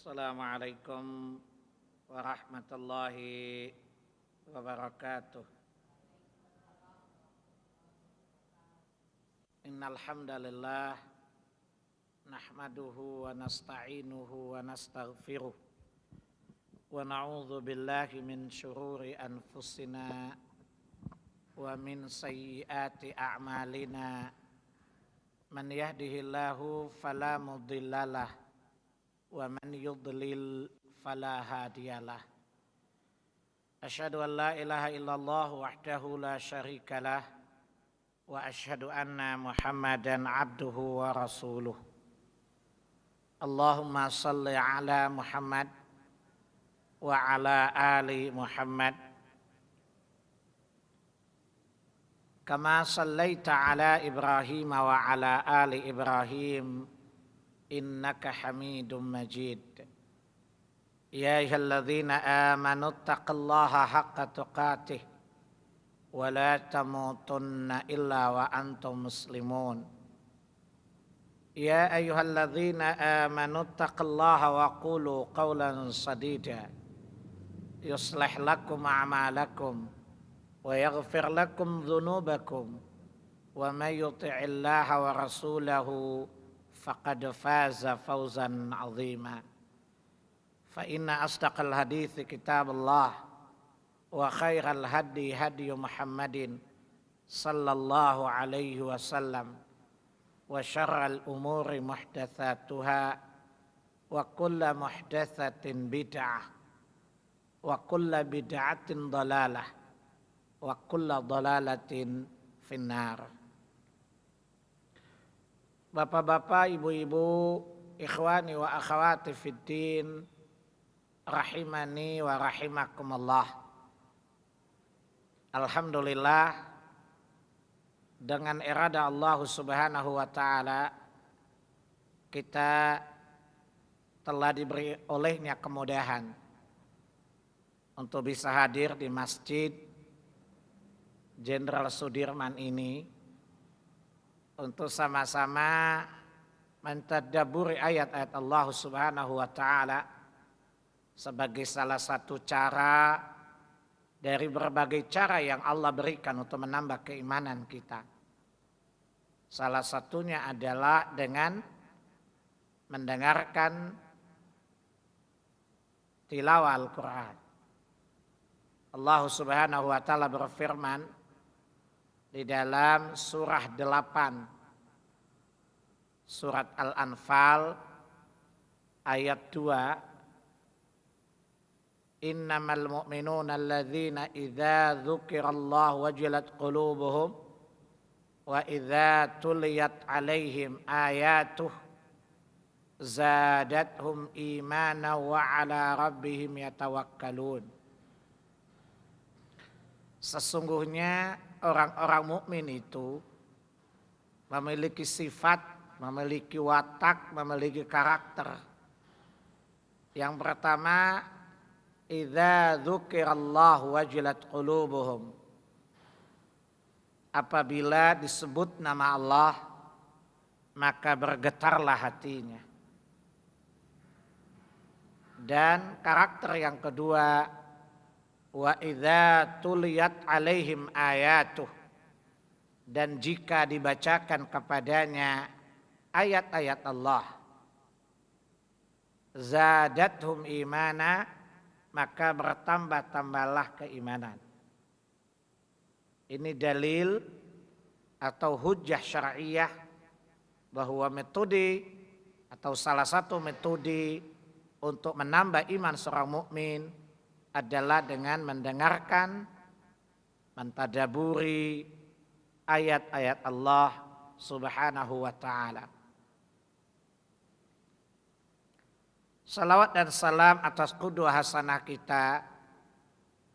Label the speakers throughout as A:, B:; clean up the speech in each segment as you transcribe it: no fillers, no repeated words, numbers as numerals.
A: Assalamualaikum warahmatullahi wabarakatuh. Innal hamdalillah nahmaduhu wa nasta'inuhu wa nastaghfiruh wa na'udzu billahi min syururi anfusina wa min sayyiati a'malina. Man yahdihillahu fala mudhillalah wa man yudlil fala hadiyalah. Asyhadu an la ilaha illallah wahdahu la syarikalah wa asyhadu anna Muhammadan abduhu wa rasuluh. Allahumma salli ala Muhammad wa ala ali Muhammad kama sallaita ala Ibrahim wa ala ali Ibrahim innaka hamidum majid. Ya ayyuhalladzina amanu taqullaha haqqa tuqatih wa la tamutunna illa wa antum muslimun. Ya ayyuhalladzina amanu taqullaha wa qulu qawlan sadida yuslih lakum a'malakum wa yaghfir lakum dhunubakum wa may yuti'illaha wa rasulahu faqad faza fawzan 'azima. Fa inna asdaqal hadithi kitabullah wa khairal hadi hadi Muhammadin sallallahu alaihi wasallam wa syarral umuri muhdatsatuha wa kullu muhdatsatin bid'ah wa kullu bid'atin dhalalah wa kullu dhalalatin finnar. Bapak-bapak, ibu-ibu, ikhwani wa akhwati fiddin, rahimani wa rahimakumullah. Alhamdulillah, dengan irada Allah subhanahu wa ta'ala, kita telah diberi olehnya kemudahan untuk bisa hadir di Masjid Jenderal Sudirman ini untuk sama-sama mentadabburi ayat-ayat Allah subhanahu wa ta'ala sebagai salah satu cara dari berbagai cara yang Allah berikan untuk menambah keimanan kita. Salah satunya adalah dengan mendengarkan tilawah Al-Quran. Allah subhanahu wa ta'ala berfirman di dalam surah 8 surat Al-Anfal ayat 2, innamal mu'minuna alladzina idza dzukirallahu wajilat qulubuhum wa idza tuliyat alaihim ayatuh zadathum imana wa ala rabbihim yatawakkalun. Sesungguhnya orang-orang mukmin itu memiliki sifat, memiliki watak, memiliki karakter. Yang pertama, idza dzukirallahu wajilat qulubuhum. Apabila disebut nama Allah, maka bergetarlah hatinya. Dan karakter yang kedua, wa idza tuliyat alaihim ayatuh, dan jika dibacakan kepadanya ayat-ayat Allah, zadathum imana, maka bertambah-tambahlah keimanan. Ini dalil atau hujjah syar'iyah bahwa metode atau salah satu metode untuk menambah iman seorang mukmin adalah dengan mendengarkan, mentadaburi ayat-ayat Allah subhanahu wa ta'ala. Salawat dan salam atas qudwah hasanah kita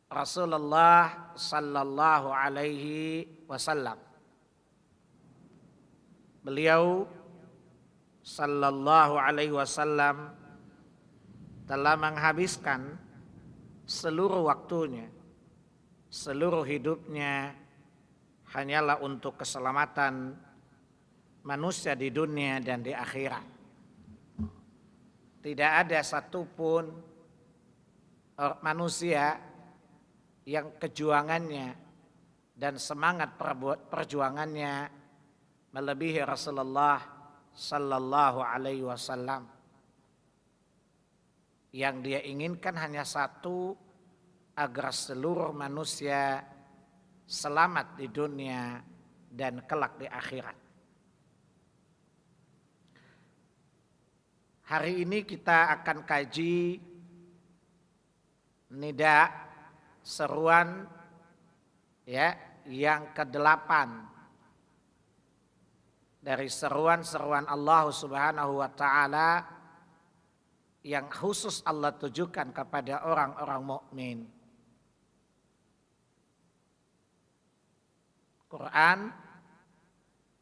A: Rasulullah sallallahu alaihi wasallam. Beliau sallallahu alaihi wasallam telah menghabiskan seluruh waktunya, seluruh hidupnya hanyalah untuk keselamatan manusia di dunia dan di akhirat. tidak ada satupun manusia yang kejuangannya dan semangat perjuangannya melebihi Rasulullah sallallahu alaihi wasallam. Yang dia inginkan hanya satu, agar seluruh manusia selamat di dunia dan kelak di akhirat. Hari ini kita akan kaji nida seruan yang ke-8 dari seruan-seruan Allah Subhanahu wa taala yang khusus Allah tujukan kepada orang-orang mukmin. Quran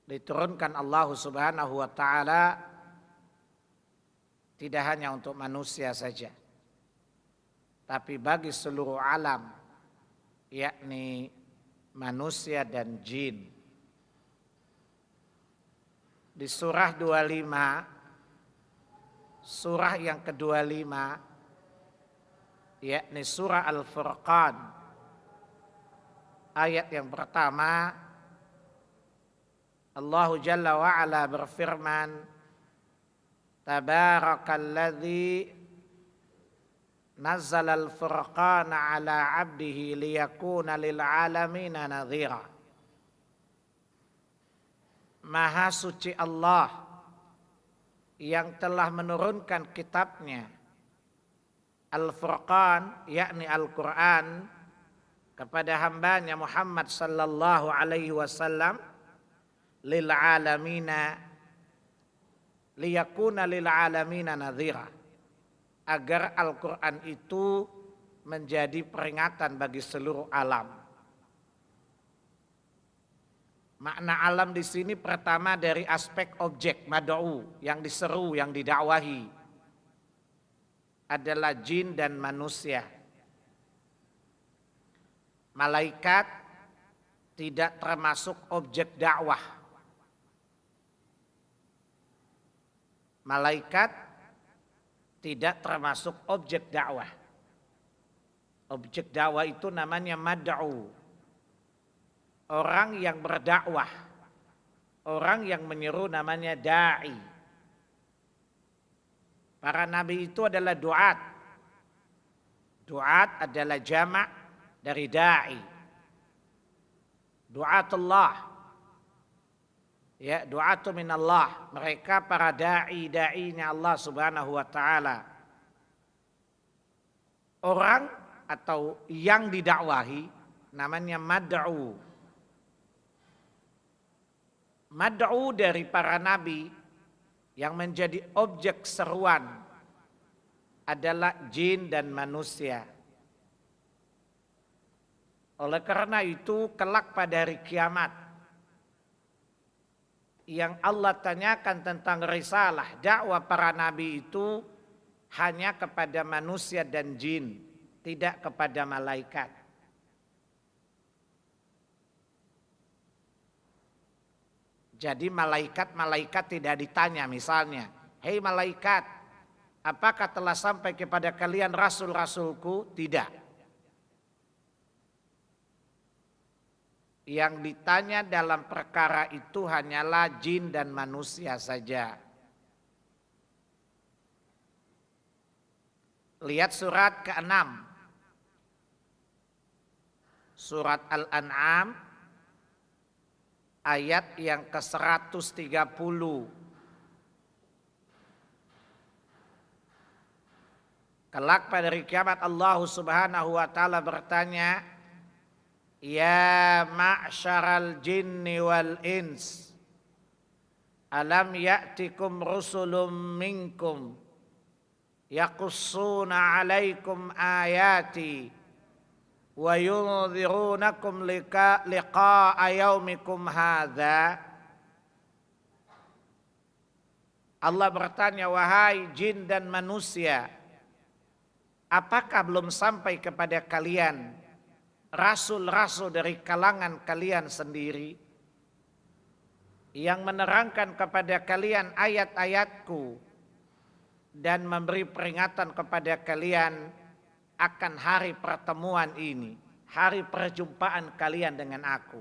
A: diturunkan Allah Subhanahu wa taala tidak hanya untuk manusia saja, tapi bagi seluruh alam, yakni manusia dan jin. Di surah 25, surah yang ke-25, yakni surah Al-Furqan, ayat yang pertama, Allah Jalla wa'ala berfirman, Tabarakalladzi nazzala al-furqana ala abdihi liyakuna lil alamina nadhira. Maha suci Allah yang telah menurunkan kitabnya Al-Furqan, yakni Al-Quran, kepada hambanya Muhammad sallallahu alaihi wasallam lil alamina liyakuna lil alamina nadhira, agar Al-Quran itu menjadi peringatan bagi seluruh alam. Makna alam di sini pertama dari aspek objek mad'u, yang diseru, yang didakwahi adalah jin dan manusia. Malaikat tidak termasuk objek dakwah. Malaikat tidak termasuk objek dakwah. Objek dakwah itu namanya mad'u. Orang yang berdakwah, orang yang menyeru namanya da'i. Para nabi itu adalah duat. Duat adalah jamak dari da'i. Du'atullah. Ya, du'atu minallah. Mereka para da'inya Allah Subhanahu wa taala. Orang atau yang didakwahi namanya mad'u. Mad'u dari para nabi yang menjadi objek seruan adalah jin dan manusia. Oleh karena itu kelak pada hari kiamat yang Allah tanyakan tentang risalah dakwah para nabi itu hanya kepada manusia dan jin, tidak kepada malaikat. Jadi malaikat tidak ditanya misalnya, hei malaikat, apakah telah sampai kepada kalian rasul-rasulku? Tidak. Yang ditanya dalam perkara itu hanyalah jin dan manusia saja. Lihat surat ke-6. Surat Al-An'am ayat yang ke-130. Kelak pada hari kiamat Allah Subhanahu wa taala bertanya, Ya ma'syaral jinni wal ins, alam ya'tikum rusulun minkum yaqussuna alaikum ayati wa yunzirunakum liqa'a yaumikum hadza. Allah bertanya, wahai jin dan manusia, apakah belum sampai kepada kalian rasul-rasul dari kalangan kalian sendiri yang menerangkan kepada kalian ayat-ayatku dan memberi peringatan kepada kalian akan hari pertemuan ini, hari perjumpaan kalian dengan aku.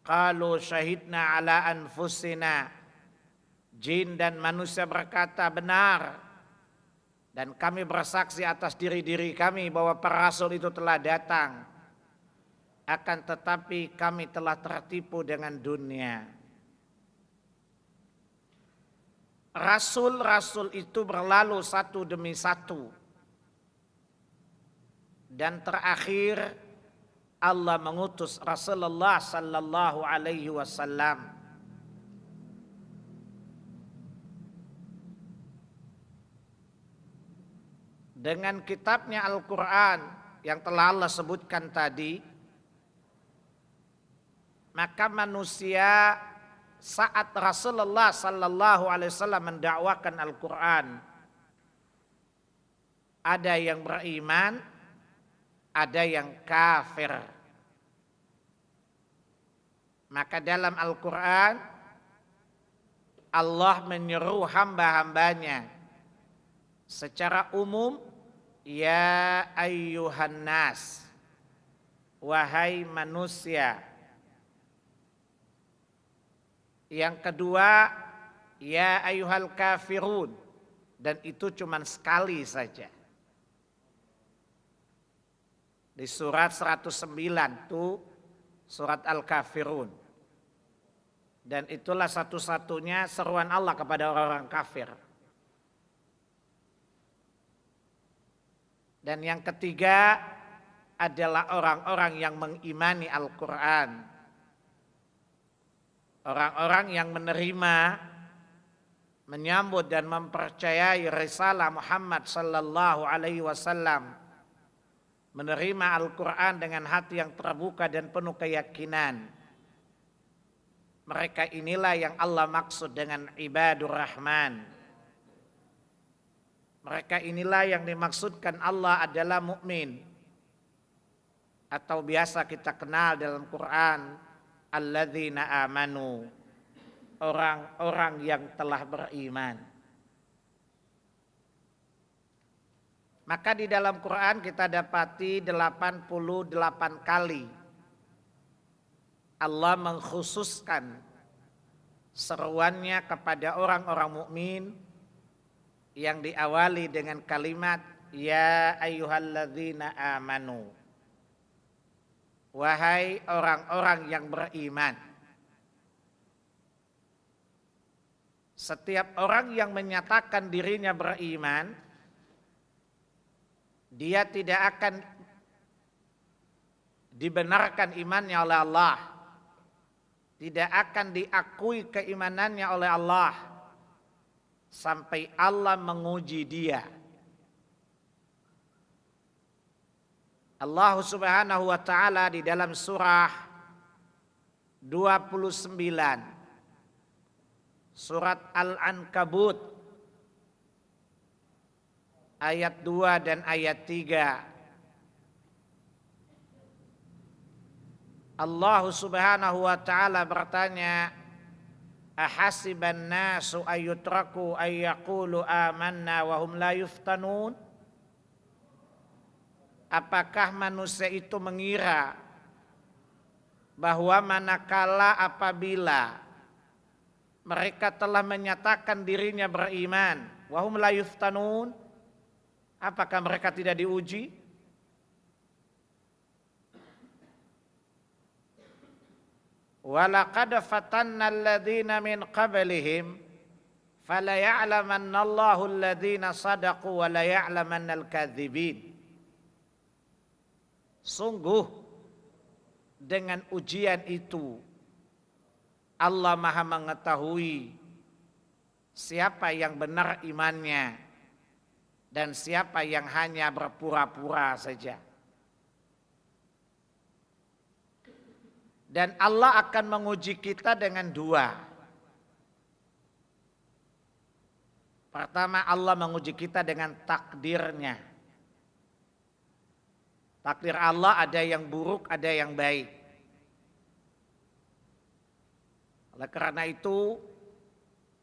A: Qalu syahidna ala anfusina. Jin dan manusia berkata, benar. Dan kami bersaksi atas diri-diri kami bahwa para rasul itu telah datang. Akan tetapi kami telah tertipu dengan dunia. Rasul-rasul itu berlalu satu demi satu. Dan terakhir Allah mengutus Rasulullah sallallahu alaihi wasallam. Dengan kitabnya Al-Quran yang telah Allah sebutkan tadi, maka manusia saat Rasulullah sallallahu alaihi wasallam mendakwakan Al-Quran, ada yang beriman, ada yang kafir. Maka dalam Al-Quran Allah menyeru hamba-hambanya secara umum, ya ayyuhan nas, wahai manusia. Yang kedua, ya ayyuhal kafirun, dan itu cuma sekali saja. Di surat 109 itu surat Al-Kafirun. Dan itulah satu-satunya seruan Allah kepada orang-orang kafir. Dan yang ketiga adalah orang-orang yang mengimani Al-Quran. Orang-orang yang menerima, menyambut dan mempercayai risalah Muhammad sallallahu alaihi wasallam. Menerima Al-Quran dengan hati yang terbuka dan penuh keyakinan. Mereka inilah yang Allah maksud dengan ibadur rahman. Mereka inilah yang dimaksudkan Allah adalah mukmin, atau biasa kita kenal dalam Quran alladzina amanu, orang-orang yang telah beriman. Maka di dalam Quran kita dapati 88 kali Allah mengkhususkan seruannya kepada orang-orang mukmin yang diawali dengan kalimat ya ayyuhalladzina amanu, wahai orang-orang yang beriman. Setiap orang yang menyatakan dirinya beriman, dia tidak akan dibenarkan imannya oleh Allah, tidak akan diakui keimanannya oleh Allah sampai Allah menguji dia. Allah Subhanahu wa taala di dalam surah 29 surat Al-Ankabut ayat 2 dan ayat 3. Allah Subhanahu wa taala bertanya, ahasiban nasu ayyutraku ayyaqulu amanna wa hum la yuftanun? Apakah manusia itu mengira bahwa manakala apabila mereka telah menyatakan dirinya beriman, wa hum la yuftanun, apakah mereka tidak diuji? Walaqad fatanna alladhina min qablihim fala ya'lamanna Allahu alladhina sadaqu wa la ya'lamanna al-kadzibin. Sungguh dengan ujian itu Allah Maha mengetahui siapa yang benar imannya dan siapa yang hanya berpura-pura saja. Dan Allah akan menguji kita dengan dua. Pertama, Allah menguji kita dengan takdirnya. Takdir Allah ada yang buruk, ada yang baik. Oleh karena itu,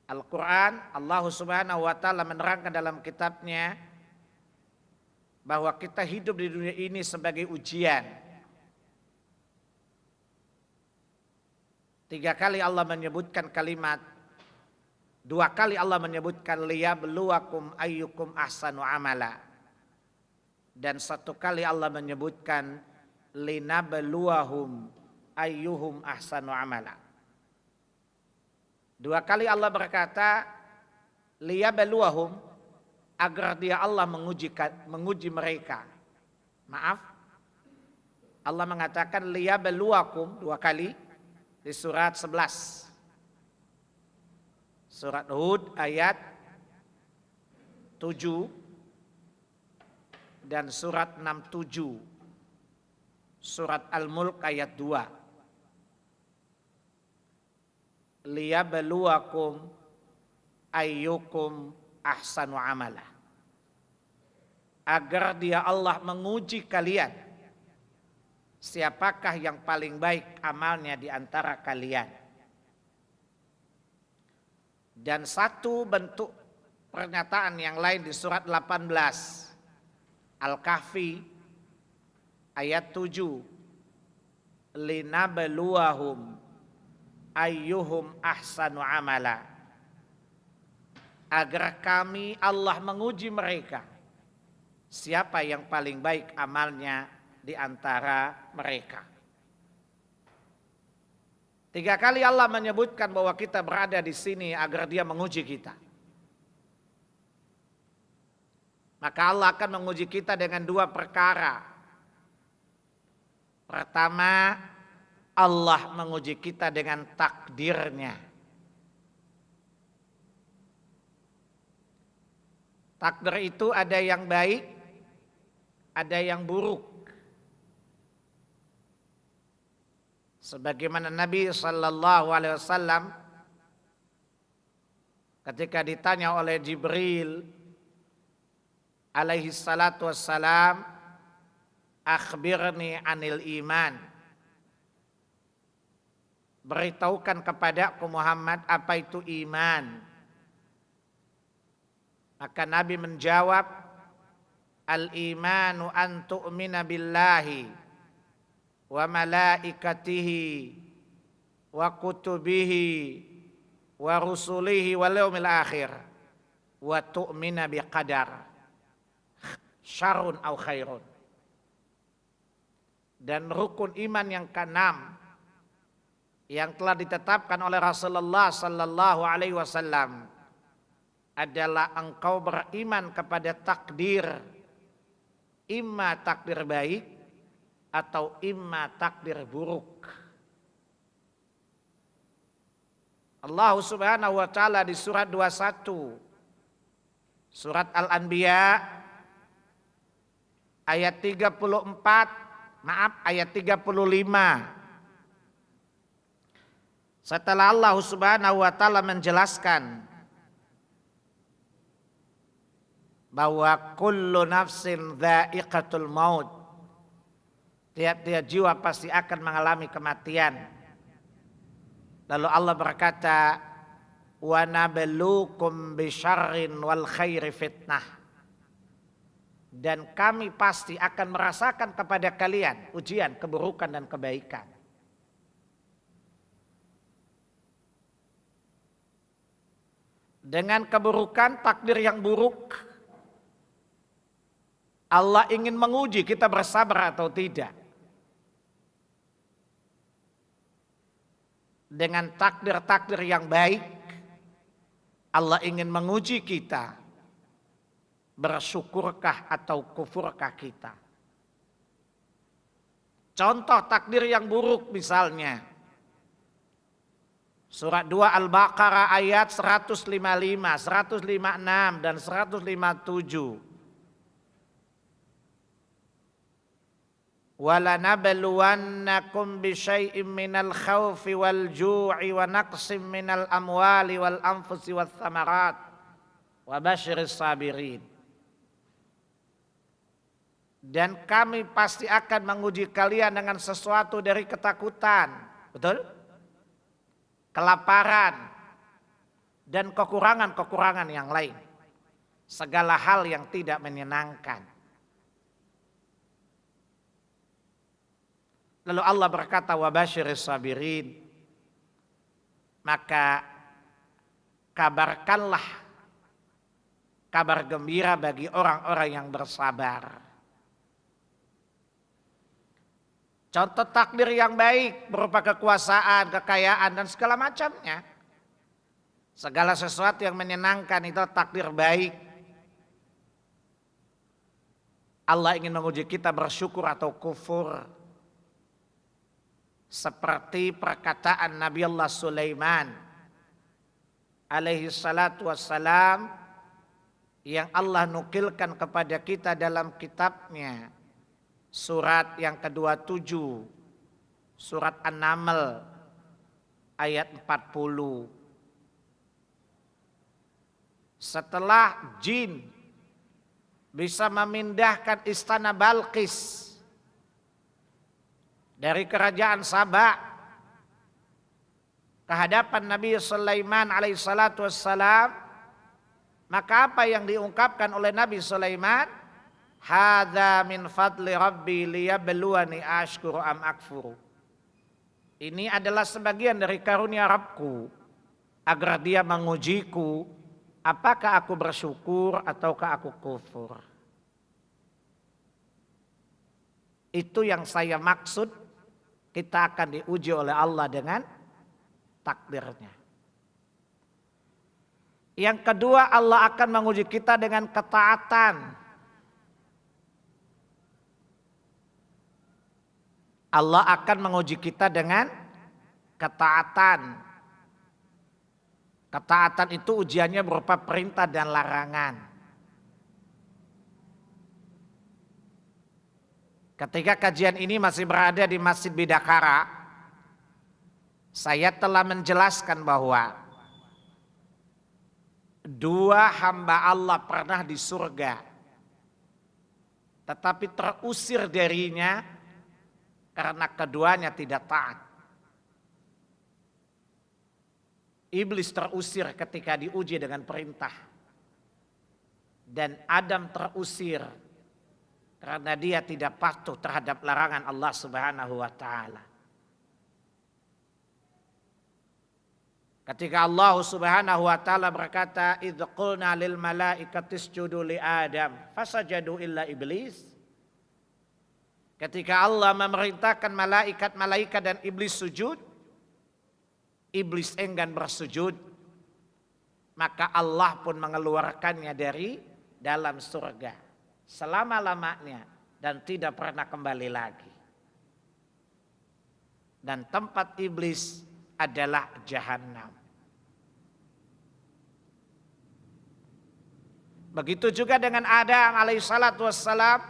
A: Al-Quran, Allah Subhanahu wa Ta'ala menerangkan dalam kitabnya bahwa kita hidup di dunia ini sebagai ujian. 3 kali Allah menyebutkan kalimat, 2 kali Allah menyebutkan liyabluwakum ayyukum ahsanu amala, dan 1 kali Allah menyebutkan linabluwahum ayyuhum ahsanu amala. 2 kali Allah berkata liyabluwahum, agar dia Allah menguji mereka. Maaf, Allah mengatakan liyabluwakum 2 kali di surat 11. Surat Hud ayat 7 dan surat 67. Surat Al-Mulk ayat 2. Liyabluwakum ayyukum ahsanu amala. Agar dia Allah menguji kalian, siapakah yang paling baik amalnya di antara kalian. Dan satu bentuk pernyataan yang lain di surat 18 Al-Kahfi ayat 7, linabluwahum ayyuhum ahsanu amala, agar kami Allah menguji mereka, siapa yang paling baik amalnya di antara mereka. 3 kali Allah menyebutkan bahwa kita berada di sini agar Dia menguji kita. Maka Allah akan menguji kita dengan 2 perkara. Pertama, Allah menguji kita dengan takdirnya. Takdir itu ada yang baik, ada yang buruk. Sebagaimana Nabi SAW ketika ditanya oleh Jibril alaihi salatu wassalam, akhbirni anil iman, beritahukan kepadaku Muhammad apa itu iman. Maka Nabi menjawab, al-imanu an tu'mina billahi wa malaikatihi wa kutubihi wa rusulihi wal yaumil akhir wa tu'mina biqadar syarrun aw khairun. Dan rukun iman yang ke-6 yang telah ditetapkan oleh Rasulullah sallallahu alaihi wasallam adalah engkau beriman kepada takdir, imma takdir baik atau imma takdir buruk. Allah Subhanahu wa Ta'ala di surat 21, surat Al-Anbiya ayat 35. Setelah Allah Subhanahu wa Ta'ala menjelaskan bahwa kullu nafsin dha'iqatul maut, tiap-tiap jiwa pasti akan mengalami kematian. Lalu Allah berkata, wa nabluukum bisyarrin wal khairi fitnah, dan kami pasti akan merasakan kepada kalian ujian, keburukan dan kebaikan. Dengan keburukan, takdir yang buruk, Allah ingin menguji kita bersabar atau tidak. Dengan takdir-takdir yang baik, Allah ingin menguji kita, bersyukurkah atau kufurkah kita. Contoh takdir yang buruk misalnya, surat 2 Al-Baqarah ayat 155, 156 dan 157. وَلَنَبْلُوَنَّكُمْ بِشَيْءٍ مِّنَ الْخَوْفِ وَالْجُوعِ وَنَقْصٍ مِّنَ الْأَمْوَالِ وَالْأَنفُسِ وَالثَّمَرَاتِ وَبَشِّرِ الصَّابِرِينَ. Dan kami pasti akan menguji kalian dengan sesuatu dari ketakutan, betul? Kelaparan, dan kekurangan-kekurangan yang lain. Segala hal yang tidak menyenangkan. Lalu Allah berkata, wa basyiris sabirin. Maka kabarkanlah kabar gembira bagi orang-orang yang bersabar. Contoh takdir yang baik berupa kekuasaan, kekayaan, dan segala macamnya. Segala sesuatu yang menyenangkan itu takdir baik. Allah ingin menguji kita bersyukur atau kufur. Seperti perkataan Nabi Allah Sulaiman alaihi salatu wassalam yang Allah nukilkan kepada kita dalam kitabnya. Surat yang ke-27, surat An-Naml ayat 40. Setelah jin bisa memindahkan istana Balqis dari kerajaan Saba ke hadapan Nabi Sulaiman alaihissalatu wassalam, maka apa yang diungkapkan oleh Nabi Sulaiman? Hadza min fadli rabbi liyabluwani ashkuru am akfuru. Ini adalah sebagian dari karunia Rabbku agar dia mengujiku apakah aku bersyukur ataukah aku kufur. Itu yang saya maksud, kita akan diuji oleh Allah dengan takdirnya. Yang kedua, Allah akan menguji kita dengan ketaatan. Allah akan menguji kita dengan ketaatan. Ketaatan itu ujiannya berupa perintah dan larangan. Ketika kajian ini masih berada di Masjid Bidakara, saya telah menjelaskan bahwa dua hamba Allah pernah di surga, tetapi terusir darinya karena keduanya tidak taat. Iblis terusir ketika diuji dengan perintah. Dan Adam terusir karena dia tidak patuh terhadap larangan Allah Subhanahu wa taala. Ketika Allah Subhanahu wa taala berkata, "Idz qulna lil malaikati isjudu li Adam, fasajadu illa iblis." Ketika Allah memerintahkan malaikat-malaikat dan iblis sujud, iblis enggan bersujud, maka Allah pun mengeluarkannya dari dalam surga selama-lamanya dan tidak pernah kembali lagi. Dan tempat iblis adalah jahanam. Begitu juga dengan Adam alaihissalatu wassalam.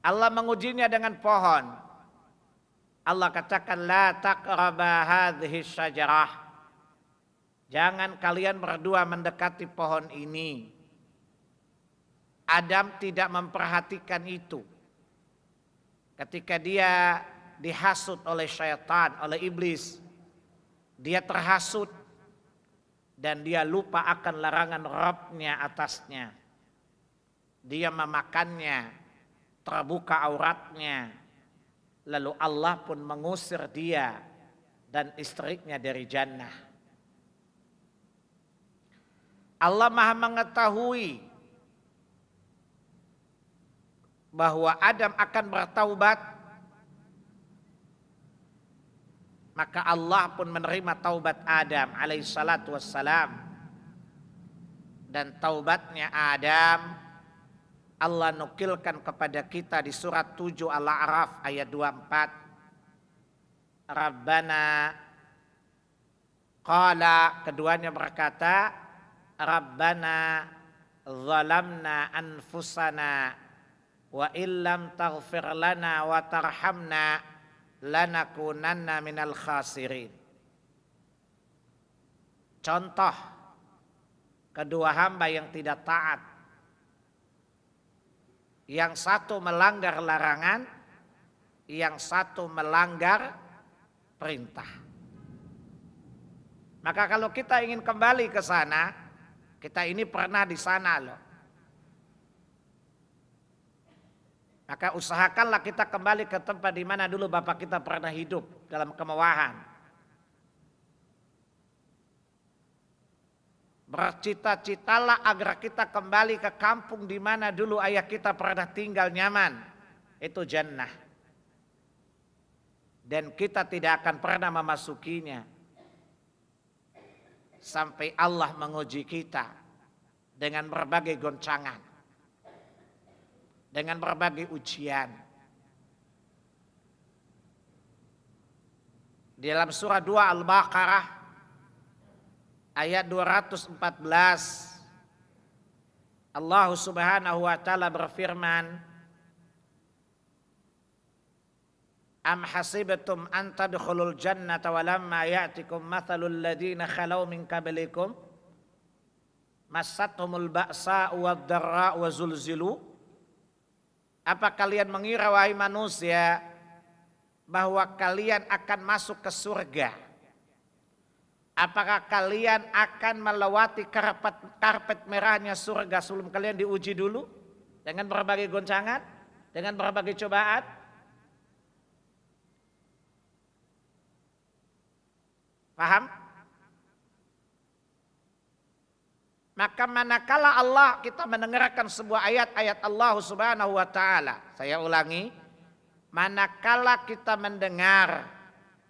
A: Allah mengujinya dengan pohon. Allah katakan, la taqraba hadhihi syajarah. Jangan kalian berdua mendekati pohon ini. Adam tidak memperhatikan itu. Ketika dia dihasut oleh syaitan, oleh iblis, dia terhasut dan dia lupa akan larangan Rabbnya atasnya. Dia memakannya, terbuka auratnya, lalu Allah pun mengusir dia dan istrinya dari jannah. Allah Maha mengetahui bahwa Adam akan bertaubat, maka Allah pun menerima taubat Adam alaihissalatu wassalam. Dan taubatnya Adam Allah nukilkan kepada kita di surat 7 Al-A'raf ayat 24. Rabbana, qala, keduanya berkata, Rabbana zalamna anfusana wa illam taghfir lana wa tarhamna lanakunanna minal khasirin. Contoh kedua hamba yang tidak taat. Yang satu melanggar larangan, yang satu melanggar perintah. Maka kalau kita ingin kembali ke sana, kita ini pernah di sana loh. Maka usahakanlah kita kembali ke tempat di mana dulu bapak kita pernah hidup dalam kemewahan. Bercita-citalah agar kita kembali ke kampung di mana dulu ayah kita pernah tinggal nyaman. Itu jannah. Dan kita tidak akan pernah memasukinya sampai Allah menguji kita dengan berbagai goncangan, dengan berbagai ujian. Di dalam surah 2 Al-Baqarah ayat 214 Allah Subhanahu wa taala berfirman, Am hasibtum an tadkhulul jannata walamma ya'tikum mathalul ladzina khalau min qablikum massathumul ba'sa wad-dharra wa zulzilu. Apa kalian mengira wahai manusia bahwa kalian akan masuk ke surga? Apakah kalian akan melewati karpet merahnya surga sebelum kalian diuji dulu dengan berbagai goncangan, dengan berbagai cobaan? Paham? Maka manakala Allah kita mendengarkan sebuah ayat-ayat Allah Subhanahu wa taala, saya ulangi, manakala kita mendengar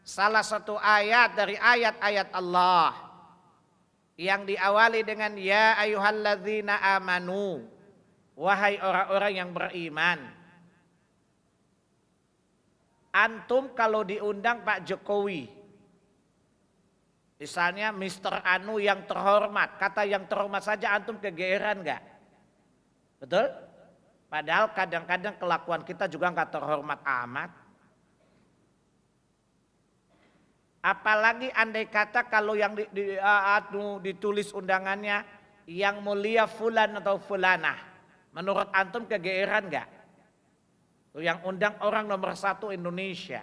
A: salah satu ayat dari ayat-ayat Allah yang diawali dengan ya ayyuhalladzina amanu, wahai orang-orang yang beriman. Antum kalau diundang Pak Jokowi, misalnya Mr. Anu yang terhormat, kata yang terhormat saja antum kegeeran enggak? Betul? Padahal kadang-kadang kelakuan kita juga enggak terhormat amat. Apalagi andai kata kalau yang ditulis undangannya yang mulia fulan atau fulanah. Menurut antum kegeeran enggak? Yang undang orang nomor 1 Indonesia.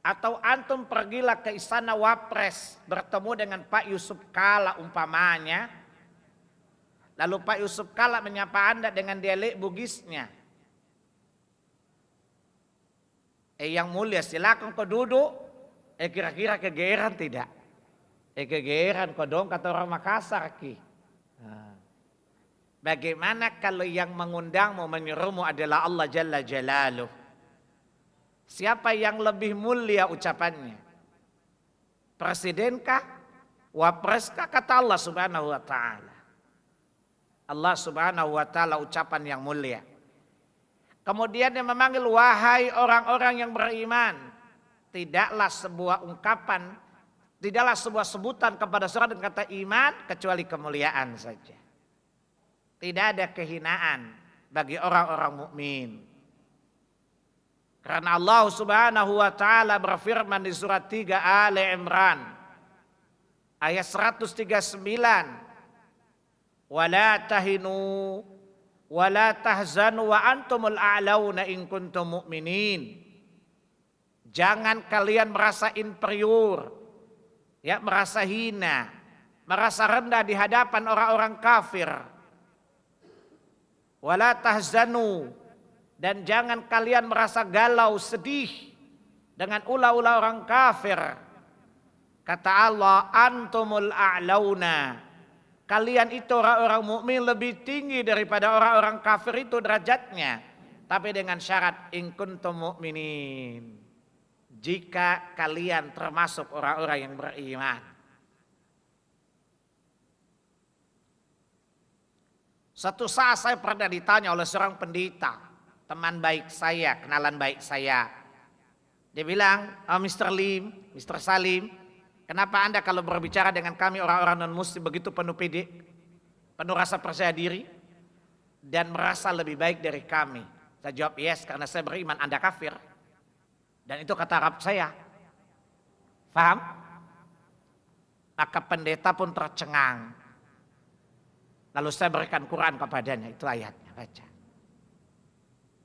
A: Atau antum pergilah ke istana Wapres bertemu dengan Pak Yusuf Kala umpamanya. Lalu Pak Yusuf Kala menyapa Anda dengan dialek Bugisnya. Yang mulia silakan kau duduk. Kira-kira kegeeran tidak? Kegeeran kau dong kata orang Makassar ki. Bagaimana kalau yang mengundangmu menyuruhmu adalah Allah Jalla Jalaluh? Siapa yang lebih mulia ucapannya? Presidenkah? Wapreskah? Kata Allah Subhanahu wa taala. Allah Subhanahu wa taala ucapan yang mulia. Kemudian dia memanggil wahai orang-orang yang beriman. Tidaklah sebuah ungkapan, tidaklah sebuah sebutan kepada seorang dengan kata iman kecuali kemuliaan saja. Tidak ada kehinaan bagi orang-orang mukmin. Karena Allah Subhanahu wa taala berfirman di surat 3 Ali Imran ayat 139, "Wala tahinu wala tahzanu wa antumul a'launa in kuntum mu'minin." Jangan kalian merasa inferior, ya, merasa hina, merasa rendah di hadapan orang-orang kafir. Wala tahzanu, dan jangan kalian merasa galau, sedih dengan ulah-ulah orang kafir. Kata Allah, antumul a'launa. Kalian itu orang-orang mukmin lebih tinggi daripada orang-orang kafir itu derajatnya. Tapi dengan syarat in kuntum mu'minin. Jika kalian termasuk orang-orang yang beriman. Suatu saat saya pernah ditanya oleh seorang pendeta, teman baik saya, kenalan baik saya. Dia bilang, Mr. Lim, Mr. Salim, kenapa Anda kalau berbicara dengan kami orang-orang non-muslim begitu penuh pede, penuh rasa percaya diri, dan merasa lebih baik dari kami? Saya jawab, yes, karena saya beriman, Anda kafir. Dan itu kata Arab saya. Faham? Maka pendeta pun tercengang. Lalu saya berikan Quran kepadanya, itu ayatnya, baca.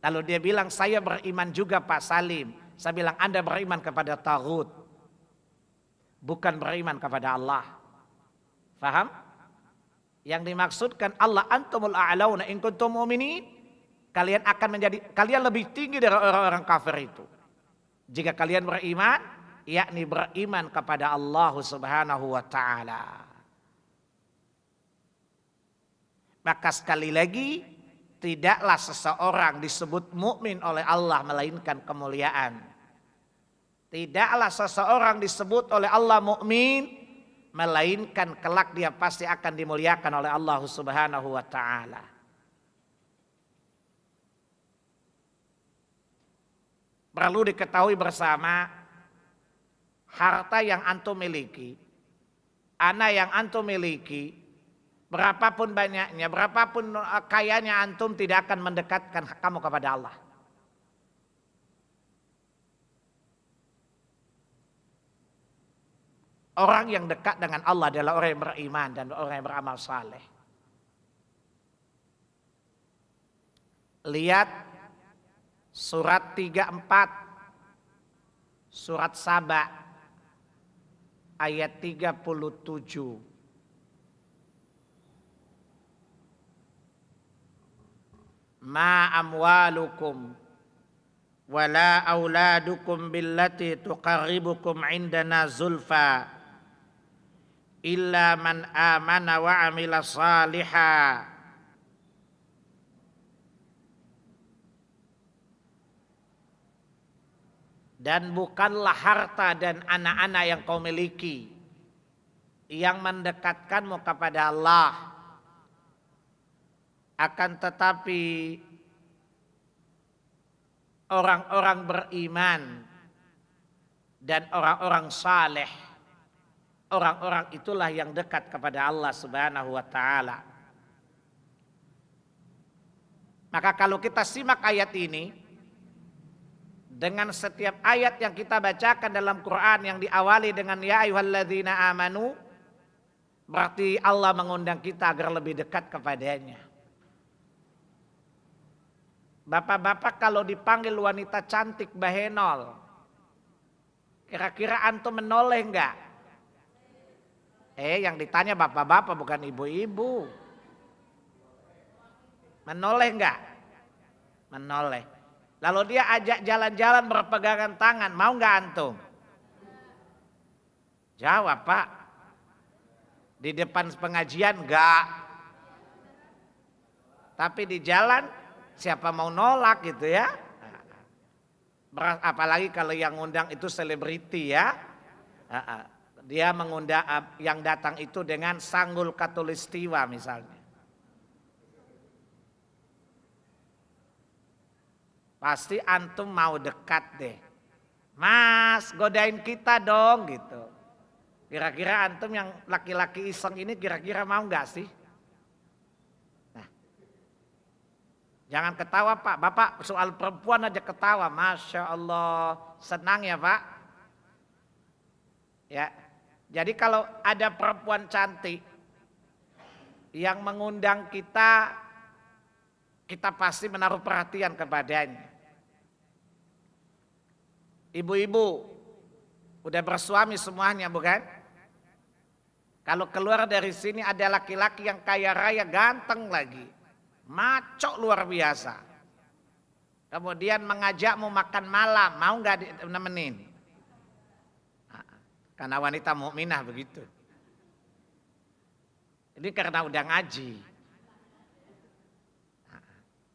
A: Lalu dia bilang, saya beriman juga Pak Salim. Saya bilang, Anda beriman kepada taghut. bukan beriman kepada Allah. Faham? Yang dimaksudkan Allah antumul a'launa in kuntum mu'minin. Kalian lebih tinggi dari orang-orang kafir itu. Jika kalian beriman, yakni beriman kepada Allah Subhanahu wa taala. Maka sekali lagi, tidaklah seseorang disebut mukmin oleh Allah melainkan kemuliaan. Tidaklah seseorang disebut oleh Allah mukmin melainkan kelak dia pasti akan dimuliakan oleh Allah Subhanahu wa taala. Perlu diketahui bersama, harta yang antum miliki, anak yang antum miliki, berapapun banyaknya, berapapun kayanya antum tidak akan mendekatkan kamu kepada Allah. Orang yang dekat dengan Allah adalah orang yang beriman dan orang yang beramal saleh. Lihat surat 34, surat Saba ayat 37. Ma amwalukum wala auladukum billati tuqarribukum indana zulfa illa man amana wa amila salihah. Dan bukanlah harta dan anak-anak yang kau miliki yang mendekatkanmu kepada Allah. Akan tetapi orang-orang beriman dan orang-orang saleh, orang-orang itulah yang dekat kepada Allah Subhanahu wa taala. Maka kalau kita simak ayat ini, dengan setiap ayat yang kita bacakan dalam Quran yang diawali dengan ya ayyuhalladzina amanu, berarti Allah mengundang kita agar lebih dekat kepadanya. Bapak-bapak kalau dipanggil wanita cantik bahenol, kira-kira antum menoleh enggak? Yang ditanya bapak-bapak bukan ibu-ibu. Menoleh enggak? Menoleh. Lalu dia ajak jalan-jalan berpegangan tangan, mau nggak antum? Jawab Pak. Di depan pengajian enggak. Tapi di jalan siapa mau nolak gitu ya? Apalagi kalau yang ngundang itu selebriti ya. Dia mengundang yang datang itu dengan sanggul katulistiwa misalnya. Pasti antum mau dekat deh. Mas, godain kita dong gitu. Kira-kira antum yang laki-laki iseng ini kira-kira mau gak sih? Nah, jangan ketawa Pak. Bapak soal perempuan aja ketawa. Masya Allah. Senang ya Pak? Ya. Jadi kalau ada perempuan cantik yang mengundang kita, kita pasti menaruh perhatian kepadanya. Ibu-ibu udah bersuami semuanya bukan? Kalau keluar dari sini ada laki-laki yang kaya raya ganteng lagi, maco luar biasa. Kemudian mengajakmu makan malam, mau nggak nemenin? Karena wanita mukminah begitu. Ini karena udah ngaji.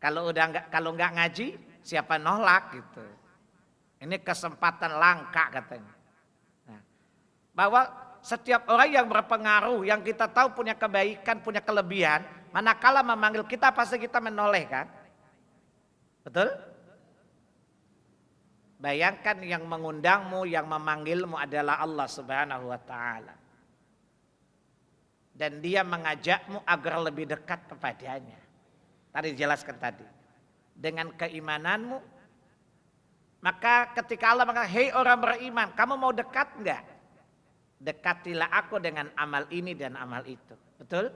A: Kalau nggak ngaji, siapa nolak gitu. Ini kesempatan langka katanya. Nah, bahwa setiap orang yang berpengaruh, yang kita tahu punya kebaikan, punya kelebihan, manakala memanggil kita pasti kita menoleh kan? Betul? Bayangkan yang mengundangmu, yang memanggilmu adalah Allah Subhanahu wa taala. Dan dia mengajakmu agar lebih dekat kepadanya. Tadi dijelaskan tadi. Dengan keimananmu, maka ketika Allah mengatakan, hei orang beriman, kamu mau dekat enggak? Dekatilah aku dengan amal ini dan amal itu. Betul?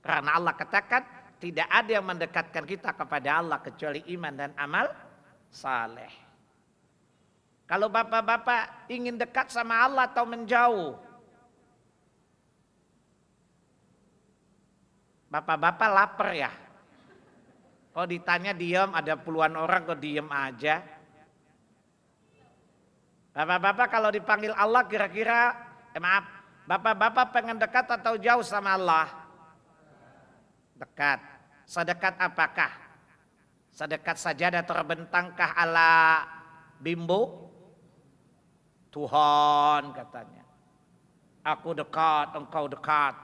A: Karena Allah katakan, tidak ada yang mendekatkan kita kepada Allah kecuali iman dan amal saleh. Kalau bapak-bapak ingin dekat sama Allah atau menjauh? Bapak-bapak lapar ya? Kalau ditanya diam, ada puluhan orang kok diam aja. Bapak-bapak kalau dipanggil Allah kira-kira, maaf, bapak-bapak pengen dekat atau jauh sama Allah? Dekat. Sedekat apakah? Sedekat sajadah terbentangkah ala bimbo? Tuhan katanya. Aku dekat, engkau dekat.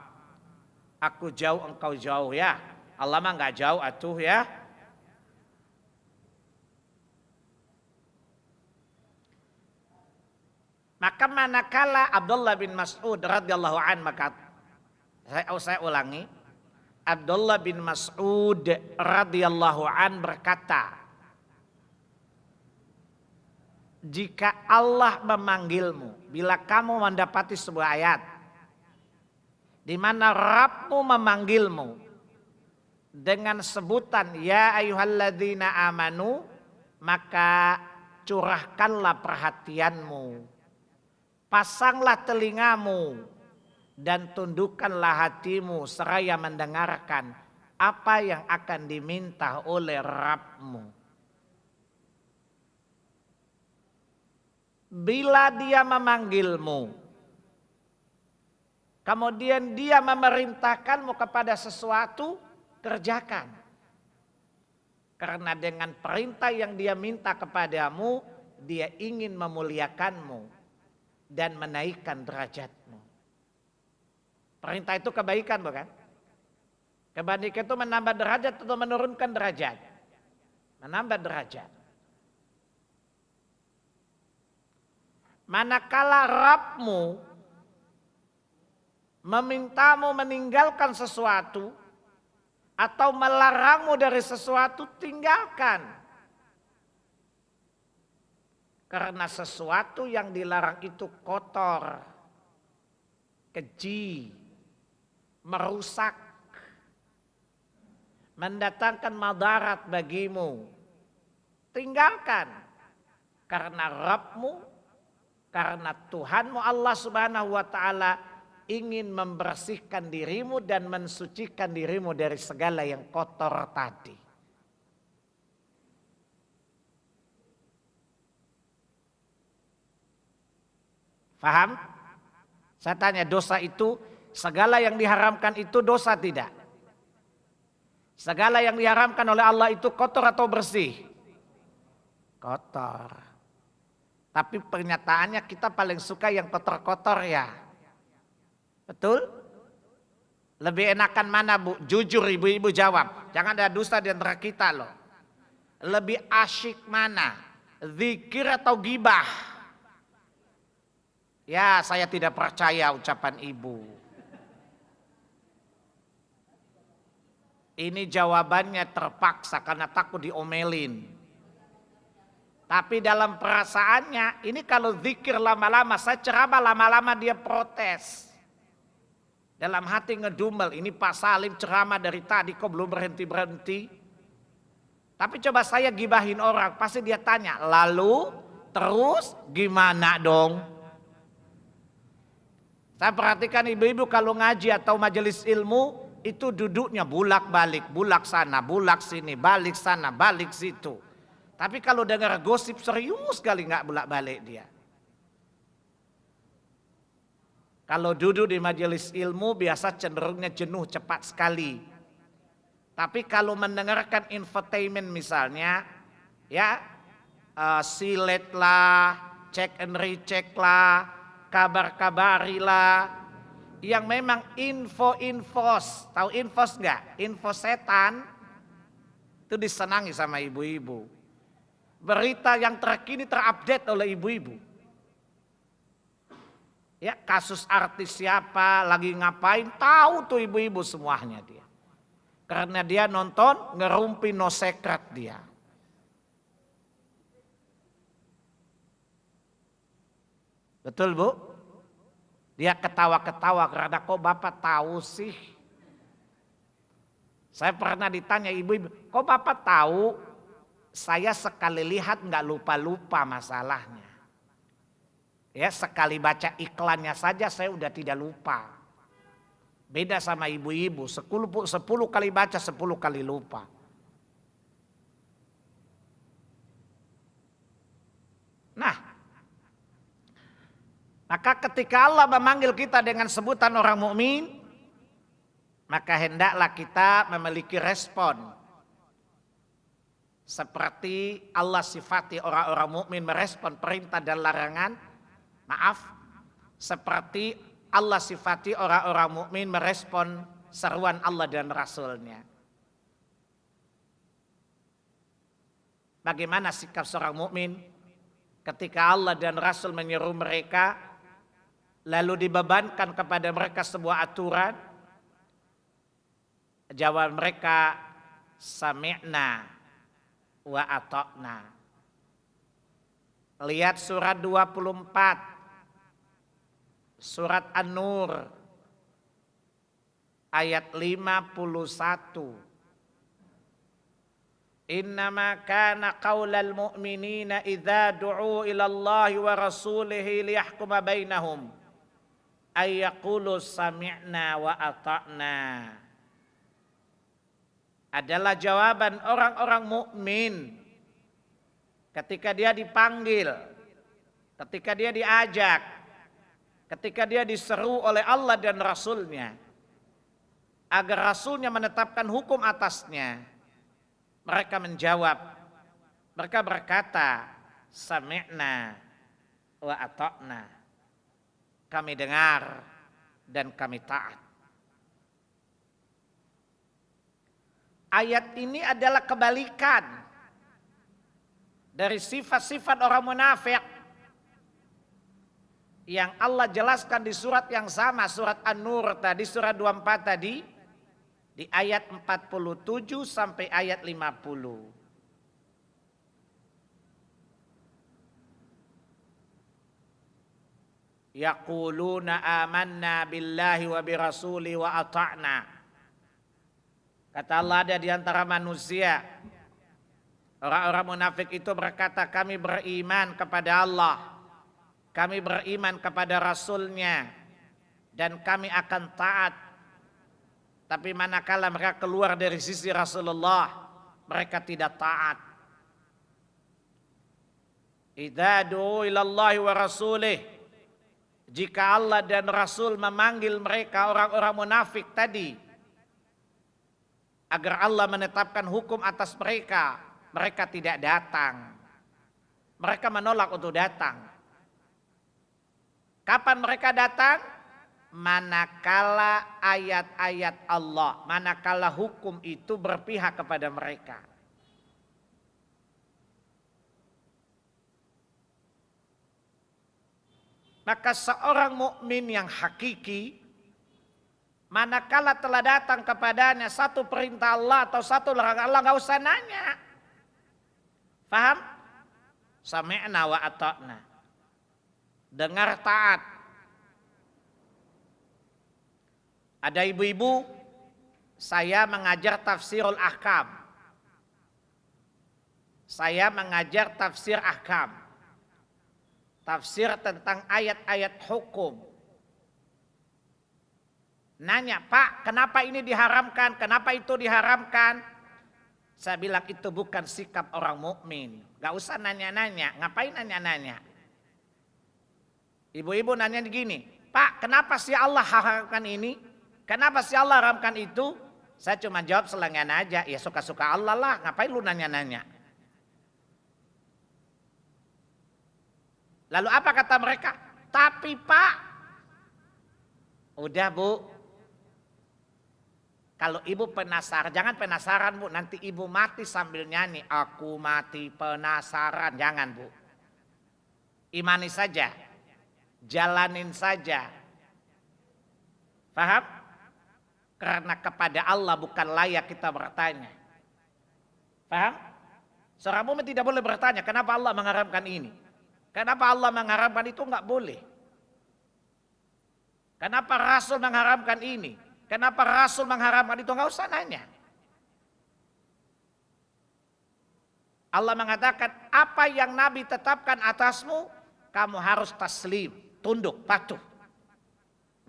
A: Aku jauh, engkau jauh ya. Allah mah nggak jauh atuh ya. Maka manakala Abdullah bin Mas'ud radhiyallahu an, maka saya ulangi, Abdullah bin Mas'ud radhiyallahu an berkata, jika Allah memanggilmu, bila kamu mendapati sebuah ayat di mana Rabbmu memanggilmu dengan sebutan ya ayyuhalladzina amanu, maka curahkanlah perhatianmu, pasanglah telingamu dan tundukkanlah hatimu seraya mendengarkan apa yang akan diminta oleh Rabbmu. Bila dia memanggilmu, kemudian dia memerintahkanmu kepada sesuatu, kerjakan. Karena dengan perintah yang dia minta kepadamu, dia ingin memuliakanmu dan menaikkan derajatmu. Perintah itu kebaikan bukan? Kebaikan itu menambah derajat atau menurunkan derajat? Menambah derajat. Manakala Rabbmu memintamu meninggalkan sesuatu atau melarangmu dari sesuatu, tinggalkan. Karena sesuatu yang dilarang itu kotor, keji, merusak, mendatangkan madarat bagimu. Tinggalkan. Karena Rabbmu, karena Tuhanmu Allah Subhanahu wa ta'ala ingin membersihkan dirimu dan mensucikan dirimu dari segala yang kotor tadi. Faham? Saya tanya, dosa itu, segala yang diharamkan itu dosa tidak? Segala yang diharamkan oleh Allah itu kotor atau bersih? Kotor. Tapi pernyataannya kita paling suka yang kotor-kotor ya. Betul? Lebih enakan mana Bu? Jujur ibu-ibu jawab. Jangan ada dusta di antara kita loh. Lebih asyik mana? Zikir atau gibah? Ya, saya tidak percaya ucapan ibu. Ini jawabannya terpaksa karena takut diomelin. Tapi dalam perasaannya, ini kalau zikir lama-lama, saya ceramah lama-lama dia protes. Dalam hati ngedumel, ini Pak Salim ceramah dari tadi kok belum berhenti-berhenti. Tapi coba saya gibahin orang, pasti dia tanya, lalu terus gimana dong? Saya perhatikan ibu-ibu kalau ngaji atau majelis ilmu, itu duduknya bulak-balik, bulak sana, bulak sini, balik sana, balik situ. Tapi kalau dengar gosip serius sekali nggak bolak-balik dia. Kalau duduk di majelis ilmu biasa cenderungnya jenuh cepat sekali. Tapi kalau mendengarkan infotainment misalnya, ya silet lah, check and recheck lah, kabar-kabari lah, yang memang info-infos, tahu infos nggak? Info setan itu disenangi sama ibu-ibu. Berita yang terkini terupdate oleh ibu-ibu. Ya, kasus artis siapa, lagi ngapain, tahu tuh ibu-ibu semuanya dia. Karena dia nonton, ngerumpi no secret dia. Betul Bu? Dia ketawa-ketawa karena kok Bapak tahu sih? Saya pernah ditanya ibu-ibu, kok Bapak tahu? Saya sekali lihat nggak lupa-lupa masalahnya. Ya, sekali baca iklannya saja saya udah tidak lupa. Beda sama ibu-ibu, 10 kali baca 10 kali lupa. Nah, maka ketika Allah memanggil kita dengan sebutan orang mukmin, maka hendaklah kita memiliki respon. Seperti Allah sifati orang-orang mukmin merespon perintah dan larangan. Maaf, seperti Allah sifati orang-orang mukmin merespon seruan Allah dan Rasul-Nya. Bagaimana sikap seorang mukmin ketika Allah dan Rasul menyeru mereka, lalu dibebankan kepada mereka sebuah aturan? Jawab mereka, sami'na wa ata'na. Lihat surat 24. Surat An-Nur ayat 51. Innama kana qaulal mu'minina idza du'u ila Allah wa rasulihi liyahkuma bainahum ay yaqulu sami'na wa ata'na. Adalah jawaban orang-orang mukmin ketika dia dipanggil, ketika dia diajak, ketika dia diseru oleh Allah dan Rasul-Nya agar Rasul-Nya menetapkan hukum atasnya, mereka menjawab, mereka berkata, sami'na wa ata'na. Kami dengar dan kami taat. Ayat ini adalah kebalikan dari sifat-sifat orang munafik yang Allah jelaskan di surat yang sama, surat An-Nur tadi, surat 24 tadi, di ayat 47 sampai ayat 50. Yaquluna amanna billahi wa birasuli wa ata'na. Kata Allah, ada di antara manusia orang-orang munafik itu berkata, kami beriman kepada Allah, kami beriman kepada Rasul-Nya, dan kami akan taat. Tapi manakala mereka keluar dari sisi Rasulullah, mereka tidak taat. Idza du'u ilallahi wa rasulih, jika Allah dan Rasul memanggil mereka orang-orang munafik tadi agar Allah menetapkan hukum atas mereka, mereka tidak datang. Mereka menolak untuk datang. Kapan mereka datang? Manakala ayat-ayat Allah, manakala hukum itu berpihak kepada mereka. Maka seorang mukmin yang hakiki, manakala telah datang kepadanya satu perintah Allah atau satu larangan Allah, nggak usah nanya. Faham? Sami'na wa ata'na. Dengar taat. Ada ibu-ibu, saya mengajar tafsirul ahkam. Saya mengajar tafsir ahkam. Tafsir tentang ayat-ayat hukum. Nanya, Pak, kenapa ini diharamkan? Kenapa itu diharamkan? Saya bilang itu bukan sikap orang mukmin. Gak usah nanya-nanya. Ngapain nanya-nanya? Ibu-ibu nanya begini, Pak, kenapa sih Allah haramkan ini? Kenapa sih Allah haramkan itu? Saya cuma jawab selengean aja. Ya suka-suka Allah lah. Ngapain lu nanya-nanya? Lalu apa kata mereka? Tapi Pak, udah Bu, kalau ibu penasaran, jangan penasaran Bu, nanti ibu mati sambil nyanyi, aku mati penasaran, jangan Bu. Imani saja, jalanin saja. Paham? Karena kepada Allah bukan layak kita bertanya. Paham? Seorang mukmin tidak boleh bertanya, kenapa Allah mengharamkan ini? Kenapa Allah mengharamkan itu? Enggak boleh. Kenapa Rasul mengharamkan ini? Kenapa Rasul mengharamkan itu? Enggak usah nanya. Allah mengatakan, apa yang Nabi tetapkan atasmu, kamu harus taslim, tunduk, patuh.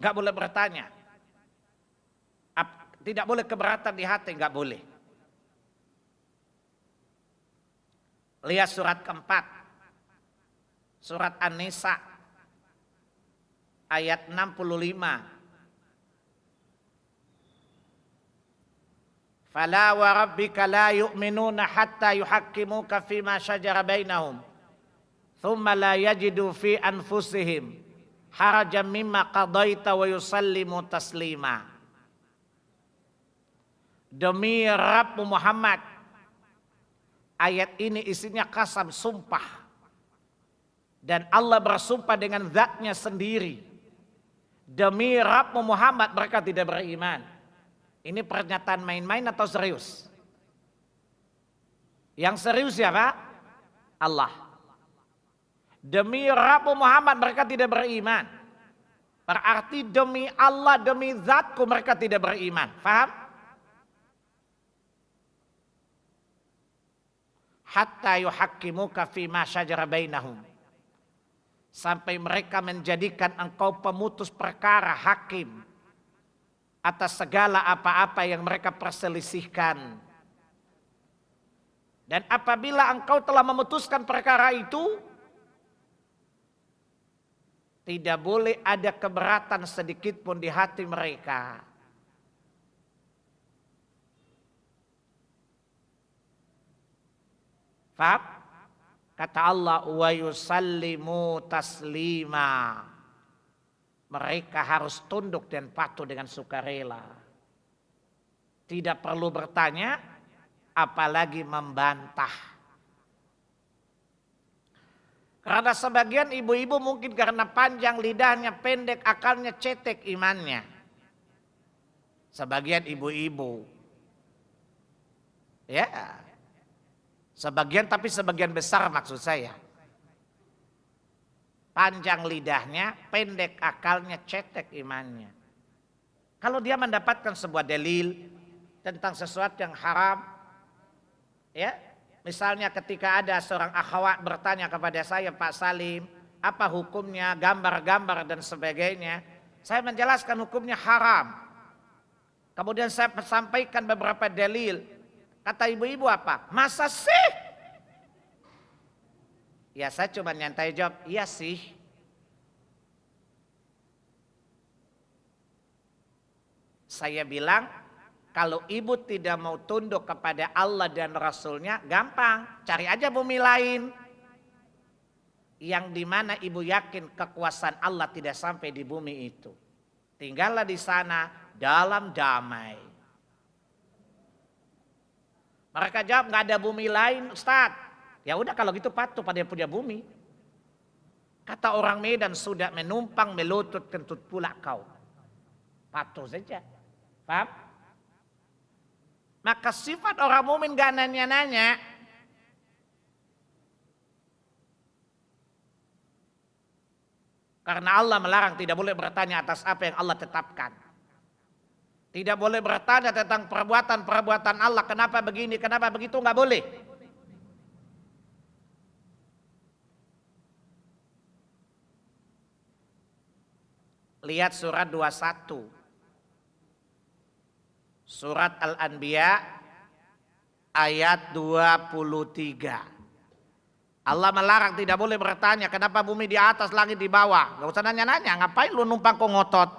A: Enggak boleh bertanya. Tidak boleh keberatan di hati, enggak boleh. Lihat surat keempat. Surat An-Nisa ayat 65. Fala wa rabbika la yu'minuna hatta yuhakkimuka fima syajara bainahum thumma la yajidu fi anfusihim harajan mimma qadaita wa yusallimu taslima. Demi Rabb Muhammad, ayat ini isinya qasam, sumpah. Dan Allah bersumpah dengan zatnya sendiri. Demi Rabb Muhammad, mereka tidak beriman. Ini pernyataan main-main atau serius? Yang serius siapa? Allah. Demi Rabb Muhammad mereka tidak beriman. Berarti demi Allah, demi zatku mereka tidak beriman. Faham? Hatta yuhakkimuka fima syajara bainahum. Sampai mereka menjadikan engkau pemutus perkara, hakim atas segala apa-apa yang mereka perselisihkan. Dan apabila engkau telah memutuskan perkara itu, tidak boleh ada keberatan sedikit pun di hati mereka. Faham? Kata Allah, wa yusallimu taslima. Mereka harus tunduk dan patuh dengan sukarela. Tidak perlu bertanya, apalagi membantah. Karena sebagian ibu-ibu mungkin karena panjang lidahnya, pendek akalnya, cetek imannya. Sebagian ibu-ibu. Ya. Sebagian, tapi sebagian besar maksud saya. Panjang lidahnya, pendek akalnya, cetek imannya. Kalau dia mendapatkan sebuah dalil tentang sesuatu yang haram, ya, misalnya ketika ada seorang akhwat bertanya kepada saya, Pak Salim, apa hukumnya gambar-gambar dan sebagainya, saya menjelaskan hukumnya haram. Kemudian saya sampaikan beberapa dalil. Kata ibu-ibu apa? Masa sih? Ya saya cuma nyantai jawab, iya sih. Saya bilang, kalau ibu tidak mau tunduk kepada Allah dan Rasulnya, gampang, cari aja bumi lain. Yang dimana ibu yakin kekuasaan Allah tidak sampai di bumi itu. Tinggallah di sana dalam damai. Mereka jawab, nggak ada bumi lain Ustaz. Ya udah kalau gitu patuh pada yang punya bumi. Kata orang Medan, sudah menumpang melutut kentut pula kau. Patuh saja. Paham? Maka sifat orang mukmin gak nanya-nanya. Karena Allah melarang, tidak boleh bertanya atas apa yang Allah tetapkan. Tidak boleh bertanya tentang perbuatan-perbuatan Allah. Kenapa begini, kenapa begitu, gak boleh. Lihat surat 21. Surat Al-Anbiya ayat 23. Allah melarang, tidak boleh bertanya kenapa bumi di atas, langit di bawah. Gak usah nanya-nanya, ngapain lu numpang kok ngotot.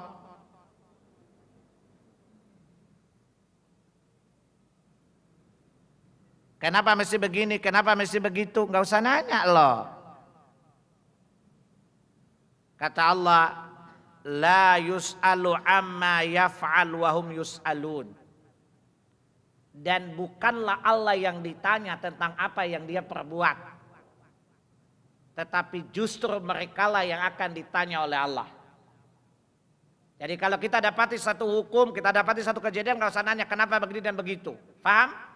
A: Kenapa mesti begini, kenapa mesti begitu, gak usah nanya loh. Kata Allah, la yus'alu amma yaf'al wa hum yus'alun. Dan bukanlah Allah yang ditanya tentang apa yang dia perbuat, tetapi justru merekalah yang akan ditanya oleh Allah. Jadi kalau kita dapati satu hukum, kita dapati satu kejadian, gak usah nanya kenapa begini dan begitu. Paham?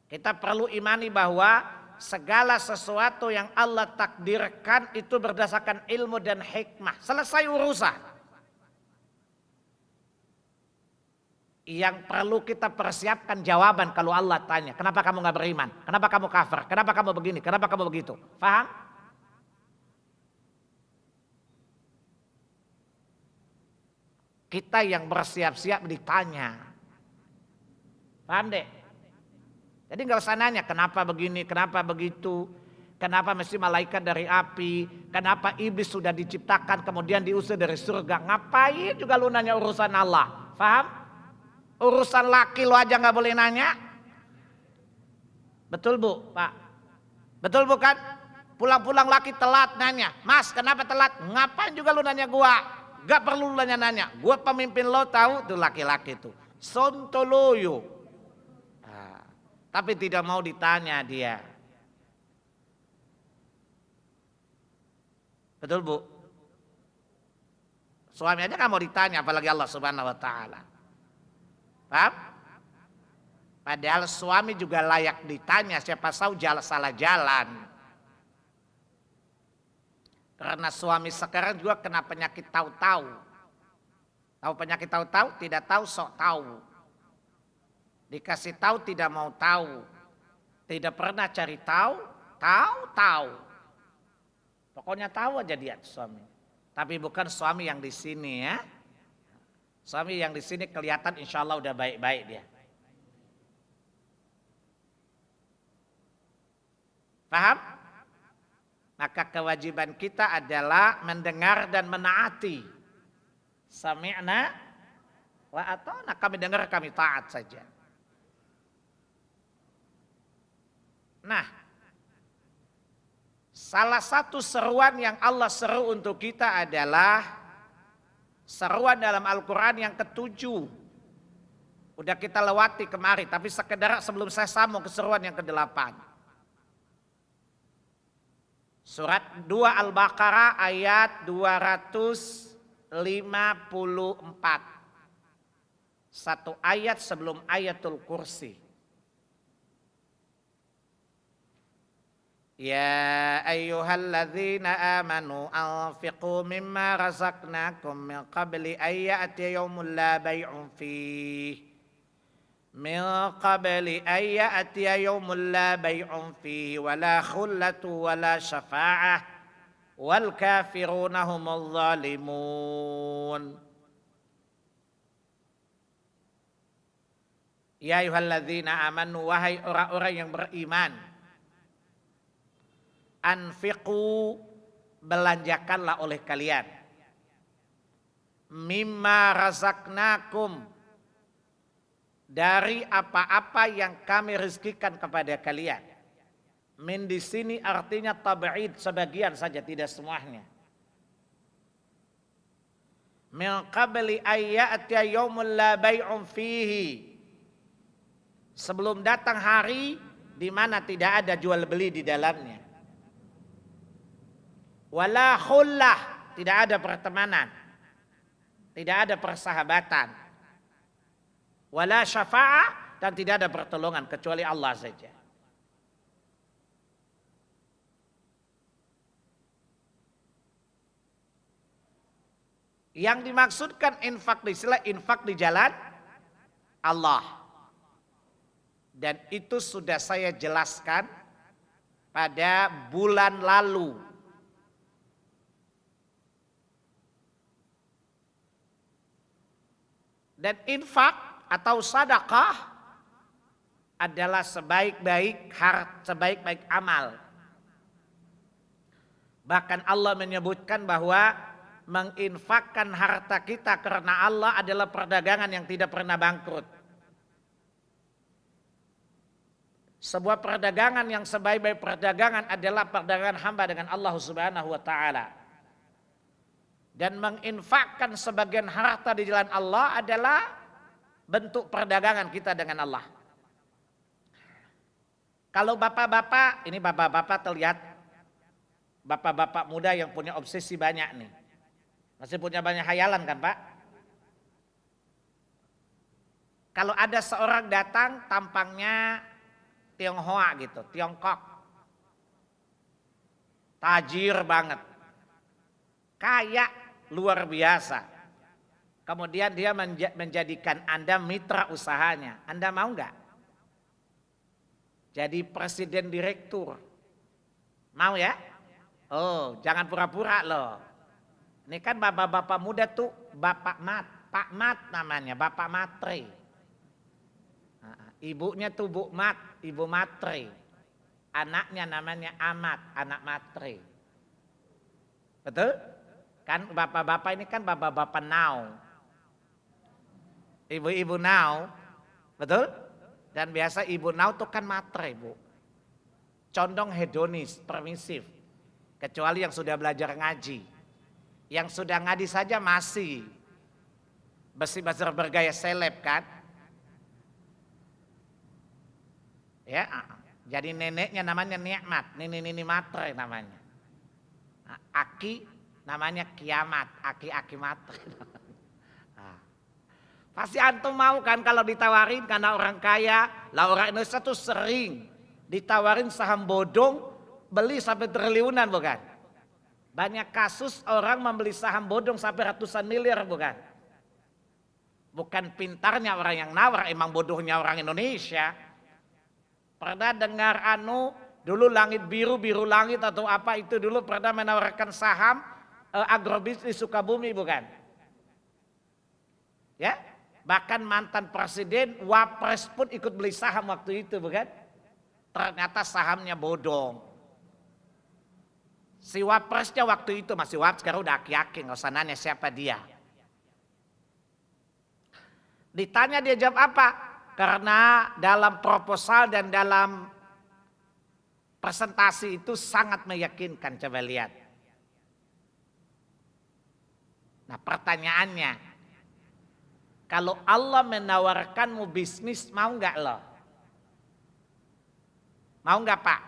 A: Kita perlu imani bahwa segala sesuatu yang Allah takdirkan itu berdasarkan ilmu dan hikmah. Selesai urusan. Yang perlu kita persiapkan jawaban kalau Allah tanya, kenapa kamu gak beriman? Kenapa kamu kafir? Kenapa kamu begini? Kenapa kamu begitu? Paham? Kita yang bersiap-siap ditanya. Paham dek? Jadi nggak usah nanya kenapa begini, kenapa begitu, kenapa mesti malaikat dari api, kenapa iblis sudah diciptakan kemudian diusir dari surga. Ngapain juga lu nanya urusan Allah? Paham? Urusan laki lu aja nggak boleh nanya. Betul bu, pak? Betul bukan? Pulang-pulang laki telat nanya, mas kenapa telat? Ngapain juga lu nanya gua? Gak perlu nanya-nanya, gue pemimpin lo tahu tuh laki-laki tuh, sontoloyo. Nah, tapi tidak mau ditanya dia. Betul bu? Suami aja gak mau ditanya, apalagi Allah Subhanahu Wa Taala. Paham? Padahal suami juga layak ditanya, siapa tahu salah jalan. Karena suami sekarang juga kena penyakit tahu-tahu. Tahu penyakit tahu-tahu? Tidak tahu sok tahu. Dikasih tahu tidak mau tahu. Tidak pernah cari tahu, tahu. Pokoknya tahu aja dia suami. Tapi bukan suami yang di sini ya. Suami yang di sini kelihatan insya Allah udah baik-baik dia. Paham? Maka kewajiban kita adalah mendengar dan menaati. Sami'na wa ata'na, kami dengar kami taat saja. Nah, salah satu seruan yang Allah seru untuk kita adalah seruan dalam Al-Quran yang ketujuh. Udah kita lewati kemarin, tapi sekedar sebelum saya sambung ke seruan yang ke-8. Surat 2 Al-Baqarah ayat 254. Satu ayat sebelum ayatul kursi. Ya ayyuhalladzina amanu anfiqu mimma razaqnakum min qabli ayyati yawmul la bay'un fihi. Min qabli ayyatiya yawmul la bay'un fihi wala khullatu wala syafa'ah wal kafiruna humul zalimun. Ya ayyuhalladzina amanu, wahai orang-orang yang beriman, anfiqu, belanjakanlah oleh kalian, mimma razaqnakum, dari apa-apa yang kami rezekikan kepada kalian. Min di sini artinya tab'id, sebagian saja, tidak semuanya. Min qabli ayyatiya yaumul la bay'un fihi, sebelum datang hari di mana tidak ada jual beli di dalamnya. Wala khullah, tidak ada pertemanan, tidak ada persahabatan. Wala syafa'ah, dan tidak ada pertolongan kecuali Allah saja. Yang dimaksudkan infak di istilah infak di jalan Allah. Dan itu sudah saya jelaskan pada bulan lalu. Dan infak atau sedekah adalah sebaik-baik amal. Bahkan Allah menyebutkan bahwa menginfakkan harta kita karena Allah adalah perdagangan yang tidak pernah bangkrut. Sebuah perdagangan yang sebaik-baik perdagangan adalah perdagangan hamba dengan Allah Subhanahu wa taala. Dan menginfakkan sebagian harta di jalan Allah adalah bentuk perdagangan kita dengan Allah. Kalau bapak-bapak, ini bapak-bapak terlihat bapak-bapak muda yang punya obsesi banyak nih. Masih punya banyak hayalan kan Pak? Kalau ada seorang datang tampangnya Tionghoa gitu, Tiongkok. Tajir banget. Kaya luar biasa. Kemudian dia menjadikan Anda mitra usahanya. Anda mau nggak? Jadi presiden direktur. Mau ya? Oh, jangan pura-pura loh. Ini kan bapak-bapak muda tuh bapak Pak Mat namanya, Bapak Matre. Ibunya tuh Bu Mat, Ibu Matre. Anaknya namanya Amat, anak Matre. Betul? Kan bapak-bapak ini kan bapak-bapak now. Ibu-ibu now. Betul? Dan biasa ibu now tuh kan matre, Bu. Condong hedonis, permisif. Kecuali yang sudah belajar ngaji. Yang sudah ngaji saja masih besi-besi bergaya seleb kan? Ya, jadi neneknya namanya Nikmat, nini matre namanya. Aki namanya Kiamat, aki-aki matre. Pasti antum mau kan kalau ditawarin karena orang kaya, lah orang Indonesia tuh sering ditawarin saham bodong, beli sampai triliunan bukan? Banyak kasus orang membeli saham bodong sampai ratusan miliar bukan? Bukan pintarnya orang yang nawar, emang bodohnya orang Indonesia. Pernah dengar dulu langit biru, biru langit atau apa itu dulu pernah menawarkan saham agrobisnis Sukabumi bukan? Ya, bahkan mantan presiden, wapres pun ikut beli saham waktu itu bukan? Ternyata sahamnya bodong. Si wapresnya waktu itu masih wapres, sekarang udah aki-aki, nggak usah nanya siapa dia. Ditanya dia jawab apa? Karena dalam proposal dan dalam presentasi itu sangat meyakinkan, coba lihat. Nah pertanyaannya, kalau Allah menawarkanmu bisnis, mau nggak lo? Mau nggak Pak?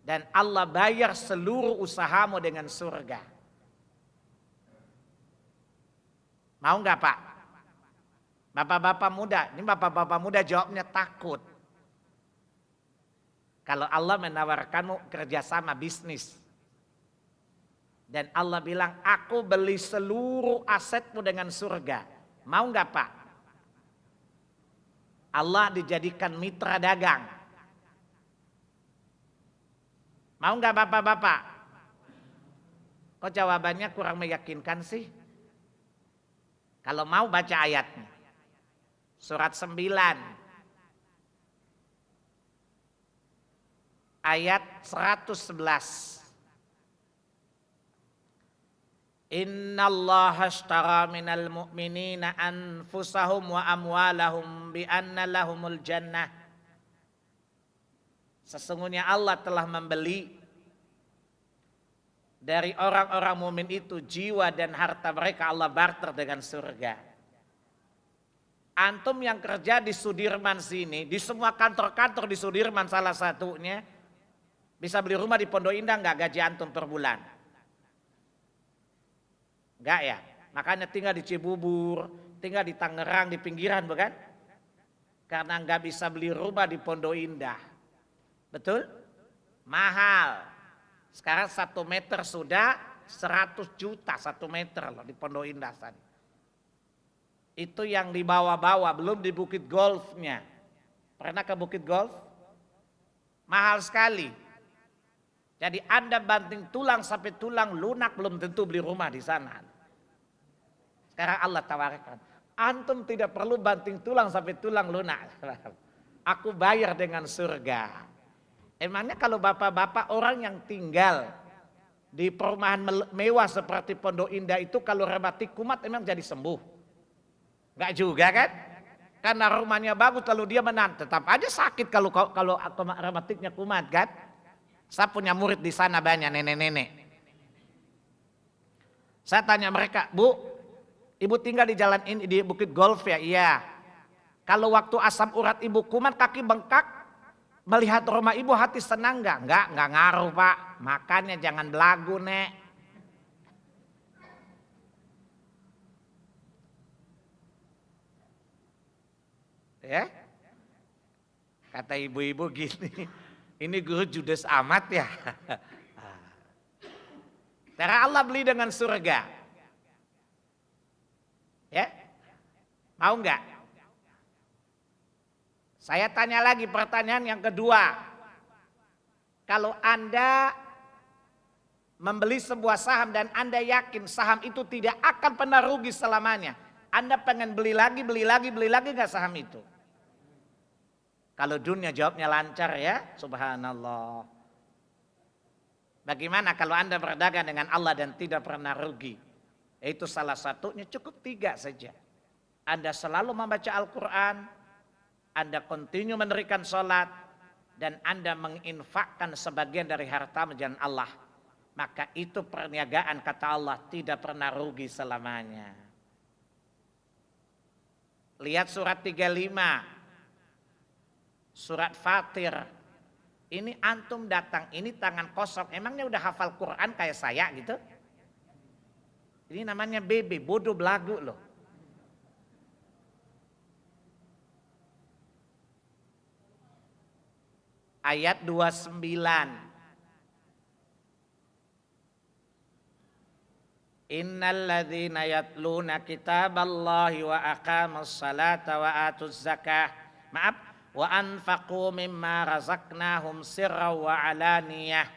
A: Dan Allah bayar seluruh usahamu dengan surga. Mau nggak Pak? Bapak-bapak muda, ini bapak-bapak muda jawabnya takut. Kalau Allah menawarkanmu kerjasama bisnis. Dan Allah bilang, aku beli seluruh asetmu dengan surga. Mau nggak Pak? Allah dijadikan mitra dagang. Mau nggak bapak-bapak? Kok jawabannya kurang meyakinkan sih? Kalau mau baca ayatnya. Surat 9. Ayat 111. Innallaha ashtara minal mu'minina anfusahum wa amwalahum bi anna lahumul jannah. Sesungguhnya Allah telah membeli dari orang-orang mukmin itu jiwa dan harta mereka, Allah barter dengan surga. Antum yang kerja di Sudirman sini, di semua kantor-kantor di Sudirman salah satunya, bisa beli rumah di Pondok Indah nggak gaji antum per bulan? Enggak ya? Makanya tinggal di Cibubur, tinggal di Tangerang, di pinggiran bukan? Karena nggak bisa beli rumah di Pondok Indah. Betul? Mahal. Sekarang 1 meter sudah 100 juta 1 meter loh di Pondok Indah sana. Itu yang di bawah-bawah, belum di Bukit Golfnya. Pernah ke Bukit Golf? Mahal sekali. Jadi Anda banting tulang sampai tulang lunak belum tentu beli rumah di sana. Sekarang Allah tawarkan, antum tidak perlu banting tulang sampai tulang lunak. Aku bayar dengan surga. Emangnya kalau bapak-bapak orang yang tinggal di perumahan mewah seperti Pondok Indah itu kalau rematik kumat emang jadi sembuh? Enggak juga kan? Karena rumahnya bagus lalu dia menang, tetap aja sakit kalau rematiknya kumat kan? Saya punya murid di sana banyak nenek-nenek. Saya tanya mereka, Bu, ibu tinggal di jalan ini di Bukit Golf ya? Iya. Kalau waktu asam urat ibu kumat, kaki bengkak, melihat rumah ibu hati senang nggak? Nggak ngaruh Pak. Makanya jangan belagu nek. Ya, kata ibu-ibu gini, ini guru judes amat ya. Cara Allah beli dengan surga. Ya, mau nggak? Saya tanya lagi pertanyaan yang kedua. Kalau Anda membeli sebuah saham dan Anda yakin saham itu tidak akan pernah rugi selamanya. Anda pengen beli lagi nggak saham itu? Kalau dunia jawabnya lancar ya, subhanallah. Bagaimana kalau Anda berdagang dengan Allah dan tidak pernah rugi? Itu salah satunya, cukup 3 saja. Anda selalu membaca Al-Quran, Anda kontinu mendirikan sholat, dan Anda menginfakkan sebagian dari harta jalan Allah. Maka itu perniagaan, kata Allah, tidak pernah rugi selamanya. Lihat surat 35, surat Fatir. Ini antum datang, ini tangan kosong. Emangnya udah hafal Quran kayak saya gitu? Ini namanya BB, bodoh belagu loh. Ayat 29. Innal ladzina yatluna kitaballahi wa aqamus salata wa atuz zakah. Maaf, wa anfaqu mimma razaqnahum sirran wa alaniyah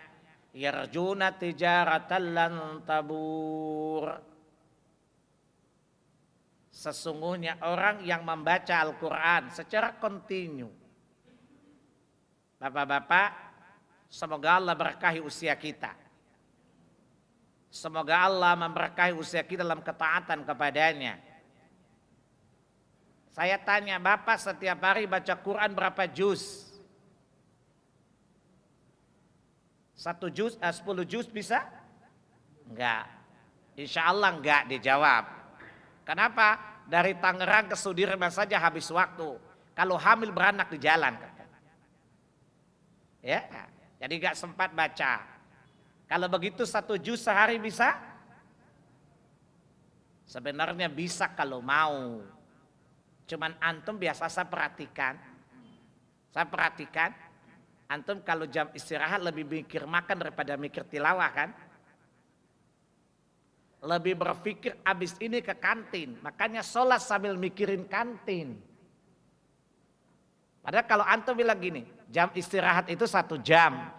A: yarjuna tijaratan lan tabur. Sesungguhnya orang yang membaca Al-Quran secara kontinu. Bapak-bapak, semoga Allah berkahi usia kita. Semoga Allah memberkahi usia kita dalam ketaatan kepadanya. Saya tanya, Bapak setiap hari baca Quran berapa juz? 1 juz, 10 juz bisa? Enggak. Insya Allah enggak dijawab. Kenapa? Dari Tangerang ke Sudirman saja habis waktu. Kalau hamil beranak di jalan. Ya, jadi enggak sempat baca. Kalau begitu 1 juz sehari bisa? Sebenarnya bisa kalau mau. Cuman antum biasa saya perhatikan. Antum kalau jam istirahat lebih mikir makan daripada mikir tilawah kan? Lebih berpikir abis ini ke kantin. Makanya sholat sambil mikirin kantin. Padahal kalau antum bilang gini, jam istirahat itu 1 jam.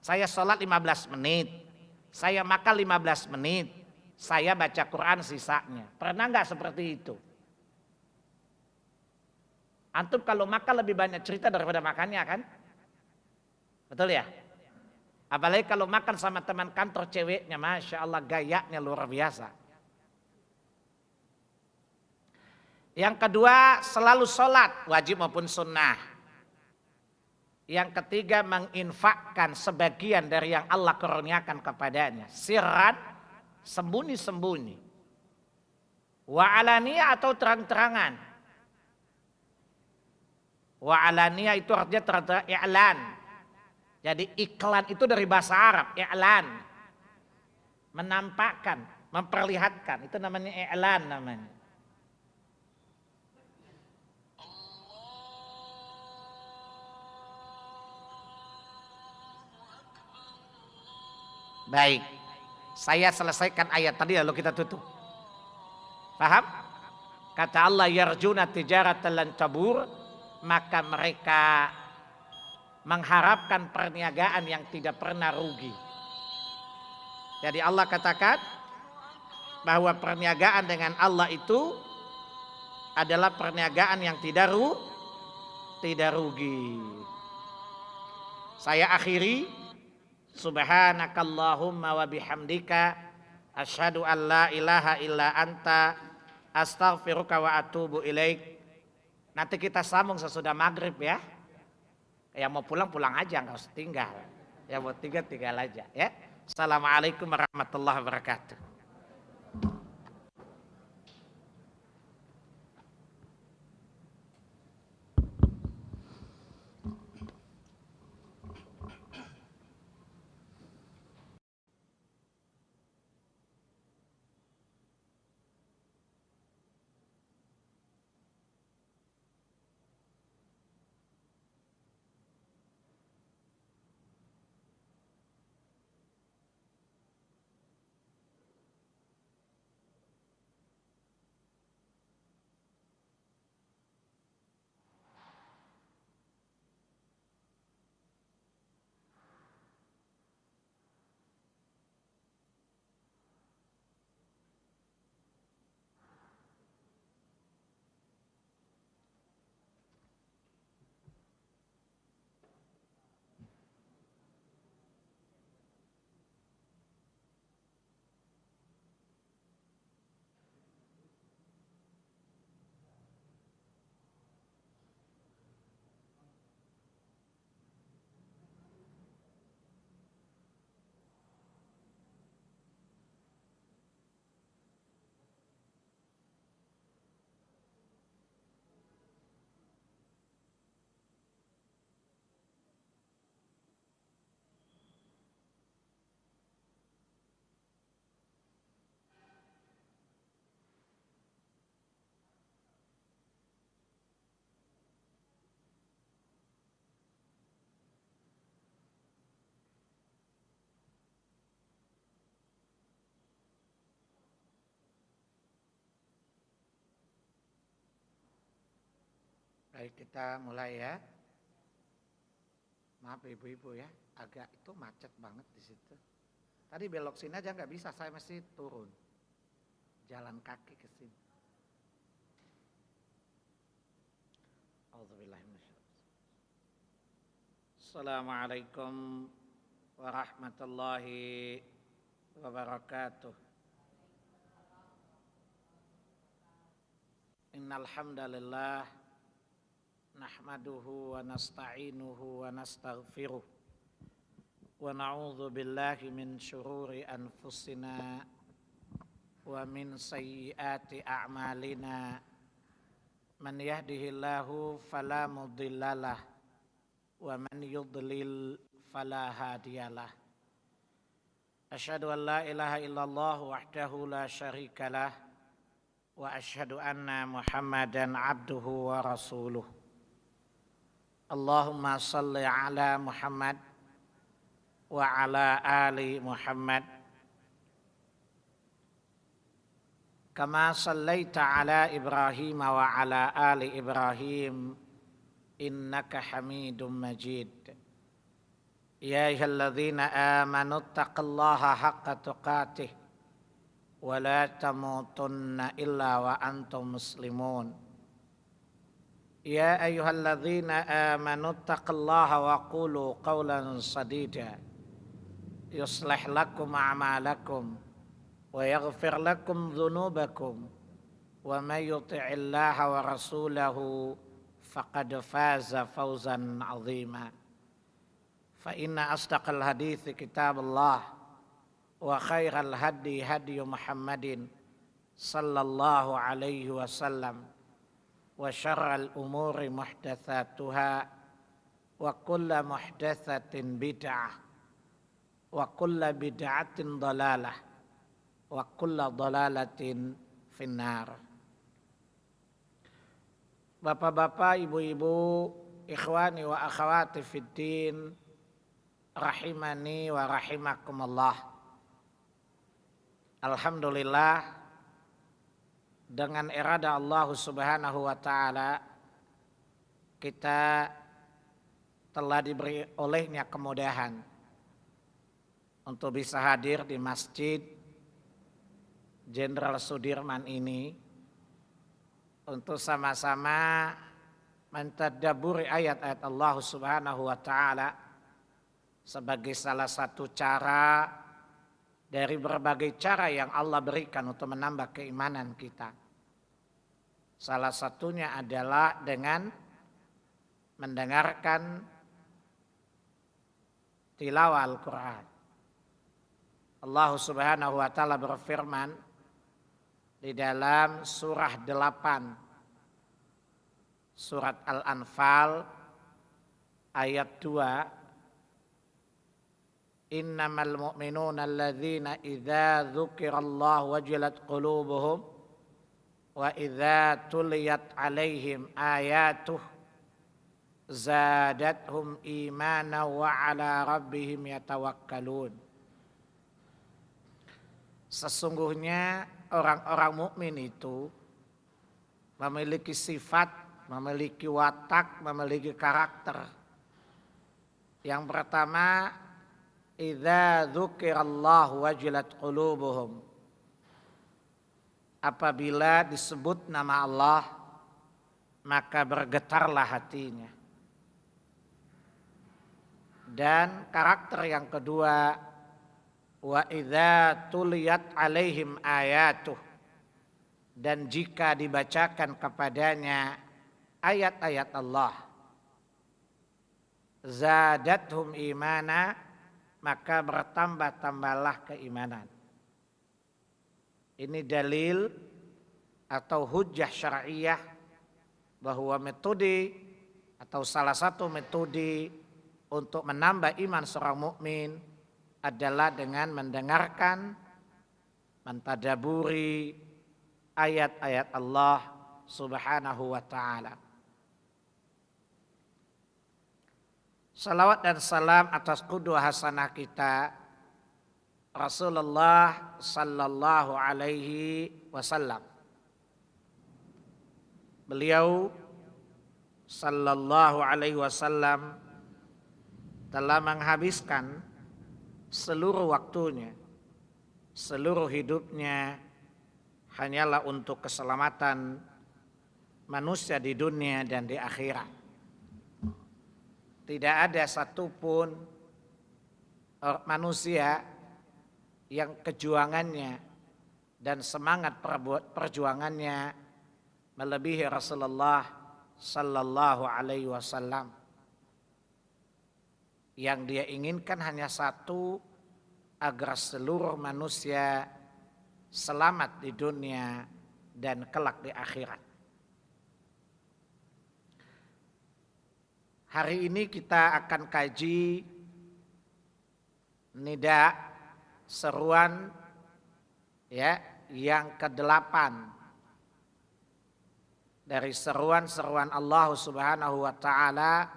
A: Saya sholat 15 menit. Saya makan 15 menit. Saya baca Quran sisanya. Pernah nggak seperti itu? Antum kalau makan lebih banyak cerita daripada makannya kan? Betul ya? Apalagi kalau makan sama teman kantor ceweknya, Masya Allah gayanya luar biasa. Yang kedua, selalu sholat, wajib maupun sunnah. Yang ketiga, menginfakkan sebagian dari yang Allah kurniakan kepadanya. Sirran, sembunyi-sembunyi. Wa alaniyah atau terang-terangan. Wa alaniyah itu artinya terang-terangan, i'lan. Jadi iklan itu dari bahasa Arab, i'lan. Menampakkan, memperlihatkan, itu namanya i'lan namanya. Baik, saya selesaikan ayat tadi lalu kita tutup. Paham? Kata Allah, yarjuna tijaratan lan tabur, maka mereka mengharapkan perniagaan yang tidak pernah rugi. Jadi Allah katakan bahwa perniagaan dengan Allah itu adalah perniagaan yang tidak rugi. Saya akhiri, subhanakallahumma wa bihamdika asyhadu an la ilaha illa anta astaghfiruka wa atubu ilaik. Nanti kita sambung sesudah maghrib ya. Yang mau pulang pulang aja, nggak usah tinggal. Yang mau tinggal aja ya. Assalamualaikum warahmatullahi wabarakatuh. Baik, kita mulai ya. Maaf ibu-ibu ya, agak itu macet banget di situ. Tadi belok sini aja nggak bisa, saya mesti turun. Jalan kaki ke sini. Assalamualaikum warahmatullahi wabarakatuh. Innal hamdalillah nahmaduhu wa nasta'inuhu wa nastaghfiruh wa na'udzu billahi min syururi anfusina wa min sayyiati a'malina. Man yahdihillahu fala mudhillalah wa man yudlil fala hadiyalah. Asyhadu an la ilaha illallah wahdahu la syarikalah wa asyhadu anna Muhammadan abduhu wa rasuluh. Allahumma salli ala Muhammad wa ala ali Muhammad kama sallaita ala Ibrahim wa ala ali Ibrahim innaka Hamidum Majid. Ya ayyuhalladzina amanu taqullaha haqqa tuqatih wa la tamutunna illa wa antum muslimun. Ya ayyuhalladzina amanu taqullaha wa qulu qawlan sadida yuslih lakum a'malakum wa yaghfir lakum dhunubakum wa may yuti'illaha wa rasulahu faqad faza fawzan 'azima. Fa inna asdaqal hadithi kitabullah wa khairal hadi hadi Muhammadin sallallahu alaihi wasallam wa syarral umuri muhdatsatuha wa kullu muhdatsatin bid'ah wa kullu bid'atin dhalalah wa kullu dhalalatin finnar. Bapak-bapak, ibu-ibu, ikhwani wa akhwati fiddin, rahimani wa rahimakumullah. Alhamdulillah, dengan irada Allah Subhanahu wa taala kita telah diberi olehnya kemudahan untuk bisa hadir di Masjid Jenderal Sudirman ini untuk sama-sama mentadabburi ayat-ayat Allah Subhanahu wa taala sebagai salah satu cara dari berbagai cara yang Allah berikan untuk menambah keimanan kita. Salah satunya adalah dengan mendengarkan tilawah Al-Quran. Allah Subhanahu wa taala berfirman di dalam surah 8 surat Al-Anfal ayat 2, innamal mu'minuna alladzina idza dzukirallahu wajilat qulubuhum wa idza tuliyat alaihim ayatuh zadatuhum imana wa ala rabbihim yatawakkalun. Sesungguhnya orang-orang mukmin itu memiliki sifat, memiliki watak, memiliki karakter. Yang pertama, idza dzukirallahu wajilat qulubuhum. Apabila disebut nama Allah, maka bergetarlah hatinya. Dan karakter yang kedua, wa idza tuliyat alaihim ayatuh, dan jika dibacakan kepadanya ayat-ayat Allah, zadatuhum imana, maka bertambah-tambahlah keimanan. Ini dalil atau hujjah syar'iyah bahwa metode atau salah satu metode untuk menambah iman seorang mukmin adalah dengan mendengarkan, mentadaburi ayat-ayat Allah Subhanahu wa taala. Salawat dan salam atas qudwah hasanah kita Rasulullah sallallahu alaihi wasallam. Beliau sallallahu alaihi wasallam telah menghabiskan seluruh waktunya, seluruh hidupnya hanyalah untuk keselamatan manusia di dunia dan di akhirat. Tidak ada satupun manusia yang kejuangannya dan semangat perjuangannya melebihi Rasulullah sallallahu alaihi wasallam. Yang dia inginkan hanya satu, agar seluruh manusia selamat di dunia dan kelak di akhirat. Hari ini kita akan kaji nida, seruan yang ke-8 dari seruan-seruan Allah Subhanahu wa taala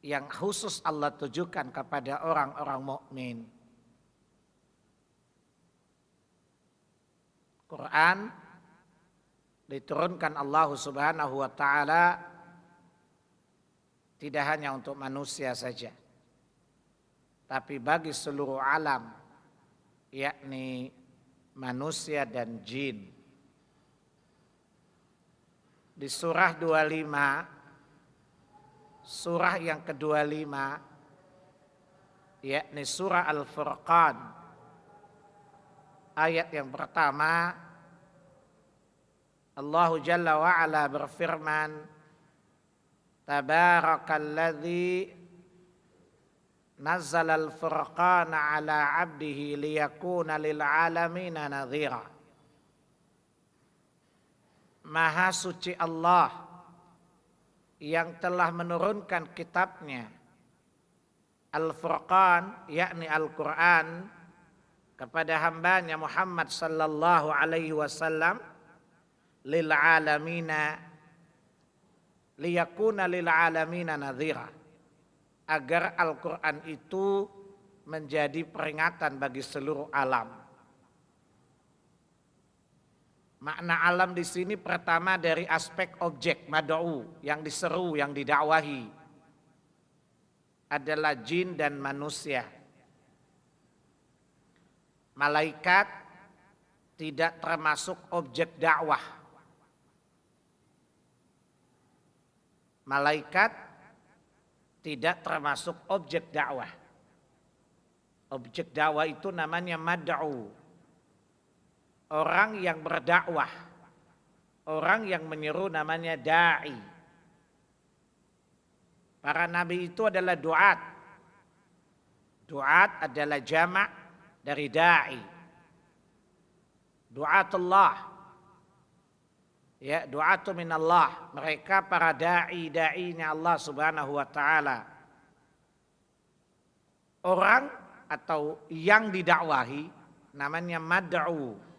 A: yang khusus Allah tujukan kepada orang-orang mukmin. Quran diturunkan Allah Subhanahu wa taala tidak hanya untuk manusia saja, tapi bagi seluruh alam, yakni manusia dan jin. Di surah 25, surah yang ke-25, yakni surah Al-Furqan, ayat yang pertama, Allah Jalla wa'ala berfirman, Tabarakalladzi nazzala al-furqana ala abdihi liyakuna lil'alamina nadhira. Maha suci Allah yang telah menurunkan kitabnya Al-Furqan, yakni Al-Quran, kepada hambanya Muhammad sallallahu alaihi wasallam lil alamina liyakuna lil alamina nadhira, agar Al-Quran itu menjadi peringatan bagi seluruh alam. Makna alam di sini pertama dari aspek objek mad'u, yang diseru, yang didakwahi, adalah jin dan manusia. Malaikat tidak termasuk objek dakwah. Malaikat tidak termasuk objek dakwah. Objek dakwah itu namanya mad'u. Orang yang berdakwah, orang yang menyeru namanya da'i. Para nabi itu adalah duat. Duat adalah jamak dari da'i. Du'atullah. Ya, du'atu minallah. Mereka para da'inya Allah Subhanahu wa taala. Orang atau yang didakwahi namanya mad'u.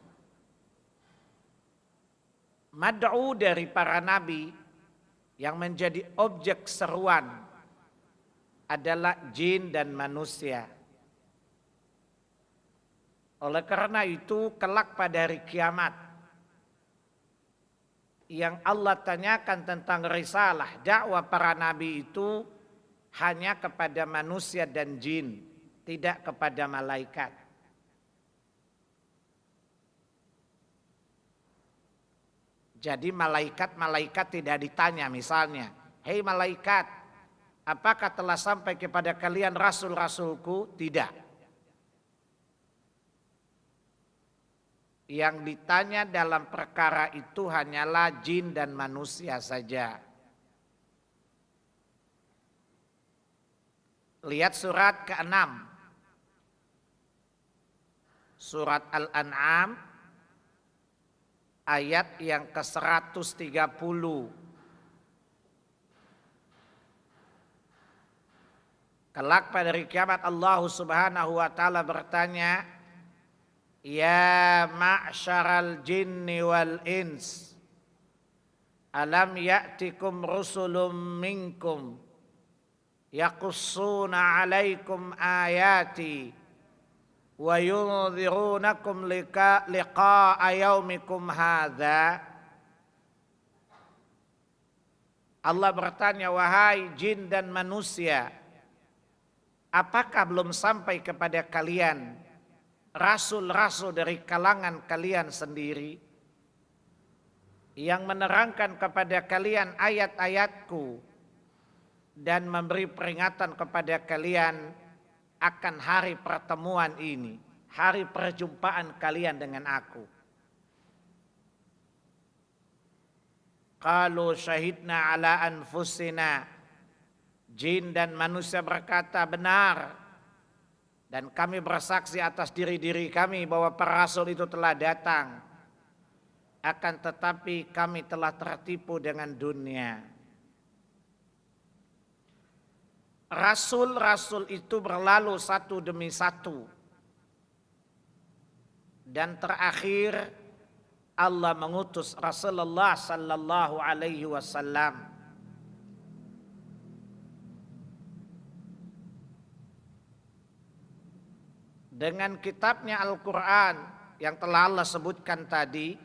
A: Mad'u dari para nabi yang menjadi objek seruan adalah jin dan manusia. Oleh karena itu kelak pada hari kiamat yang Allah tanyakan tentang risalah dakwah para nabi itu hanya kepada manusia dan jin, tidak kepada malaikat. Jadi malaikat tidak ditanya misalnya, hei malaikat, apakah telah sampai kepada kalian rasul-rasulku? Tidak. Yang ditanya dalam perkara itu hanyalah jin dan manusia saja. Lihat surat ke-6. Surat Al-An'am ayat yang ke-130. Kelak pada hari kiamat Allah Subhanahu wa taala bertanya, ya ma'syaral jinni wal ins, alam ya'tikum rusulun minkum yaqussuna alaikum ayati wa yunzirunakum liqa'a yaumikum hadza. Allah bertanya, wahai jin dan manusia, apakah belum sampai kepada kalian rasul-rasul dari kalangan kalian sendiri yang menerangkan kepada kalian ayat-ayatku dan memberi peringatan kepada kalian akan hari pertemuan ini, hari perjumpaan kalian dengan aku. Qalu syahidna ala anfusina. Jin dan manusia berkata, benar. Dan kami bersaksi atas diri-diri kami bahwa para rasul itu telah datang. Akan tetapi kami telah tertipu dengan dunia. Rasul-rasul itu berlalu satu demi satu. Dan terakhir Allah mengutus Rasulullah sallallahu alaihi wasallam. Dengan kitabnya Al-Quran yang telah Allah sebutkan tadi,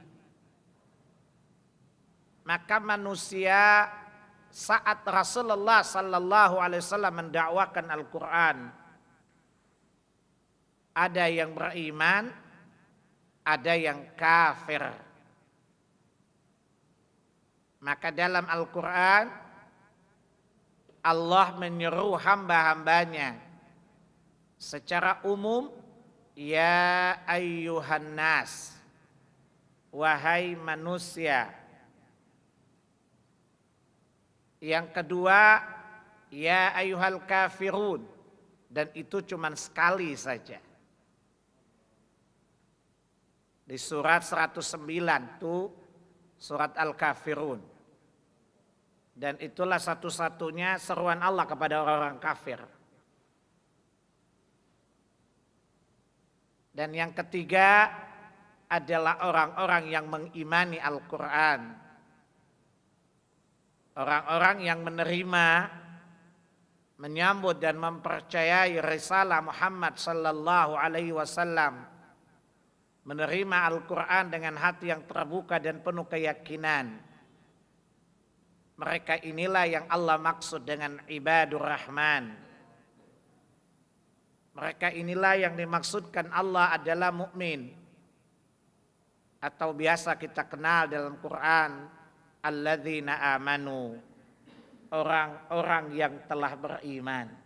A: maka manusia saat Rasulullah sallallahu alaihi wasallam mendakwakan Al-Quran, ada yang beriman, ada yang kafir. Maka dalam Al-Quran Allah menyeru hamba-hambanya secara umum, ya ayyuhan nas, wahai manusia. Yang kedua, ya ayyuhal kafirun, dan itu cuma sekali saja. Di surat 109 itu surat Al-Kafirun. Dan itulah satu-satunya seruan Allah kepada orang-orang kafir. Dan yang ketiga adalah orang-orang yang mengimani Al-Quran. Orang-orang yang menerima, menyambut dan mempercayai risalah Muhammad sallallahu alaihi wasallam. Menerima Al-Quran dengan hati yang terbuka dan penuh keyakinan. Mereka inilah yang Allah maksud dengan ibadur rahman. Mereka inilah yang dimaksudkan Allah adalah mukmin, atau biasa kita kenal dalam Quran alladzina amanu, orang-orang yang telah beriman.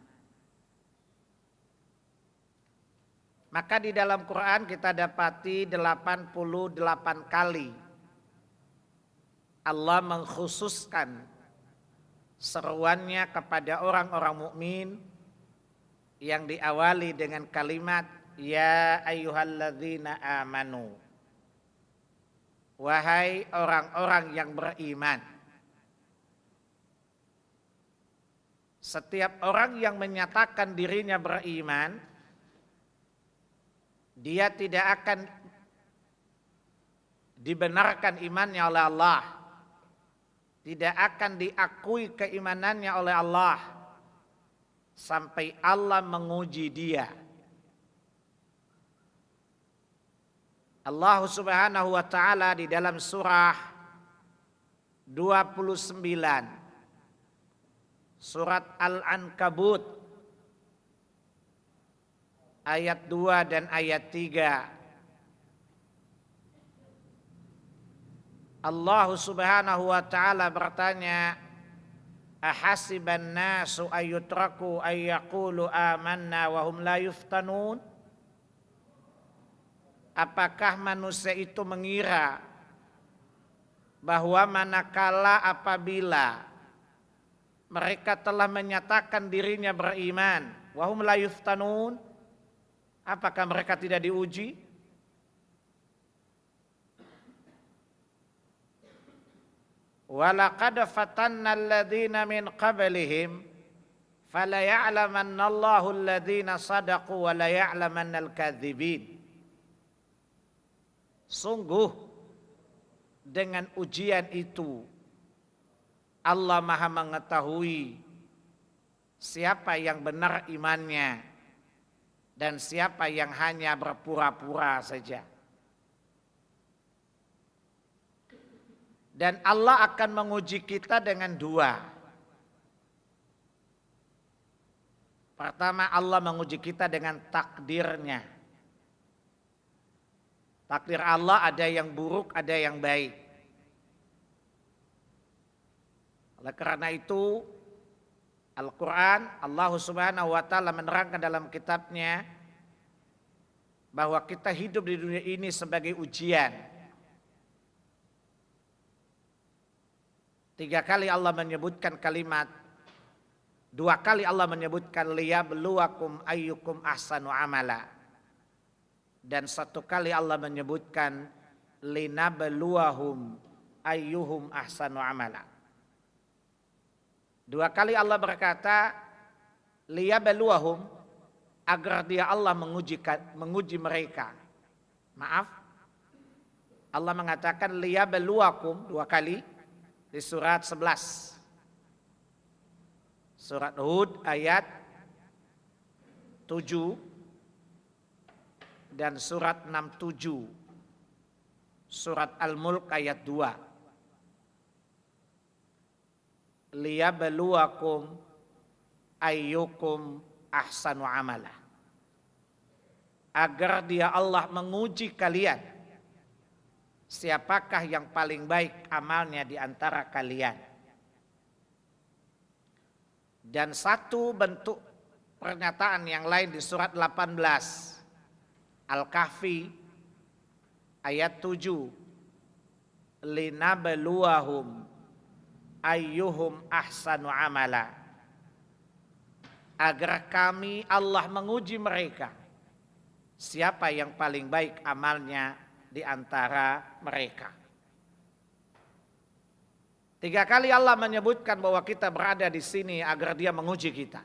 A: Maka di dalam Quran kita dapati 88 kali Allah mengkhususkan seruannya kepada orang-orang mukmin yang diawali dengan kalimat ya ayyuhalladzina amanu, wahai orang-orang yang beriman. Setiap orang yang menyatakan dirinya beriman, dia tidak akan dibenarkan imannya oleh Allah, tidak akan diakui keimanannya oleh Allah sampai Allah menguji dia. Allah Subhanahu wa taala di dalam surah 29 surat Al-Ankabut ayat 2 dan ayat 3, Allah Subhanahu wa taala bertanya, ahasiban nasu ayyutraku ayyaqulu amanna wa hum la yuftanun. Apakah manusia itu mengira bahwa manakala apabila mereka telah menyatakan dirinya beriman, wa hum la yuftanun, apakah mereka tidak diuji? Walaqad fatanna alladhina min qablihim fala ya'lamanna Allahu alladhina sadaqu wa la ya'lamanna al-kadzibin. Sungguh dengan ujian itu Allah Maha mengetahui siapa yang benar imannya dan siapa yang hanya berpura-pura saja. Dan Allah akan menguji kita dengan dua. Pertama, Allah menguji kita dengan takdirnya. Takdir Allah ada yang buruk, ada yang baik. Oleh karena itu, Al-Quran, Allah Subhanahu wa Ta'ala menerangkan dalam kitabnya bahwa kita hidup di dunia ini sebagai ujian. 3 kali Allah menyebutkan kalimat, 2 kali Allah menyebutkan liyabluwakum ayyukum ahsanu amala. Dan 1 kali Allah menyebutkan linabluwahum ayyuhum ahsanu amala. 2 kali Allah berkata liyabluwahum, agar dia Allah menguji mereka. Maaf, Allah mengatakan liyabluwakum 2 kali di surat 11. Surat Hud ayat 7 dan surat 67. Surat Al-Mulk ayat 2. Liyabluwakum ayyukum ahsanu amala. Agar dia Allah menguji kalian, siapakah yang paling baik amalnya di antara kalian. Dan satu bentuk pernyataan yang lain di surat 18 Al-Kahfi ayat 7. Linabluwahum ayyuhum ahsanu amala. Agar kami Allah menguji mereka, siapa yang paling baik amalnya di antara mereka. 3 kali Allah menyebutkan bahwa kita berada di sini agar dia menguji kita.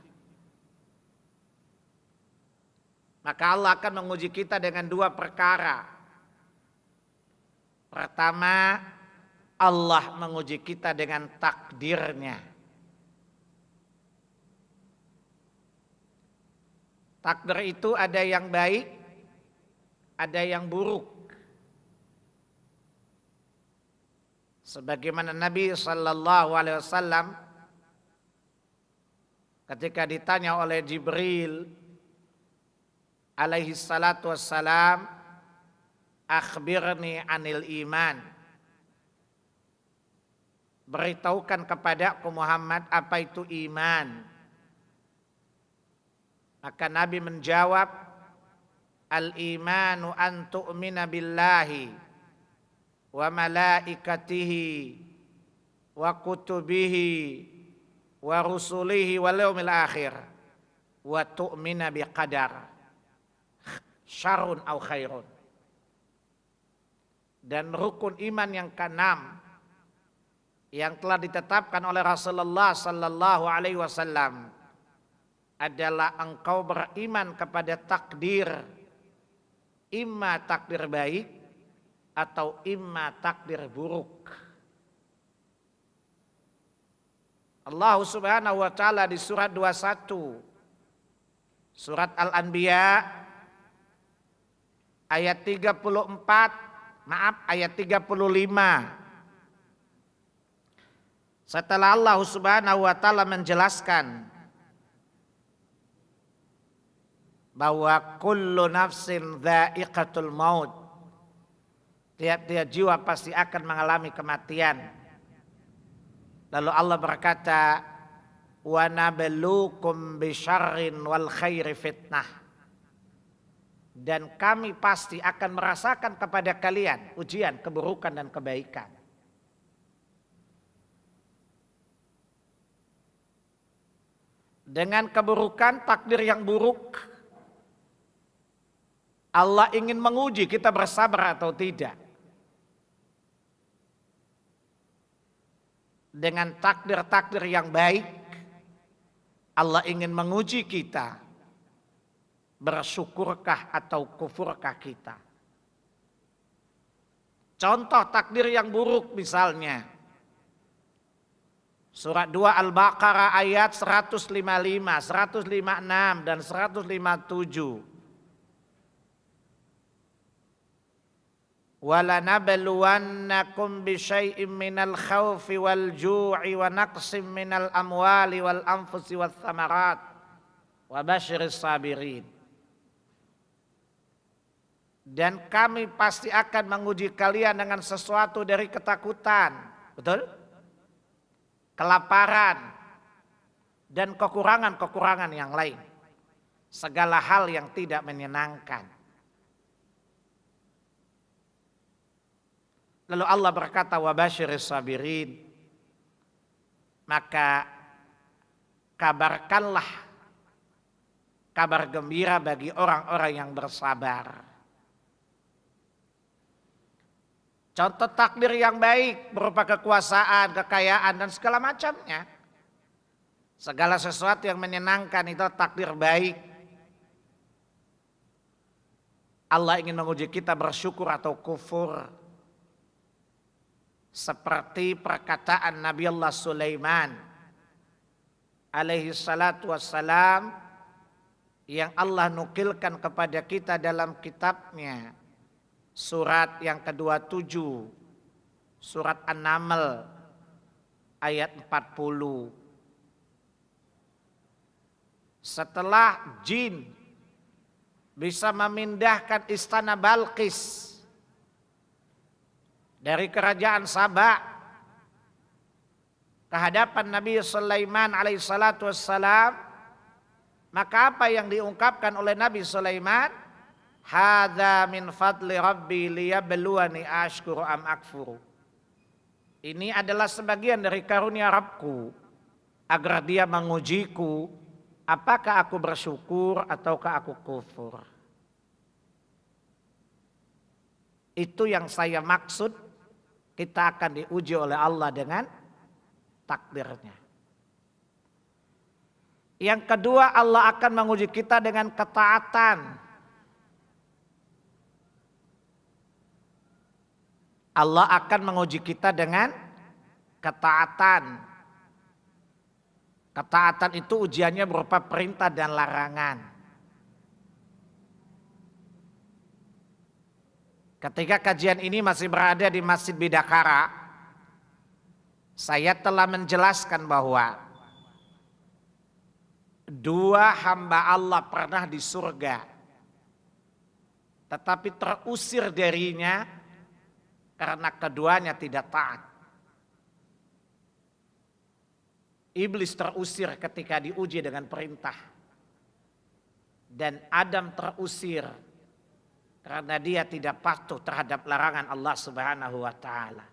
A: Maka Allah akan menguji kita dengan 2 perkara. Pertama, Allah menguji kita dengan takdirnya. Takdir itu ada yang baik, ada yang buruk. Sebagaimana Nabi Sallallahu Alaihi Wasallam ketika ditanya oleh Jibril alaihi salatu wassalam, akhbirni anil iman, beritahukan kepadaku Muhammad apa itu iman. Maka Nabi menjawab, al-imanu an tu'mina billahi wa malaikatihi wa kutubihi wa rusulihi wal yaumil akhir wa tu'mina biqadar syarrun aw khairun. Dan rukun iman yang ke-6 yang telah ditetapkan oleh Rasulullah sallallahu alaihi wasallam adalah engkau beriman kepada takdir, imma takdir baik atau imma takdir buruk. Allah Subhanahu wa Ta'ala di surat 21, surat Al-Anbiya ayat 35. Setelah Allah Subhanahu wa Ta'ala menjelaskan bahwa kullu nafsin dha'iqatul maut, tiap-tiap jiwa pasti akan mengalami kematian. Lalu Allah berkata, wa nabluukum bisyarrin wal khairi fitnah. Dan kami pasti akan merasakan kepada kalian ujian, keburukan dan kebaikan. Dengan keburukan, takdir yang buruk, Allah ingin menguji kita bersabar atau tidak. Dengan takdir-takdir yang baik, Allah ingin menguji kita, bersyukurkah atau kufurkah kita. Contoh takdir yang buruk misalnya, surat 2 Al-Baqarah ayat 155, 156 dan 157. walanabluwannakum bisyai'im minal khawfi wal ju'i wa naqsim minal amwali wal anfusi wath thamarat wa basyiris sabirin. Dan kami pasti akan menguji kalian dengan sesuatu dari ketakutan, betul? Kelaparan dan kekurangan-kekurangan yang lain. Segala hal yang tidak menyenangkan. Lalu Allah berkata, wa basyiris sabirin. Maka kabarkanlah kabar gembira bagi orang-orang yang bersabar. Contoh takdir yang baik berupa kekuasaan, kekayaan dan segala macamnya. Segala sesuatu yang menyenangkan itu takdir baik. Allah ingin menguji kita bersyukur atau kufur. Seperti perkataan Nabi Allah Sulaiman alaihi salatu wassalam yang Allah nukilkan kepada kita dalam kitabnya. Surat yang ke-27, surat An-Naml ayat 40. Setelah jin bisa memindahkan istana Balqis dari kerajaan Saba ke hadapan Nabi Sulaiman alaihissalatu wassalam, maka apa yang diungkapkan oleh Nabi Sulaiman? Hadza min fadli rabbi liyabluwani ashkuru am akfuru. Ini adalah sebagian dari karunia Rabbku agar dia mengujiku apakah aku bersyukur ataukah aku kufur. Itu yang saya maksud, kita akan diuji oleh Allah dengan takdirnya. Yang kedua, Allah akan menguji kita dengan ketaatan. Allah akan menguji kita dengan ketaatan. Ketaatan itu ujiannya berupa perintah dan larangan. Ketika kajian ini masih berada di Masjid Bidakara, saya telah menjelaskan bahwa dua hamba Allah pernah di surga, tetapi terusir darinya karena keduanya tidak taat. Iblis terusir ketika diuji dengan perintah. Dan Adam terusir karena dia tidak patuh terhadap larangan Allah Subhanahu wa taala.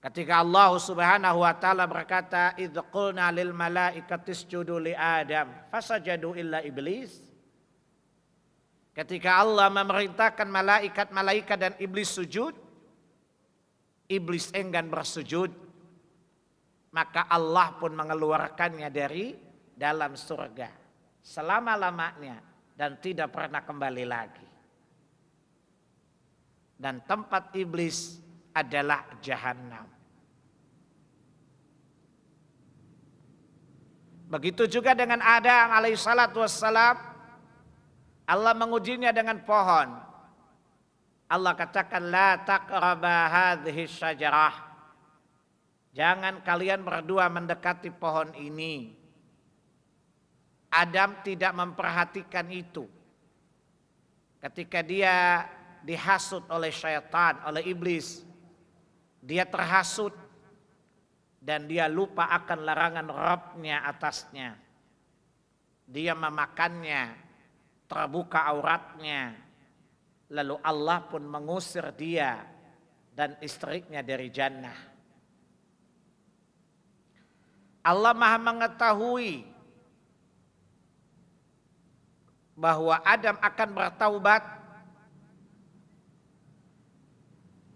A: Ketika Allah Subhanahu wa taala berkata, "Idz qulna lil malaikati isjudu li Adam, fasajadu illa iblis." Ketika Allah memerintahkan malaikat-malaikat dan iblis sujud, iblis enggan bersujud, maka Allah pun mengeluarkannya dari dalam surga selama-lamanya dan tidak pernah kembali lagi. Dan tempat iblis adalah jahanam. Begitu juga dengan Adam alaihissalatu wassalam. Allah mengujinya dengan pohon. Allah katakan, la taqraba hadhihi syajarah. Jangan kalian berdua mendekati pohon ini. Adam tidak memperhatikan itu. Ketika dia dihasut oleh syaitan, oleh iblis, dia terhasut dan dia lupa akan larangan Rabbnya atasnya. Dia memakannya, terbuka auratnya, lalu Allah pun mengusir dia dan istrinya dari jannah. Allah Maha mengetahui bahwa Adam akan bertaubat,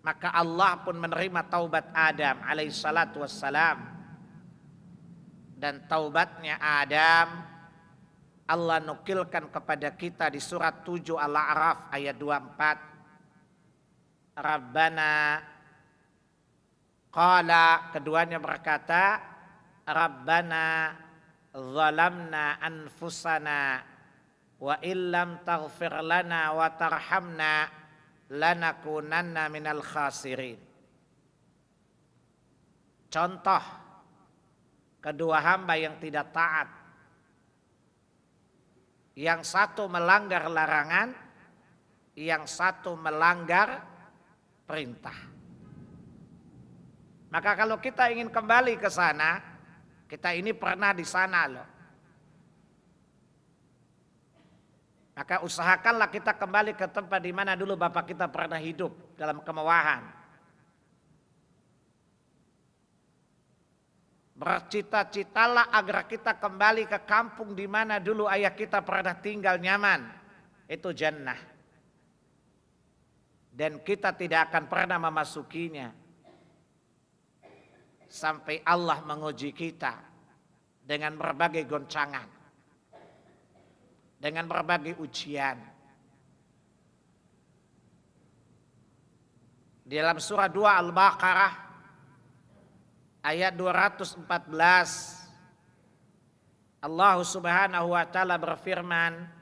A: maka Allah pun menerima taubat Adam alaihissalatu wassalam. Dan taubatnya Adam Allah nukilkan kepada kita di surat 7 Al-A'raf ayat 24. Rabbana, qala, keduanya berkata, Rabbana zalamna anfusana wa illam taghfir lana wa tarhamna lanakunanna minal khasirin. Contoh kedua hamba yang tidak taat. Yang satu melanggar larangan, yang satu melanggar perintah. Maka kalau kita ingin kembali ke sana, kita ini pernah di sana loh. Maka usahakanlah kita kembali ke tempat di mana dulu bapak kita pernah hidup dalam kemewahan. Bercita-citalah agar kita kembali ke kampung di mana dulu ayah kita pernah tinggal nyaman. Itu jannah. Dan kita tidak akan pernah memasukinya sampai Allah menguji kita dengan berbagai goncangan, dengan berbagai ujian. Di dalam surah 2 Al-Baqarah ayat 214, Allah Subhanahu wa taala berfirman,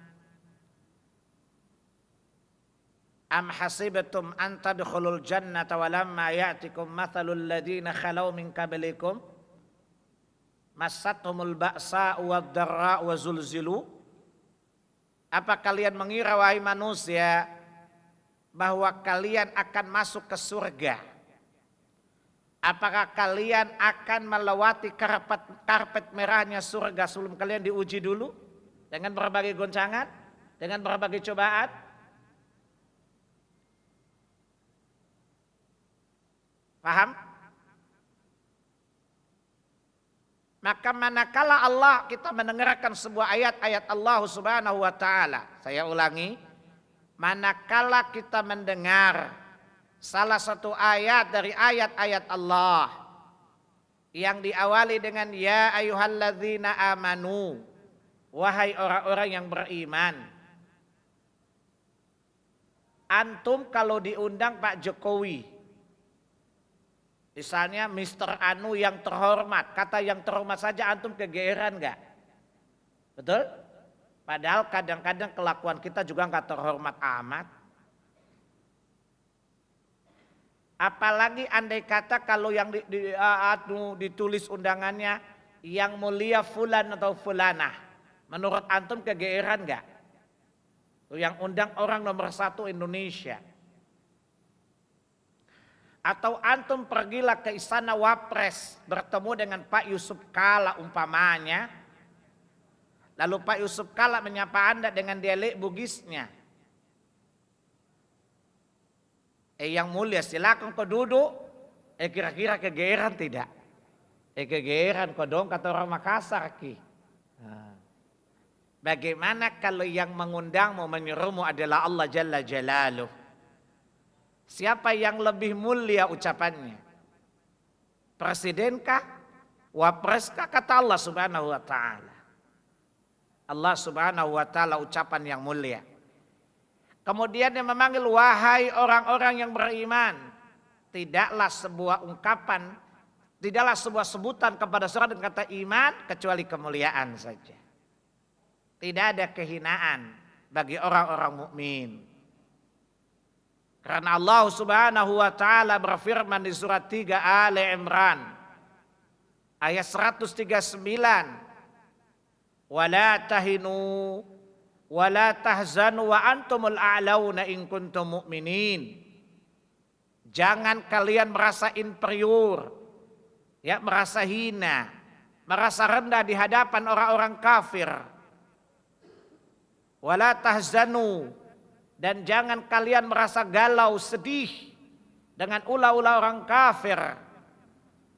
A: Am hasibtum an tadkhulul jannata wa lamma ya'tikum mathalul ladzina khalau min qablikum massathumul ba'sa wad dharra wa zulzilu. Apa kalian mengira wahai manusia bahwa kalian akan masuk ke surga? Apakah kalian akan melewati karpet merahnya surga sebelum kalian diuji dulu dengan berbagai goncangan, dengan berbagai cobaan? Paham? Maka manakala Allah kita mendengarkan sebuah ayat-ayat Allah Subhanahu wa taala, saya ulangi, manakala kita mendengar salah satu ayat dari ayat-ayat Allah yang diawali dengan ya ayyuhalladzina amanu, wahai orang-orang yang beriman. Antum kalau diundang Pak Jokowi, misalnya Mr. Anu yang terhormat, kata yang terhormat saja antum kegeeran enggak? Betul? Padahal kadang-kadang kelakuan kita juga enggak terhormat amat. Apalagi andai kata kalau yang ditulis undangannya yang mulia fulan atau fulanah. Menurut antum kegeeran enggak? Yang undang orang nomor 1 Indonesia. Atau antum pergilah ke istana Wapres bertemu dengan Pak Yusuf Kalla umpamanya. Lalu Pak Yusuf Kalla menyapa Anda dengan dialek Bugisnya. Yang mulia silakan kau duduk. Kira-kira kegeeran tidak? Kegeeran kau dong kata orang Makassar ki. Bagaimana kalau yang mengundangmu menyuruhmu adalah Allah Jalla Jalaluh? Siapa yang lebih mulia ucapannya? Presidenkah? Wapreskah? Kata Allah Subhanahu wa taala. Allah Subhanahu wa taala ucapan yang mulia. Kemudian dia memanggil wahai orang-orang yang beriman. Tidaklah sebuah ungkapan, tidaklah sebuah sebutan kepada seorang dengan kata iman kecuali kemuliaan saja. Tidak ada kehinaan bagi orang-orang mukmin. Karena Allah Subhanahu wa taala berfirman di surat 3 Ali Imran ayat 139, "Wala tahinu wala tahzanu wa antumul a'launa in kuntum mu'minin." Jangan kalian merasa inferior, ya, merasa hina, merasa rendah di hadapan orang-orang kafir. Wala tahzanu, dan jangan kalian merasa galau, sedih dengan ulah-ulah orang kafir.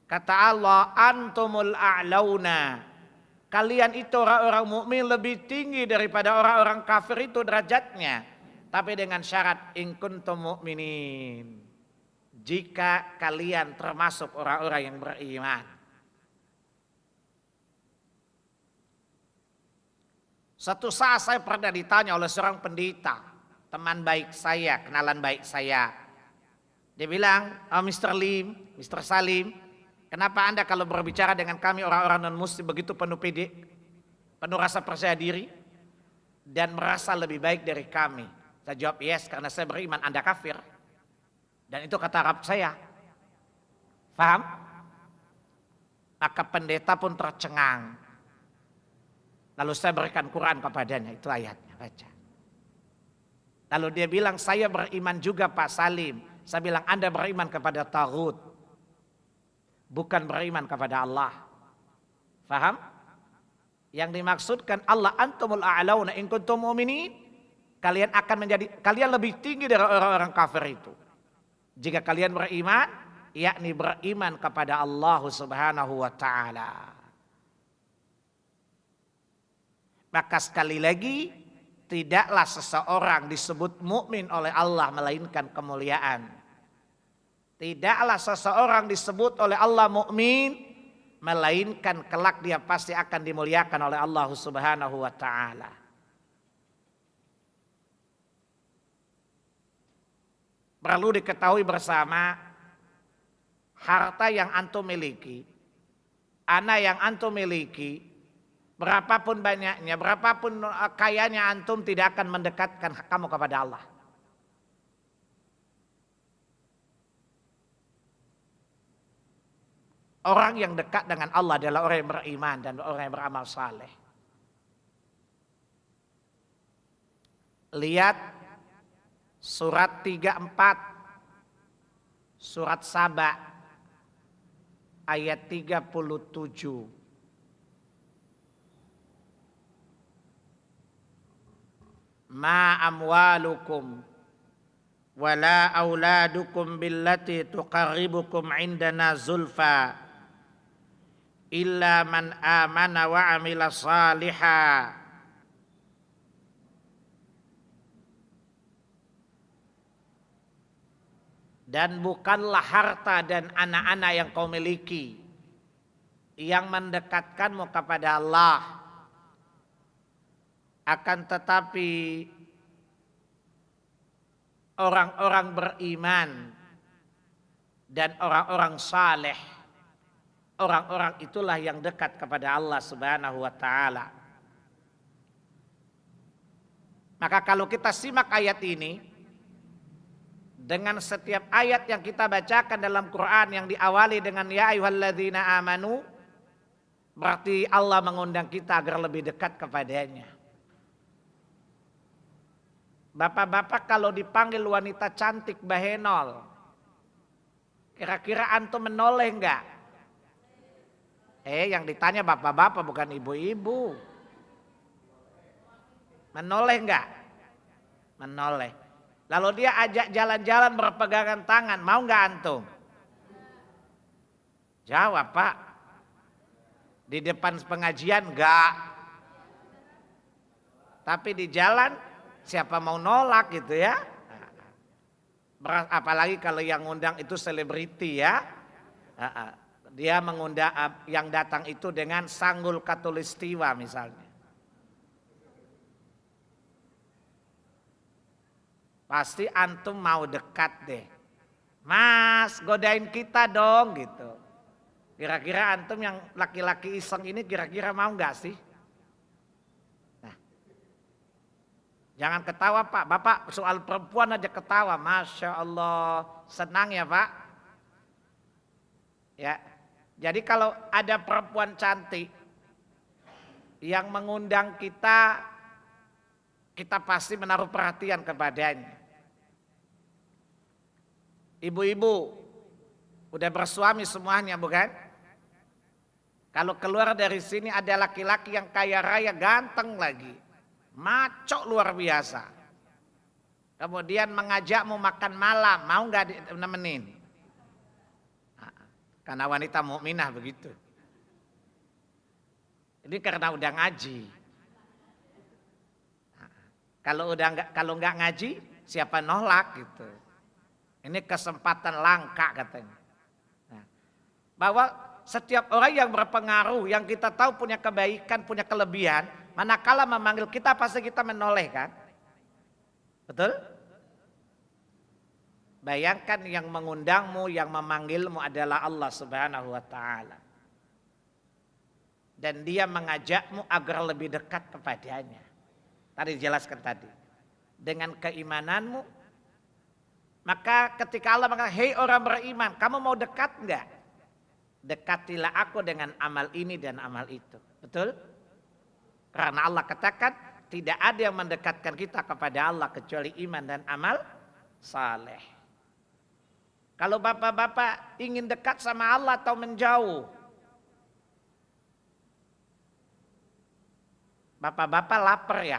A: Kata Allah, antumul a'launa. Kalian itu orang-orang mukmin lebih tinggi daripada orang-orang kafir itu derajatnya. Tapi dengan syarat in kuntum mu'minin. Jika kalian termasuk orang-orang yang beriman. Suatu saat saya pernah ditanya oleh seorang pendeta, teman baik saya, kenalan baik saya. Dia bilang, Mr. Lim, Mr. Salim, kenapa Anda kalau berbicara dengan kami orang-orang non-muslim begitu penuh pede, penuh rasa percaya diri? dan merasa lebih baik dari kami? Saya jawab, yes, karena saya beriman, Anda kafir. Dan itu kata Rabb saya. Paham? Maka pendeta pun tercengang. Lalu saya berikan Quran kepadanya, itu ayatnya, baca. Lalu dia bilang, saya beriman juga Pak Salim. Saya bilang, Anda beriman kepada Taghut, bukan beriman kepada Allah. Faham? Yang dimaksudkan Allah, antumul a'launa in kuntum mu'minin. Kalian lebih tinggi dari orang-orang kafir itu. Jika kalian beriman, yakni beriman kepada Allah Subhanahu wa taala. Maka sekali lagi, tidaklah seseorang disebut mukmin oleh Allah melainkan kemuliaan. Tidaklah seseorang disebut oleh Allah mukmin melainkan kelak dia pasti akan dimuliakan oleh Allah Subhanahu wa taala. Perlu diketahui bersama, harta yang antum miliki, anak yang antum miliki, berapapun banyaknya, berapapun kayanya antum tidak akan mendekatkan kamu kepada Allah. Orang yang dekat dengan Allah adalah orang yang beriman dan orang yang beramal saleh. Lihat surat 34, surat Saba ayat 37. Ma amwalukum wala auladukum billati tuqarribukum indana zulfa illa man amana wa amila salihah. Dan bukanlah harta dan anak-anak yang kau miliki yang mendekatkanmu kepada Allah. Akan tetapi orang-orang beriman dan orang-orang saleh, orang-orang itulah yang dekat kepada Allah Subhanahu wa taala. Maka kalau kita simak ayat ini, dengan setiap ayat yang kita bacakan dalam Quran yang diawali dengan ya ayyuhalladzina amanu, berarti Allah mengundang kita agar lebih dekat kepadanya. Bapak-bapak kalau dipanggil wanita cantik bahenol, kira-kira antum menoleh enggak? Yang ditanya bapak-bapak bukan ibu-ibu. Menoleh enggak? Menoleh. Lalu dia ajak jalan-jalan berpegangan tangan, mau nggak antum? Jawab Pak. Di depan pengajian nggak. Tapi di jalan siapa mau nolak gitu ya? Apalagi kalau yang ngundang itu selebriti ya. Dia mengundang yang datang itu dengan sanggul katulistiwa misalnya. Pasti antum mau dekat deh. Mas, godain kita dong gitu. Kira-kira antum yang laki-laki iseng ini kira-kira mau nggak sih? Nah, jangan ketawa Pak. Bapak soal perempuan aja ketawa. Masya Allah. Senang ya Pak? Ya. Jadi kalau ada perempuan cantik yang mengundang kita, kita pasti menaruh perhatian kepadanya. Ibu-ibu udah bersuami semuanya bukan? Kalau keluar dari sini ada laki-laki yang kaya raya ganteng lagi, maco luar biasa. Kemudian mengajakmu makan malam, mau nggak nemenin? Karena wanita mukminah begitu. Ini karena udah ngaji. Kalau nggak ngaji, siapa nolak gitu. Ini kesempatan langka katanya. Nah, bahwa setiap orang yang berpengaruh, yang kita tahu punya kebaikan, punya kelebihan, manakala memanggil kita pasti kita menoleh kan? Betul? Bayangkan yang mengundangmu, yang memanggilmu adalah Allah Subhanahu wa taala. Dan dia mengajakmu agar lebih dekat kepadanya. Tadi dijelaskan tadi. Dengan keimananmu, maka ketika Allah mengatakan, hei orang beriman, kamu mau dekat enggak? Dekatilah aku dengan amal ini dan amal itu. Betul? Karena Allah katakan, tidak ada yang mendekatkan kita kepada Allah kecuali iman dan amal saleh. Kalau bapak-bapak ingin dekat sama Allah atau menjauh? Bapak-bapak lapar ya?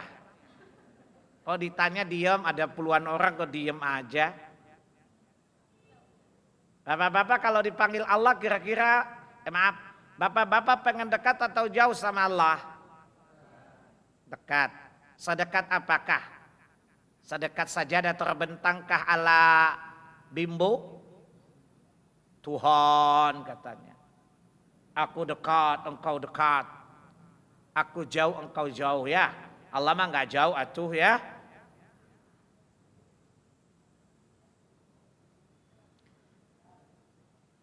A: Kalau ditanya diam, ada puluhan orang kok diam aja. Bapak-bapak kalau dipanggil Allah kira-kira, maaf, bapak-bapak pengen dekat atau jauh sama Allah? Dekat. Sedekat apakah? Sedekat sajadah terbentangkah ala bimbo? Tuhan katanya. Aku dekat, engkau dekat. Aku jauh, engkau jauh ya. Allah mah nggak jauh atuh ya.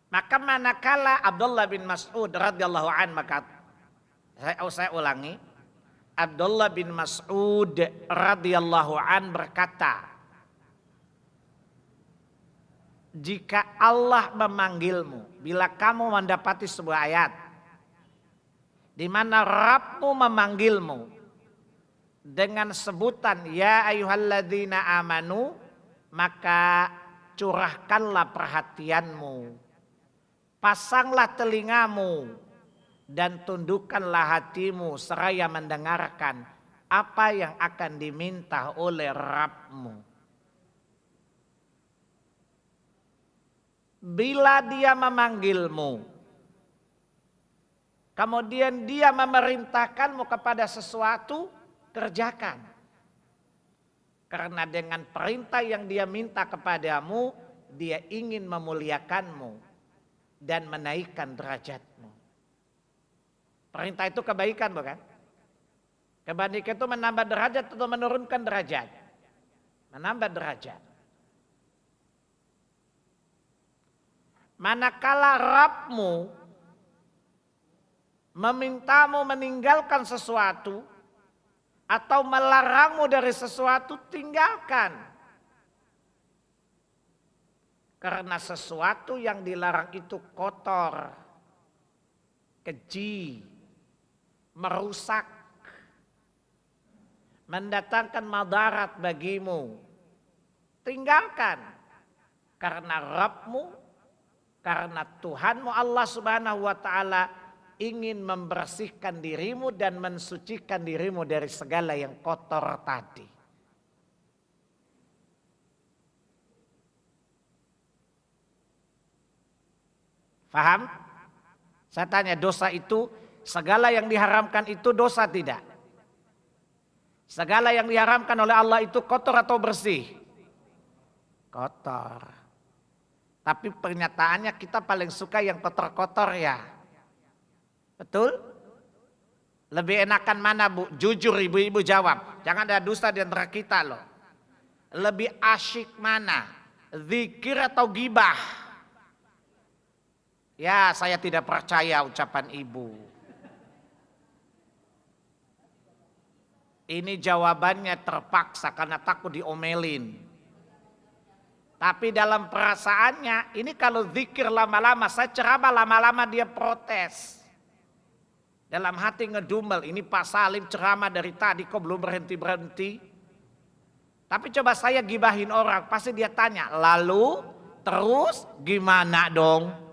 A: Maka manakala Abdullah bin Mas'ud radhiyallahu an, maka saya ulangi, Abdullah bin Mas'ud radhiyallahu an berkata, jika Allah memanggilmu, bila kamu mendapati sebuah ayat di mana Rabbmu memanggilmu dengan sebutan ya ayyuhalladzina amanu, maka curahkanlah perhatianmu. Pasanglah telingamu dan tundukkanlah hatimu seraya mendengarkan apa yang akan diminta oleh Rabbmu. Bila dia memanggilmu, kemudian dia memerintahkanmu kepada sesuatu, kerjakan. Karena dengan perintah yang dia minta kepadamu, dia ingin memuliakanmu dan menaikkan derajatmu. Perintah itu kebaikan bukan? Kebaikan itu menambah derajat atau menurunkan derajat? Menambah derajat. Manakala Rabbmu memintamu meninggalkan sesuatu atau melarangmu dari sesuatu, tinggalkan. Karena sesuatu yang dilarang itu kotor, keji, merusak, mendatangkan madarat bagimu. Tinggalkan. Karena Rabbmu, karena Tuhanmu Allah Subhanahu wa ta'ala ingin membersihkan dirimu dan mensucikan dirimu dari segala yang kotor tadi. Paham? Saya tanya, dosa itu, segala yang diharamkan itu dosa tidak? Segala yang diharamkan oleh Allah itu kotor atau bersih? Kotor. Tapi pernyataannya kita paling suka yang kotor-kotor ya. Betul? Lebih enakan mana bu? Jujur ibu-ibu jawab. Jangan ada dusta di antara kita loh. Lebih asyik mana? Zikir atau gibah? Ya, saya tidak percaya ucapan ibu. Ini jawabannya terpaksa karena takut diomelin. Tapi dalam perasaannya, ini kalau zikir lama-lama, saya ceramah lama-lama dia protes. Dalam hati ngedumel, ini Pak Salim ceramah dari tadi kok belum berhenti-berhenti. Tapi coba saya gibahin orang, pasti dia tanya, lalu terus gimana dong?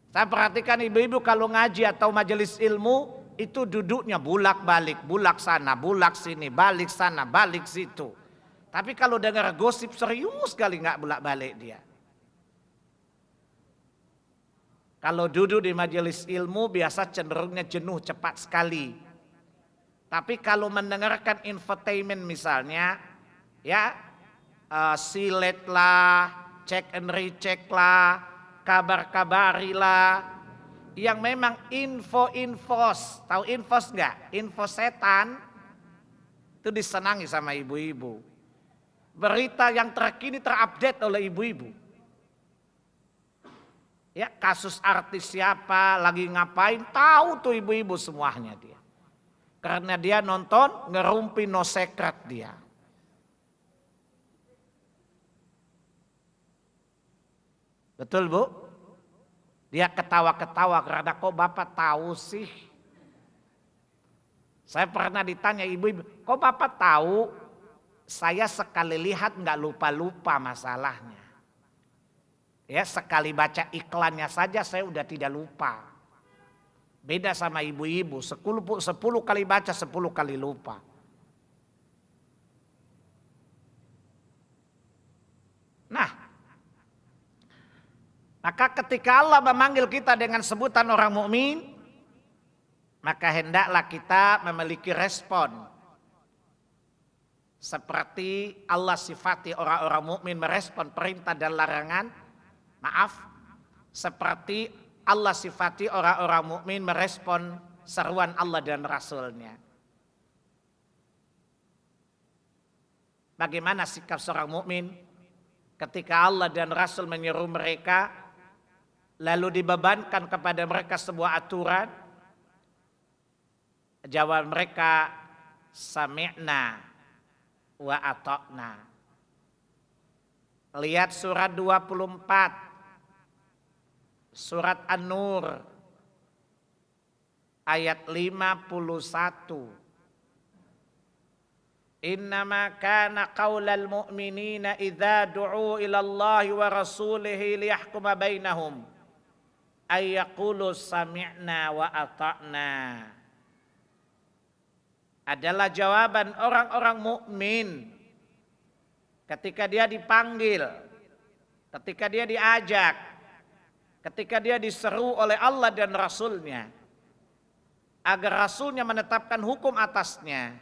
A: Saya perhatikan ibu-ibu kalau ngaji atau majelis ilmu itu duduknya bulak-balik, bulak sana, bulak sini, balik sana, balik situ. Tapi kalau dengar gosip serius sekali nggak bulak-balik dia. Kalau duduk di majelis ilmu biasa cenderungnya jenuh cepat sekali. Tapi kalau mendengarkan infotainment misalnya, ya silet lah, check and recheck lah, kabar-kabarilah, yang memang info-infos, tahu infos enggak? Info setan, itu disenangi sama ibu-ibu. Berita yang terkini terupdate oleh ibu-ibu. Ya, kasus artis siapa, lagi ngapain, tahu tuh ibu-ibu semuanya dia. Karena dia nonton ngerumpi No Secret dia. Betul Bu? Dia ketawa-ketawa karena kok Bapak tahu sih? Saya pernah ditanya ibu-ibu, kok Bapak tahu? Saya sekali lihat nggak lupa-lupa masalahnya. Ya sekali baca iklannya saja saya udah tidak lupa. Beda sama ibu-ibu, 10 kali baca 10 kali lupa. Nah, maka ketika Allah memanggil kita dengan sebutan orang mukmin, maka hendaklah kita memiliki respon. Seperti Allah sifati orang-orang mukmin merespon perintah dan larangan. Maaf, seperti Allah sifati orang-orang mukmin merespon seruan Allah dan Rasul-Nya. Bagaimana sikap seorang mukmin ketika Allah dan Rasul menyeru mereka, lalu dibebankan kepada mereka sebuah aturan? Jawab mereka, sami'na wa ata'na. Lihat surat 24. Surat An-Nur ayat 51. Innama kana qaulal mu'minina idza du'u ila Allahi wa rasulihi liyahkuma bainahum ay yaqulu sami'na wa ata'na. Adalah jawaban orang-orang mukmin ketika dia dipanggil, ketika dia diajak, ketika dia diseru oleh Allah dan Rasul-Nya agar Rasul-Nya menetapkan hukum atasnya,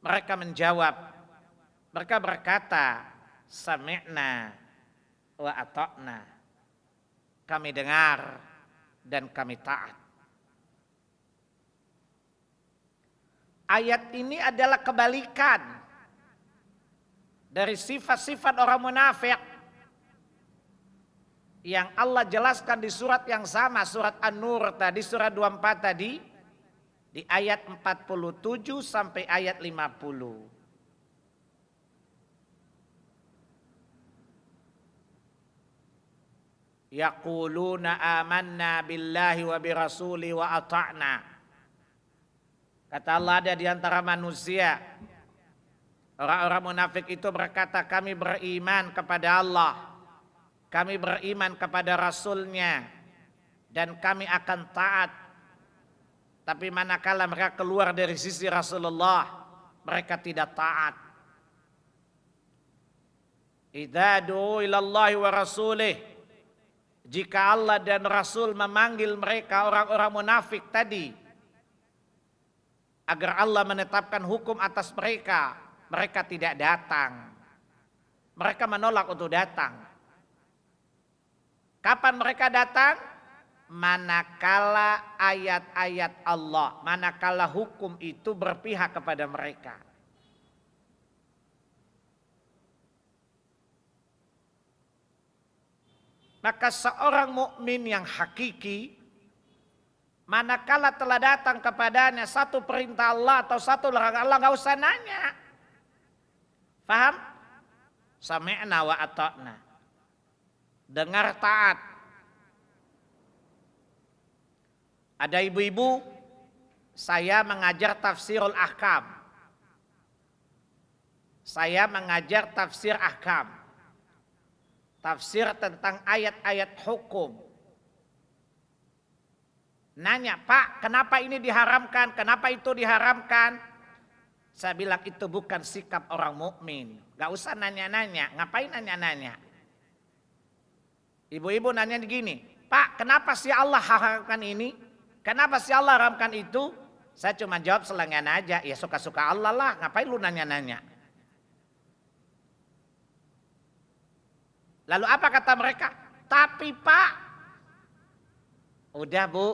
A: mereka menjawab, mereka berkata, sami'na wa ata'na. Kami dengar dan kami taat. Ayat ini adalah kebalikan dari sifat-sifat orang munafik yang Allah jelaskan di surat yang sama, surat An-Nur tadi, surat 24 tadi, di ayat 47 sampai ayat 50. Yaquluna amanna billahi wa birasuli wa ata'na. Kata Allah, ada di antara manusia orang-orang munafik itu berkata, kami beriman kepada Allah, kami beriman kepada Rasul-Nya, dan kami akan taat. Tapi manakala mereka keluar dari sisi Rasulullah, mereka tidak taat. Idza du'u ilallahi wa rasulih, jika Allah dan Rasul memanggil mereka orang-orang munafik tadi agar Allah menetapkan hukum atas mereka, mereka tidak datang. Mereka menolak untuk datang. Kapan mereka datang? Manakala ayat-ayat Allah, manakala hukum itu berpihak kepada mereka. Maka seorang mukmin yang hakiki, manakala telah datang kepadanya satu perintah Allah atau satu larangan Allah, nggak usah nanya. Paham? Sami'na wa ata'na. Dengar taat. Ada ibu-ibu, saya mengajar tafsirul ahkam. Saya mengajar tafsir ahkam. Tafsir tentang ayat-ayat hukum. Nanya, Pak, kenapa ini diharamkan? Kenapa itu diharamkan? Saya bilang itu bukan sikap orang mukmin. Gak usah nanya-nanya. Ngapain nanya-nanya? Ibu-ibu nanya begini, Pak, kenapa sih Allah haramkan ini? Kenapa sih Allah haramkan itu? Saya cuma jawab selengean aja. Ya suka-suka Allah lah. Ngapain lu nanya-nanya? Lalu apa kata mereka? Tapi Pak, udah Bu.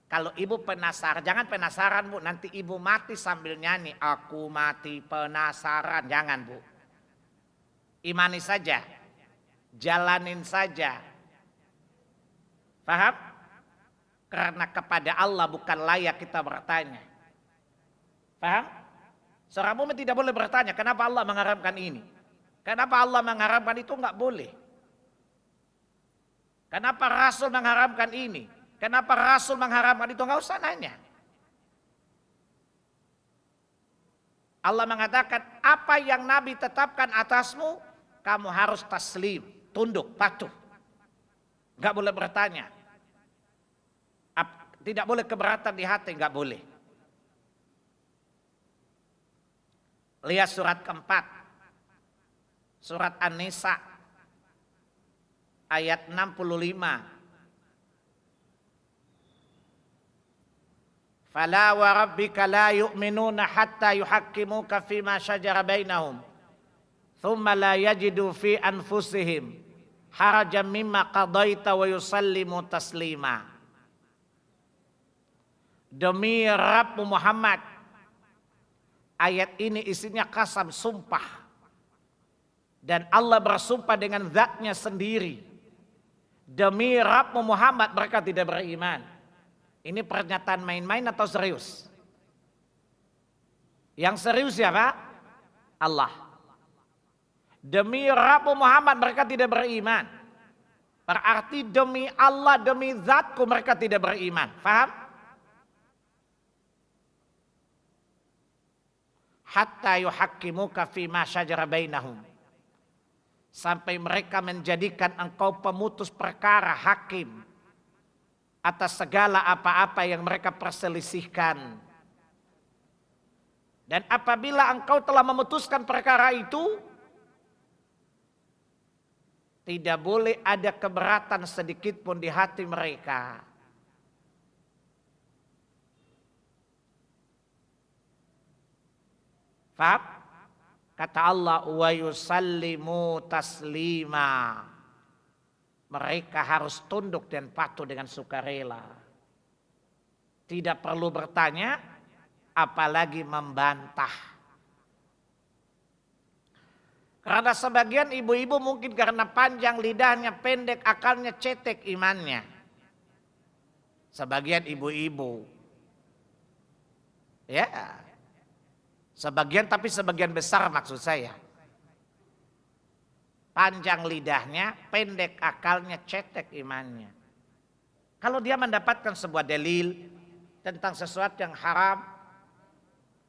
A: Kalau ibu penasaran, jangan penasaran Bu, nanti ibu mati sambil nyanyi, aku mati penasaran, jangan Bu. Imani saja, jalanin saja. Paham? Karena kepada Allah bukan layak kita bertanya. Paham? Seorang mukmin tidak boleh bertanya, kenapa Allah mengharamkan ini? Kenapa Allah mengharamkan itu? Enggak boleh. Kenapa Rasul mengharamkan ini? Kenapa Rasul mengharamkan itu? Enggak usah nanya. Allah mengatakan, apa yang Nabi tetapkan atasmu, kamu harus taslim, tunduk, patuh. Enggak boleh bertanya. Tidak boleh keberatan di hati, enggak boleh. Lihat surat keempat. Surat An-Nisa ayat 65. Fala wa rabbika la yu'minuna hatta yuhakkimuka fima syajara bainahum. Thumma la yajidu fi anfusihim harajan mimma qadaita wa yusallimu taslima. Demi Rabb Muhammad, ayat ini isinya qasam, sumpah. Dan Allah bersumpah dengan zatnya sendiri. Demi Rabb Muhammad, mereka tidak beriman. Ini pernyataan main-main atau serius? Yang serius siapa? Allah. Demi Rabb Muhammad, mereka tidak beriman. Berarti demi Allah, demi zatku mereka tidak beriman. Faham? Hatta yuhakkimuka fima syajara bainahum. Sampai mereka menjadikan engkau pemutus perkara, hakim atas segala apa-apa yang mereka perselisihkan. Dan apabila engkau telah memutuskan perkara itu, tidak boleh ada keberatan sedikit pun di hati mereka. Faham? Kata Allah, wa yusallimu taslima. Mereka harus tunduk dan patuh dengan sukarela. Tidak perlu bertanya, apalagi membantah. Karena sebagian ibu-ibu mungkin karena panjang lidahnya, pendek akalnya, cetek imannya. Sebagian ibu-ibu. Ya. Sebagian, tapi sebagian besar maksud saya. Panjang lidahnya, pendek akalnya, cetek imannya. Kalau dia mendapatkan sebuah dalil tentang sesuatu yang haram,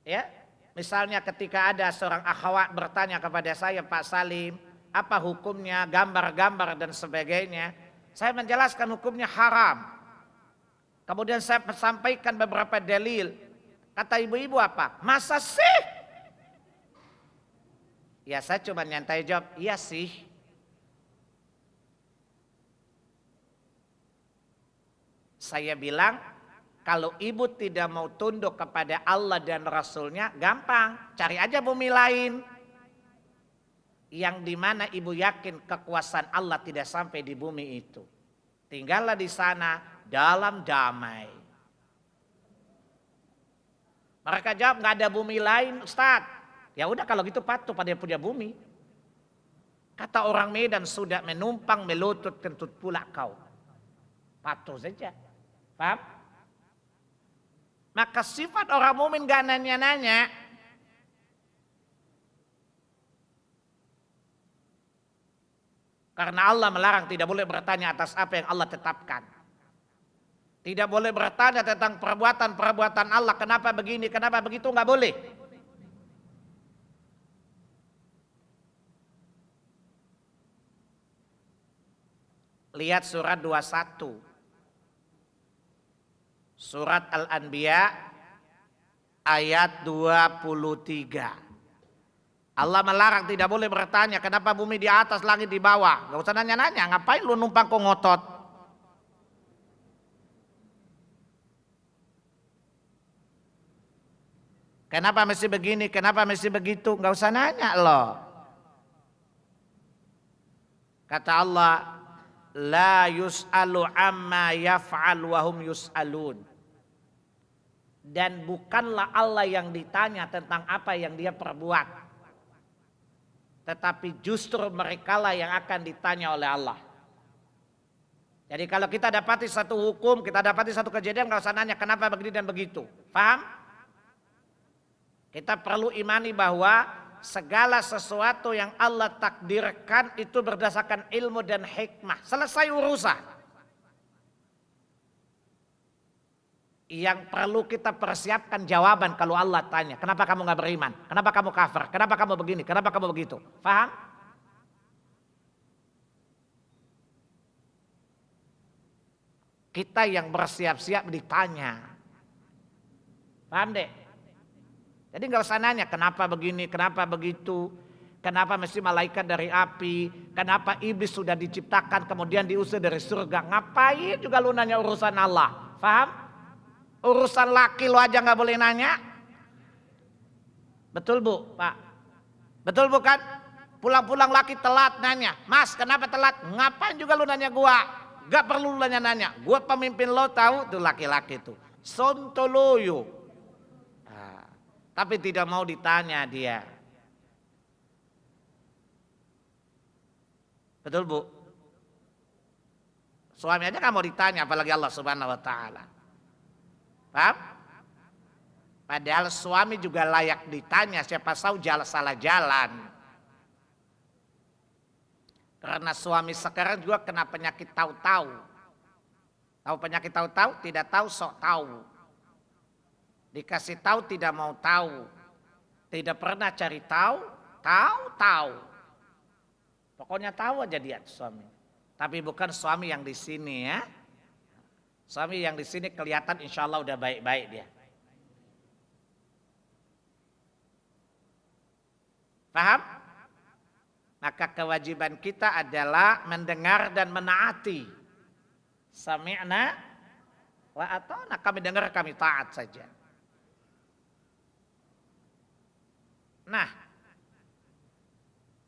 A: ya, misalnya ketika ada seorang akhwat bertanya kepada saya, Pak Salim, apa hukumnya gambar-gambar dan sebagainya, saya menjelaskan hukumnya haram. Kemudian saya sampaikan beberapa dalil. Kata ibu-ibu apa? Masa sih? Ya saya cuma nyantai jawab, iya sih. Saya bilang, kalau ibu tidak mau tunduk kepada Allah dan Rasulnya, gampang. Cari aja bumi lain. Yang dimana ibu yakin kekuasaan Allah tidak sampai di bumi itu. Tinggallah di sana dalam damai. Mereka jawab, nggak ada bumi lain, Ustaz. Ya udah kalau gitu patuh pada yang punya bumi. Kata orang Medan, sudah menumpang melutut kentut pula kau. Patuh saja. Paham? Maka sifat orang mukmin nggak nanya-nanya. Karena Allah melarang, tidak boleh bertanya atas apa yang Allah tetapkan. Tidak boleh bertanya tentang perbuatan-perbuatan Allah. Kenapa begini, kenapa begitu, nggak boleh. Lihat surat 21. Surat Al-Anbiya ayat 23. Allah melarang, tidak boleh bertanya kenapa bumi di atas, langit di bawah. Gak usah nanya-nanya, ngapain lu numpang kok ngotot. Kenapa mesti begini, kenapa mesti begitu, gak usah nanya loh. Kata Allah, la yus'alu amma yaf'al wa hum yus'alun. Dan bukanlah Allah yang ditanya tentang apa yang dia perbuat, tetapi justru merekalah yang akan ditanya oleh Allah. Jadi kalau kita dapati satu hukum, kita dapati satu kejadian, nggak usah nanya kenapa begini dan begitu. Paham? Kita perlu imani bahwa segala sesuatu yang Allah takdirkan itu berdasarkan ilmu dan hikmah. Selesai urusan. Yang perlu kita persiapkan jawaban kalau Allah tanya, kenapa kamu nggak beriman? Kenapa kamu kafir? Kenapa kamu begini? Kenapa kamu begitu? Paham? Kita yang bersiap-siap ditanya. Paham deh? Jadi nggak usah nanya kenapa begini, kenapa begitu, kenapa mesti malaikat dari api, kenapa iblis sudah diciptakan kemudian diusir dari surga. Ngapain juga lu nanya urusan Allah? Paham? Urusan laki lu aja nggak boleh nanya. Betul bu, Pak? Betul bukan? Pulang-pulang laki telat nanya, Mas kenapa telat? Ngapain juga lu nanya gua? Gak perlu nanya-nanya, gue pemimpin lo tahu tuh laki-laki tuh sontoloyo. Nah, tapi tidak mau ditanya dia. Betul bu? Suami aja gak mau ditanya apalagi Allah Subhanahu Wa Taala. Paham? Padahal suami juga layak ditanya, siapa tahu salah jalan. Karena suami sekarang juga kena penyakit tahu-tahu. Tahu penyakit tahu-tahu? Tidak tahu sok tahu. Dikasih tahu tidak mau tahu. Tidak pernah cari tahu, tahu. Pokoknya tahu aja dia suami. Tapi bukan suami yang di sini ya. Suami yang di sini kelihatan insya Allah udah baik-baik dia. Paham? Maka kewajiban kita adalah mendengar dan menaati. Sami'na wa ata'na, kami dengar kami taat saja. Nah,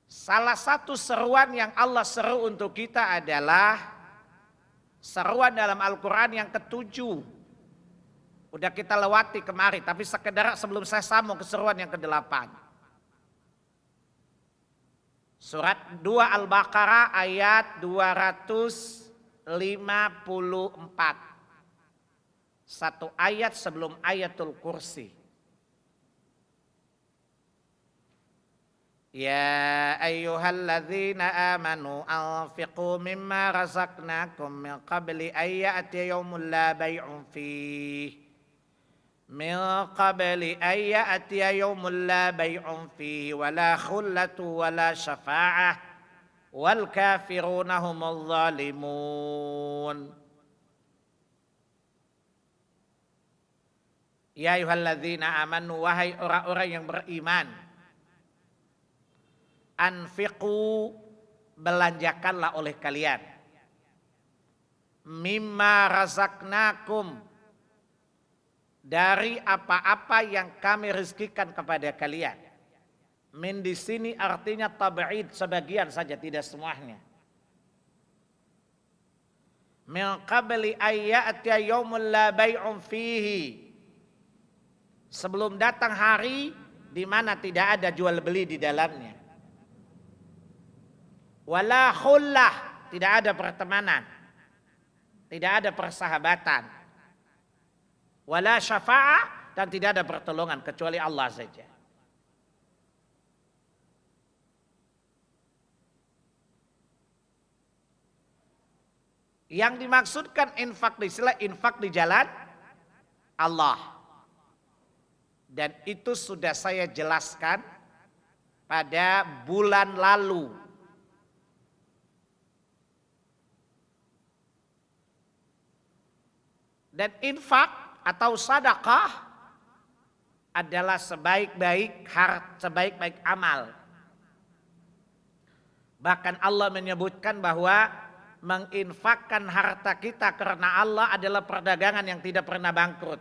A: salah satu seruan yang Allah seru untuk kita adalah seruan dalam Al-Quran yang ke-7. Udah kita lewati kemarin, tapi sekedar sebelum saya sambung ke seruan yang ke-8. Surat 2 Al-Baqarah ayat 254. Satu ayat sebelum ayatul kursi. Ya ayyuhalladzina amanu anfiqu mimma razaqnakum min qabli an ya'tiya yawmun la bay'un fihi. Min qabli an ya'tiya yawmun la bay'un fihi wala khullatu wala syafa'ah wal kafiruna humul zalimun. Ya ayyuhalladzina amanu, wahai orang-orang yang beriman, anfiqu, belanjakanlah oleh kalian, mimma razaqnakum, dari apa-apa yang kami rezekikan kepada kalian. Min di sini artinya tab'id, sebagian saja, tidak semuanya. Min qabli ayya'tiya yaumul la bay'un fihi, sebelum datang hari di mana tidak ada jual beli di dalamnya. Wala khullah, tidak ada pertemanan, tidak ada persahabatan. Wala syafa'ah, dan tidak ada pertolongan kecuali Allah saja. Yang dimaksudkan infak di sini, infak di jalan Allah. Dan itu sudah saya jelaskan pada bulan lalu. Dan infak atau sedekah adalah sebaik-baik amal. Bahkan Allah menyebutkan bahwa menginfakkan harta kita karena Allah adalah perdagangan yang tidak pernah bangkrut.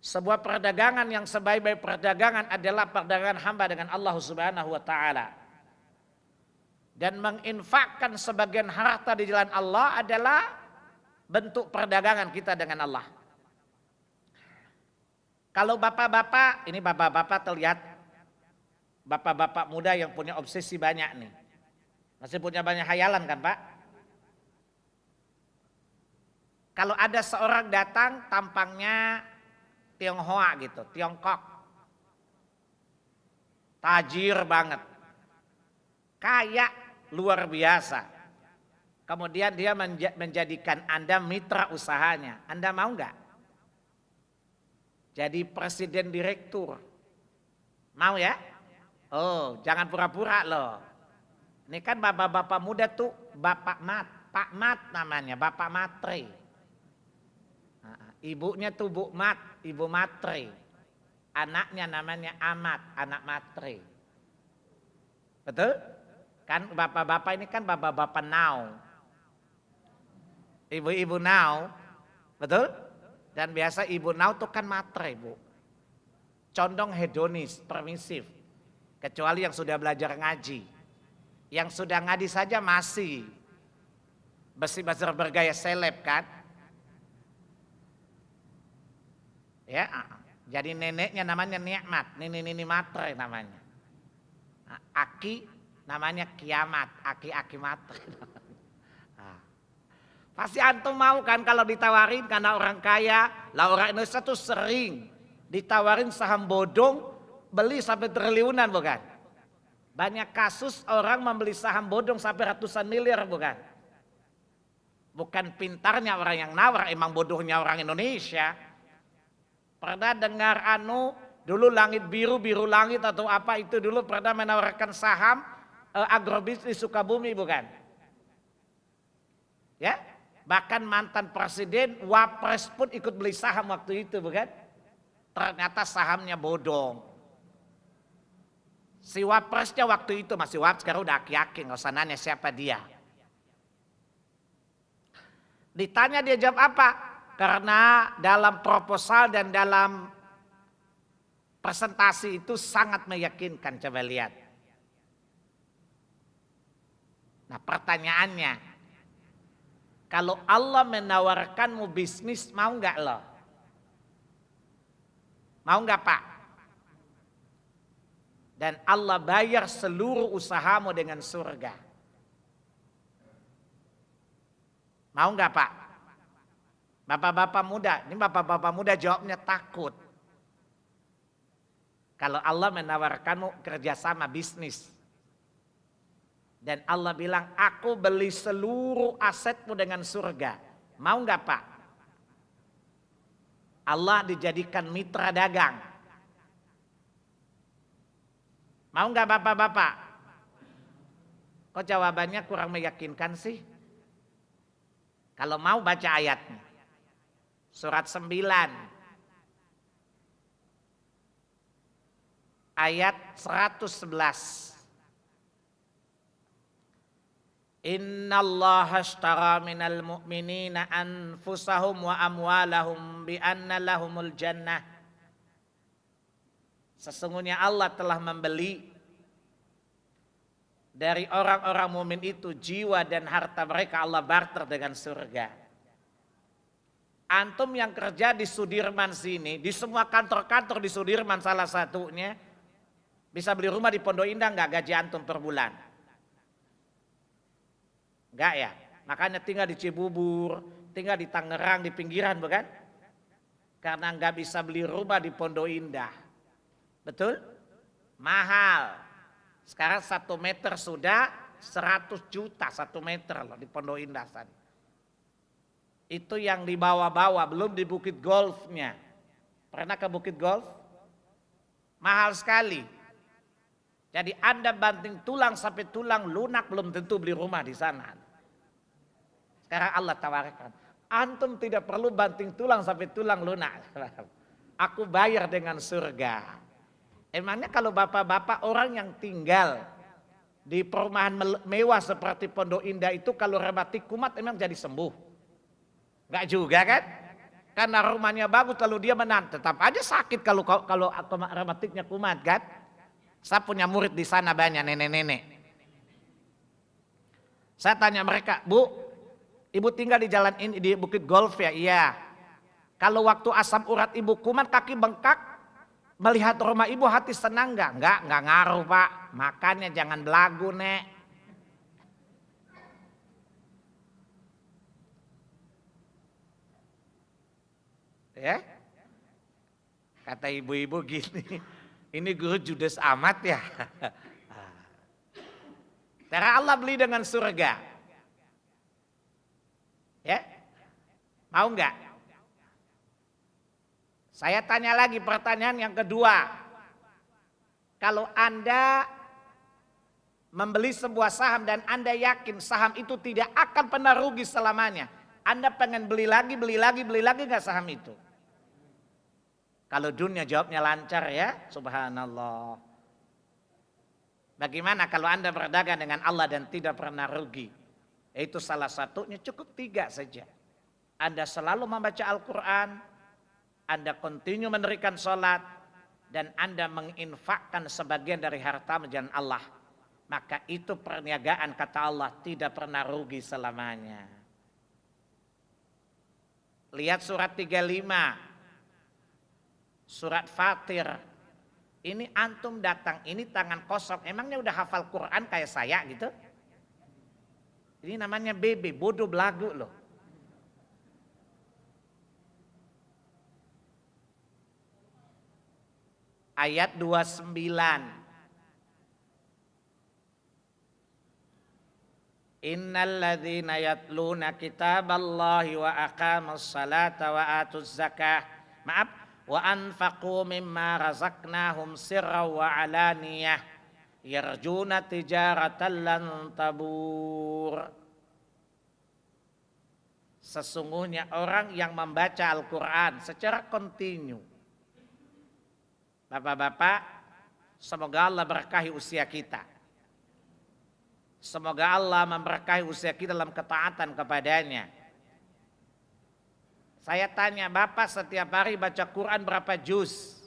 A: Sebuah perdagangan yang sebaik-baik perdagangan adalah perdagangan hamba dengan Allah Subhanahu wa taala. Dan menginfakkan sebagian harta di jalan Allah adalah bentuk perdagangan kita dengan Allah. Kalau bapak-bapak, ini bapak-bapak terlihat bapak-bapak muda yang punya obsesi banyak nih. Masih punya banyak hayalan kan Pak? Kalau ada seorang datang tampangnya Tionghoa gitu, Tiongkok. Tajir banget. Kaya luar biasa. Kemudian dia menjadikan Anda mitra usahanya. Anda mau nggak? Jadi presiden direktur. Mau ya? Oh, jangan pura-pura loh. Ini kan bapak-bapak muda tuh Pak Mat namanya, Bapak Matre. Ibunya tuh Bu Mat, Ibu Matre. Anaknya namanya Amat, anak Matre. Betul? Kan bapak-bapak ini kan bapak-bapak now. Ibu-ibu now. Betul? Dan biasa ibu now tuh kan Matre, Bu. Condong hedonis, permisif. Kecuali yang sudah belajar ngaji. Yang sudah ngaji saja masih besi-besi bergaya seleb kan? Ya, jadi neneknya namanya Nikmat, nini Matre namanya. Aki namanya Kiamat, aki Matre. Pasti antum mau kan kalau ditawarin karena orang kaya, lah orang Indonesia tuh sering ditawarin saham bodong, beli sampai triliunan bukan? Banyak kasus orang membeli saham bodong sampai ratusan miliar bukan? Bukan pintarnya orang yang nawar, emang bodohnya orang Indonesia. Pernah dengar dulu langit biru langit atau apa itu dulu pernah menawarkan saham agrobisnis Sukabumi bukan? Ya, bahkan mantan presiden, wapres pun ikut beli saham waktu itu bukan? Ternyata sahamnya bodong. Si wapresnya waktu itu masih wapres, sekarang udah aki-aki, nggak usah nanya siapa dia. Ditanya dia jawab apa? Karena dalam proposal dan dalam presentasi itu sangat meyakinkan, coba lihat. Nah pertanyaannya, kalau Allah menawarkanmu bisnis, mau nggak lo? Mau nggak Pak? Dan Allah bayar seluruh usahamu dengan surga. Mau nggak Pak? Bapak-bapak muda, ini bapak-bapak muda jawabnya takut. Kalau Allah menawarkanmu kerjasama bisnis. Dan Allah bilang, aku beli seluruh asetmu dengan surga. Mau nggak Pak? Allah dijadikan mitra dagang. Mau nggak bapak-bapak? Kok jawabannya kurang meyakinkan sih? Kalau mau baca ayatnya. Surat 9 ayat 111. Innallaha ashtara minal mu'minina anfusahum wa amwalahum bi anna lahumul jannah. Sesungguhnya Allah telah membeli dari orang-orang mukmin itu jiwa dan harta mereka, Allah barter dengan surga. Antum yang kerja di Sudirman sini, di semua kantor-kantor di Sudirman salah satunya, bisa beli rumah di Pondok Indah nggak gaji antum per bulan? Enggak ya? Makanya tinggal di Cibubur, tinggal di Tangerang, di pinggiran bukan? Karena nggak bisa beli rumah di Pondok Indah. Betul? Mahal. Sekarang 1 meter sudah 100 juta 1 meter loh di Pondok Indah tadi. Itu yang di bawah-bawah, belum di Bukit Golfnya. Pernah ke Bukit Golf? Mahal sekali. Jadi Anda banting tulang sampai tulang lunak belum tentu beli rumah di sana. Sekarang Allah tawarkan, antum tidak perlu banting tulang sampai tulang lunak. Aku bayar dengan surga. Emangnya kalau bapak-bapak orang yang tinggal di perumahan mewah seperti Pondok Indah itu kalau rematik kumat emang jadi sembuh? Enggak juga kan? Karena rumahnya bagus lalu dia menang, tetap aja sakit kalau rematiknya kumat kan? Saya punya murid di sana banyak nenek-nenek. Saya tanya mereka, Bu, ibu tinggal di jalan ini di Bukit Golf ya? Iya. Kalau waktu asam urat ibu kumat, kaki bengkak, melihat rumah ibu hati senang enggak? Enggak ngaruh Pak. Makanya jangan belagu Nek. Ya, kata ibu-ibu gini, ini guru judes amat ya. Cara Allah beli dengan surga. Ya, mau nggak? Saya tanya lagi pertanyaan yang kedua. Kalau Anda membeli sebuah saham dan Anda yakin saham itu tidak akan pernah rugi selamanya, Anda pengen beli lagi nggak saham itu? Kalau dunia jawabnya lancar ya, subhanallah. Bagaimana kalau Anda berdagang dengan Allah dan tidak pernah rugi? Itu salah satunya, cukup 3 saja. Anda selalu membaca Al-Quran, Anda kontinu mendirikan sholat, dan Anda menginfakkan sebagian dari harta menjalan Allah. Maka itu perniagaan, kata Allah, tidak pernah rugi selamanya. Lihat surat 35, surat Fatir. Ini antum datang, ini tangan kosong. Emangnya udah hafal Quran kayak saya gitu? Ini namanya BB, bodoh belagu loh. Ayat 29. Innal ladzina yatluna kitaballahi wa aqamus salata wa atuz zakah. Maaf, wa anfaqu mimma razaqnahum sirran wa alaniyah yarjuna tijaratan lan tabur. Sesungguhnya orang yang membaca Al-Quran secara kontinu. Bapak-bapak, semoga Allah berkahi usia kita. Semoga Allah memberkahi usia kita dalam ketaatan kepadanya. Saya tanya, Bapak setiap hari baca Quran berapa juz?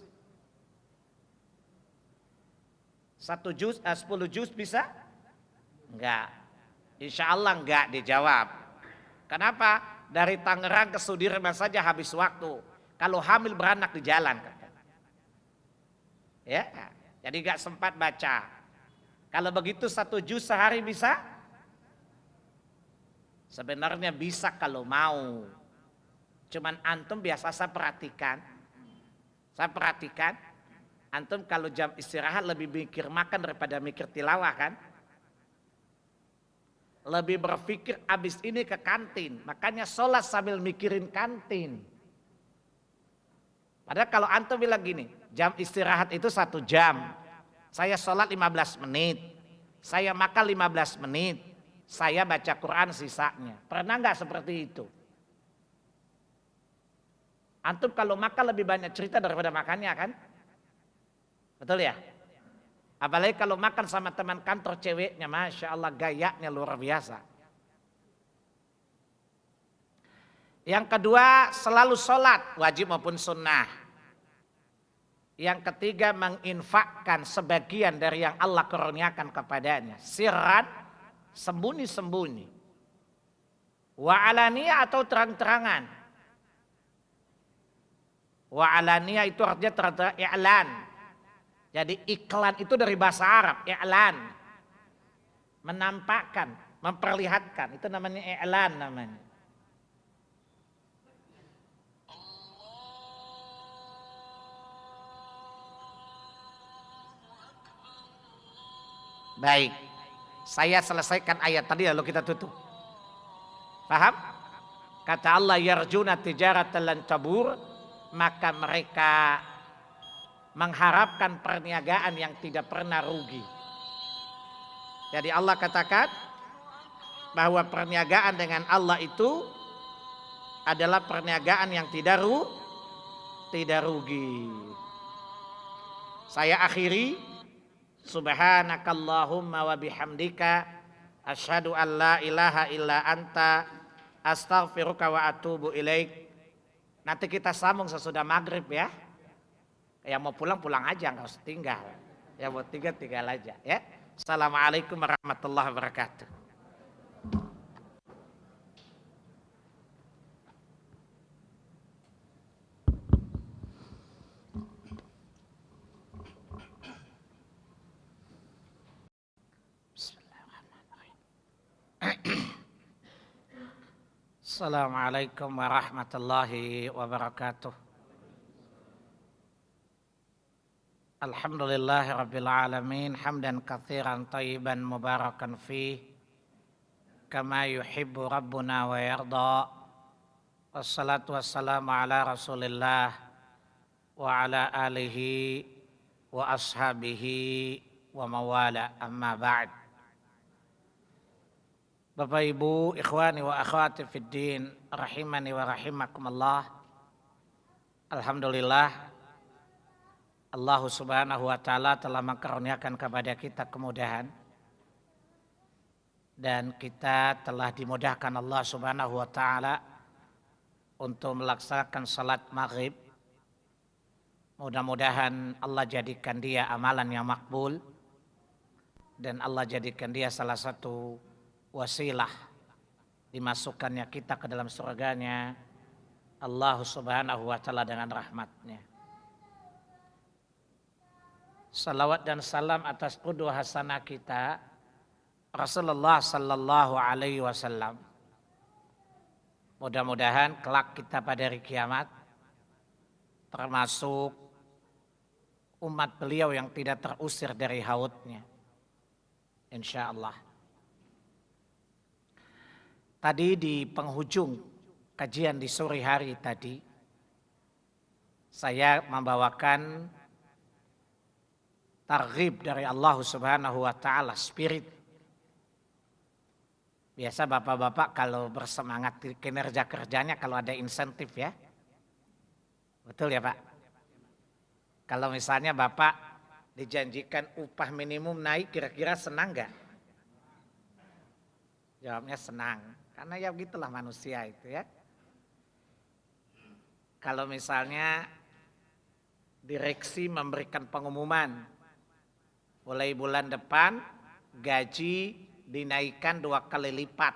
A: 1 juz, 10 juz bisa? Enggak. Insya Allah enggak dijawab. Kenapa? Dari Tangerang ke Sudirman saja habis waktu. Kalau hamil beranak di jalan. Ya, jadi enggak sempat baca. Kalau begitu 1 juz sehari bisa? Sebenarnya bisa kalau mau. Cuman antum biasa saya perhatikan. Antum kalau jam istirahat lebih mikir makan daripada mikir tilawah kan? Lebih berpikir abis ini ke kantin. Makanya sholat sambil mikirin kantin. Padahal kalau antum bilang gini, jam istirahat itu 1 jam. Saya sholat 15 menit. Saya makan 15 menit. Saya baca Quran sisanya. Pernah nggak seperti itu? Antum kalau makan lebih banyak cerita daripada makannya kan? Betul ya? Apalagi kalau makan sama teman kantor ceweknya, Masya Allah gayanya luar biasa. Yang kedua, selalu sholat, wajib maupun sunnah. Yang ketiga, menginfakkan sebagian dari yang Allah kurniakan kepadanya. Sirran, sembunyi-sembunyi. Wa alaniyah atau terang-terangan. Wa alaniyah itu artinya terang-terangan, i'lan. Jadi iklan itu dari bahasa Arab, i'lan. Menampakkan, memperlihatkan, itu namanya i'lan namanya. Baik, saya selesaikan ayat tadi lalu kita tutup. Paham? Kata Allah, yarjuna tijaratan lan tabur, maka mereka mengharapkan perniagaan yang tidak pernah rugi. Jadi Allah katakan bahwa perniagaan dengan Allah itu adalah perniagaan yang tidak rugi. Saya akhiri. Subhanakallahumma wa bihamdika asyhadu an la ilaha illa anta astaghfiruka wa atubu ilaik. Nanti kita sambung sesudah maghrib ya. Yang mau pulang pulang aja, nggak usah tinggal. Yang mau tinggal aja ya. Assalamualaikum warahmatullahi wabarakatuh. Assalamualaikum warahmatullahi wabarakatuh. Alhamdulillahi rabbil alamin, hamdan katsiran thayyiban mubarakan fih, kama yuhibbu rabbuna wa yarda. Wassalatu wassalamu ala rasulillah wa ala alihi wa ashabihi wa mawala, amma ba'd. Bapak Ibu, ikhwani wa akhwati fid din, rahimani wa rahimakumullah. Alhamdulillah, Allah Subhanahu wa taala telah mengkaruniakan kepada kita kemudahan dan kita telah dimudahkan Allah Subhanahu wa taala untuk melaksanakan salat maghrib. Mudah-mudahan Allah jadikan dia amalan yang makbul dan Allah jadikan dia salah satu wasilah dimasukkannya kita ke dalam surganya Allah Subhanahu wa taala dengan rahmatnya. Salawat dan salam atas qudwah hasanah kita Rasulullah sallallahu alaihi wasallam. Mudah-mudahan kelak kita pada hari kiamat termasuk umat beliau yang tidak terusir dari haudnya, insyaallah. Tadi di penghujung kajian di sore hari tadi, saya membawakan targhib dari Allah Subhanahu wa taala, spirit. Biasa bapak-bapak kalau bersemangat kinerja kerjanya kalau ada insentif ya. Betul ya Pak? Kalau misalnya bapak dijanjikan upah minimum naik, kira-kira senang gak? Jawabnya senang. Karena ya begitulah manusia itu ya. Kalau misalnya direksi memberikan pengumuman, mulai bulan depan gaji dinaikkan 2 kali lipat.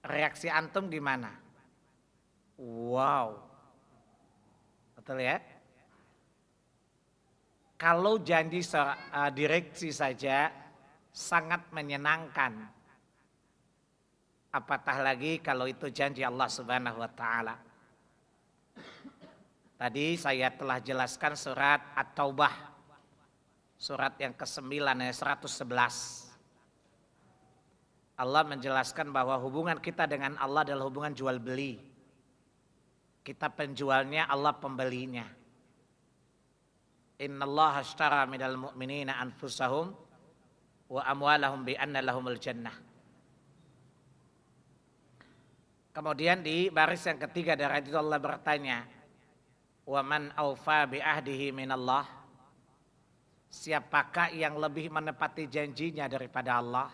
A: Reaksi antum gimana? Wow. Betul ya? Kalau janji direksi saja sangat menyenangkan. Apatah lagi kalau itu janji Allah Subhanahu wa taala. Tadi saya telah jelaskan surat At-Taubah, surat yang ke-9 ayat 111. Allah menjelaskan bahwa hubungan kita dengan Allah adalah hubungan jual beli. Kita penjualnya, Allah pembelinya. Innallaha ashtara minal mu'minina anfusahum wa amwalahum bi anna lahumul jannah. Kemudian di baris yang ketiga dari itu Allah bertanya, wa man aufa bi ahdihi minallah. Siapakah yang lebih menepati janjinya daripada Allah?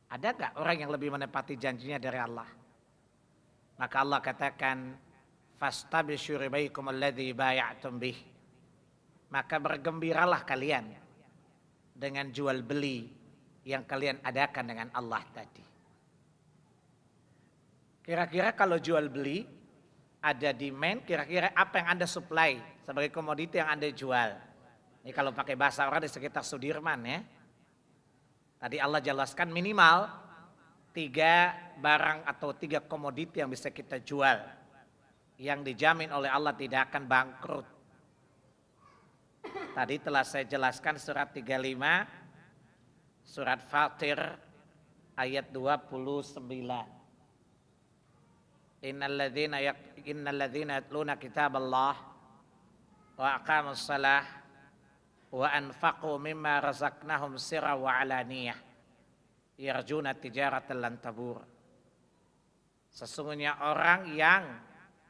A: Ada enggak orang yang lebih menepati janjinya dari Allah? Maka Allah katakan, fastabshiru baikum alladzi bay'atum bih. Maka bergembiralah kalian dengan jual beli yang kalian adakan dengan Allah tadi. Kira-kira kalau jual beli ada demand, kira-kira apa yang Anda supply sebagai komoditi yang Anda jual? Ini kalau pakai bahasa orang di sekitar Sudirman ya. Tadi Allah jelaskan minimal 3 barang atau 3 komoditi yang bisa kita jual, yang dijamin oleh Allah tidak akan bangkrut. Tadi telah saya jelaskan surat 35, surat Fatir ayat 29. Innalladzina yatluna kitaballah wa aqamus shalah wa anfaqu mimma razaqnahum sirran wa alaniyah yarjuna tijaratan lan tabur. Sesungguhnya orang yang